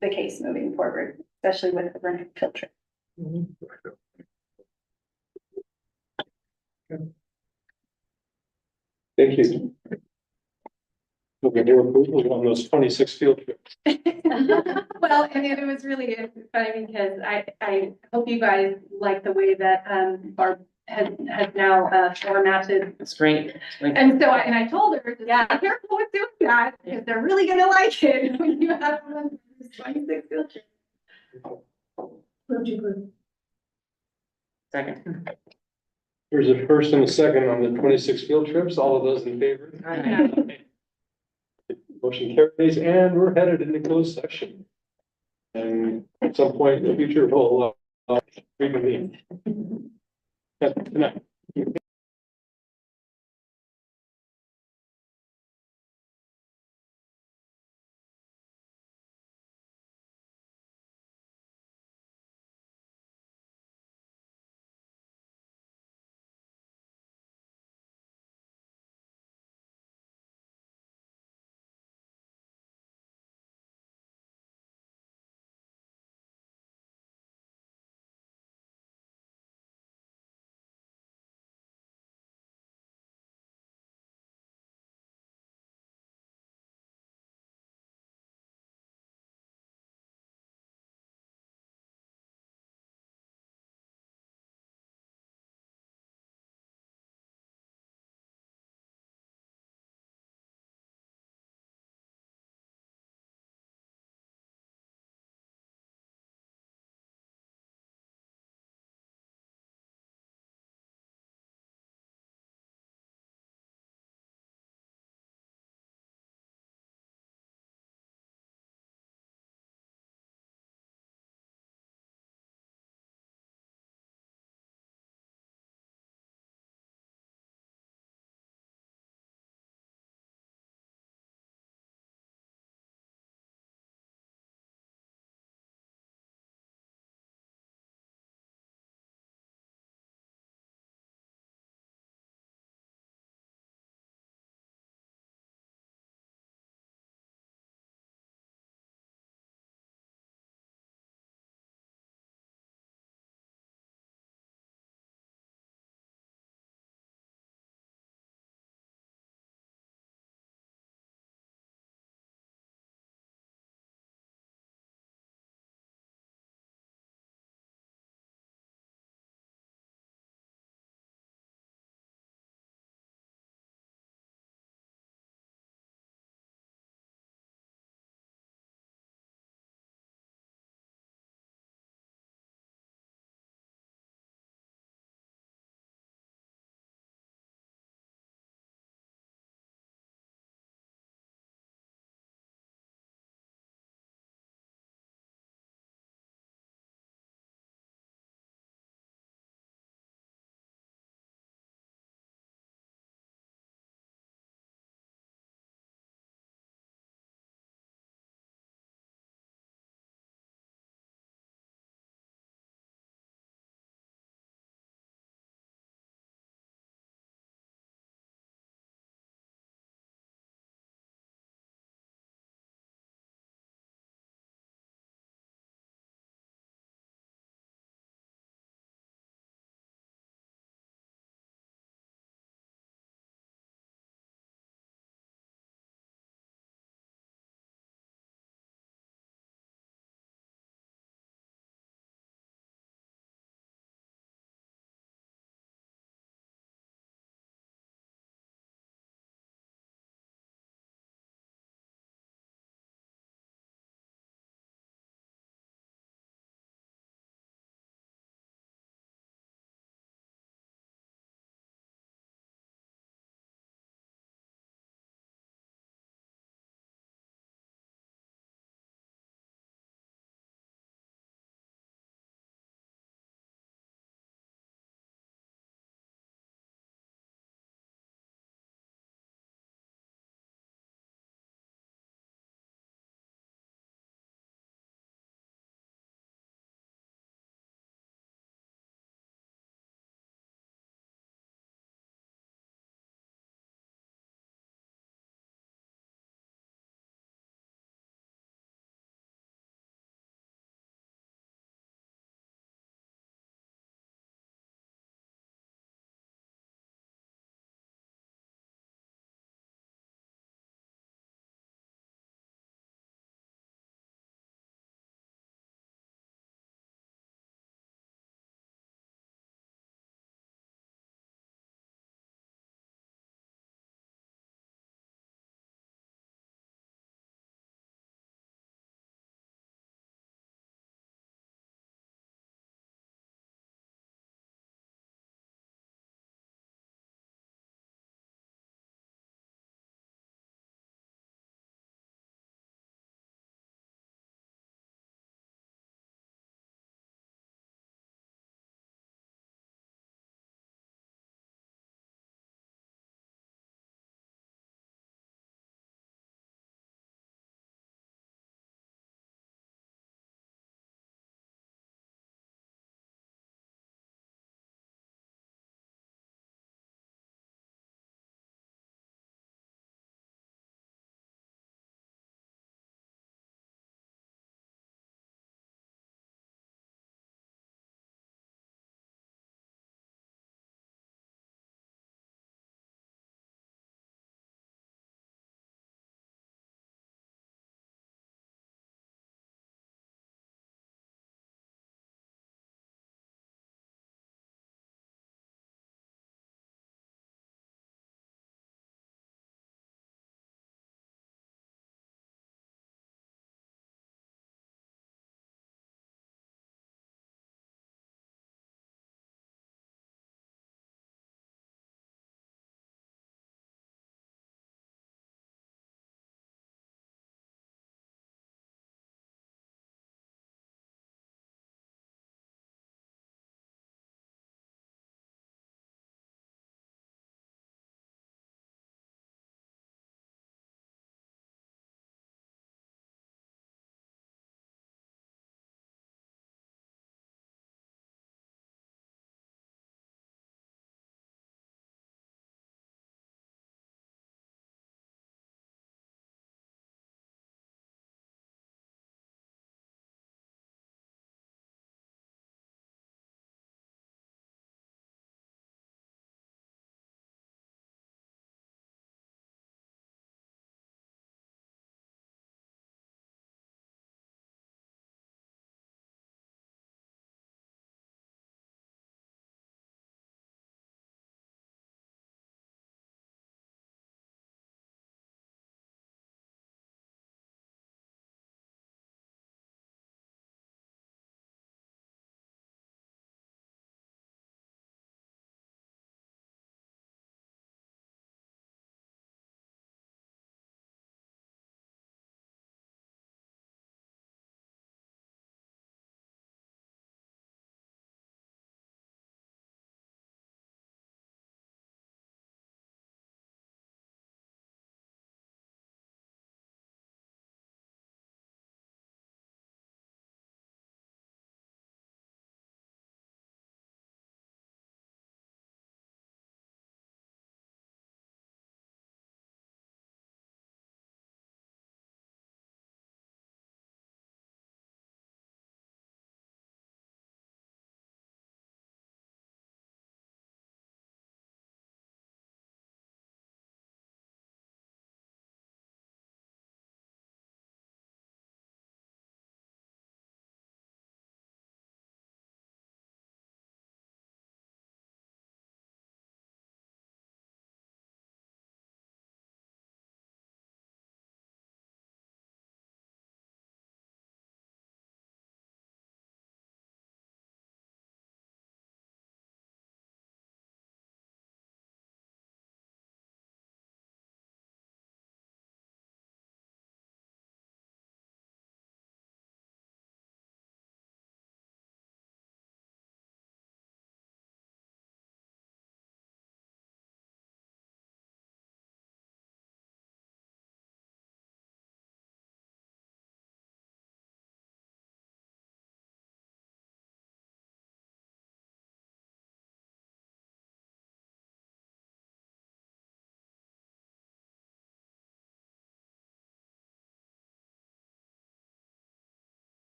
the case moving forward, especially with the burn field trip. Thank you. Looking for approval on those 26 field trips. Well, and it was really funny because I hope you guys like the way that Barb has now formatted. That's great. And so, I told her, yeah, be careful with doing that, because they're really gonna like it when you have one 26 field trips. Second. There's a first and a second on the 26 field trips, all of those in favor. Motion carries, and we're headed into closed session. And at some point in the future, we'll reconvene. Good night.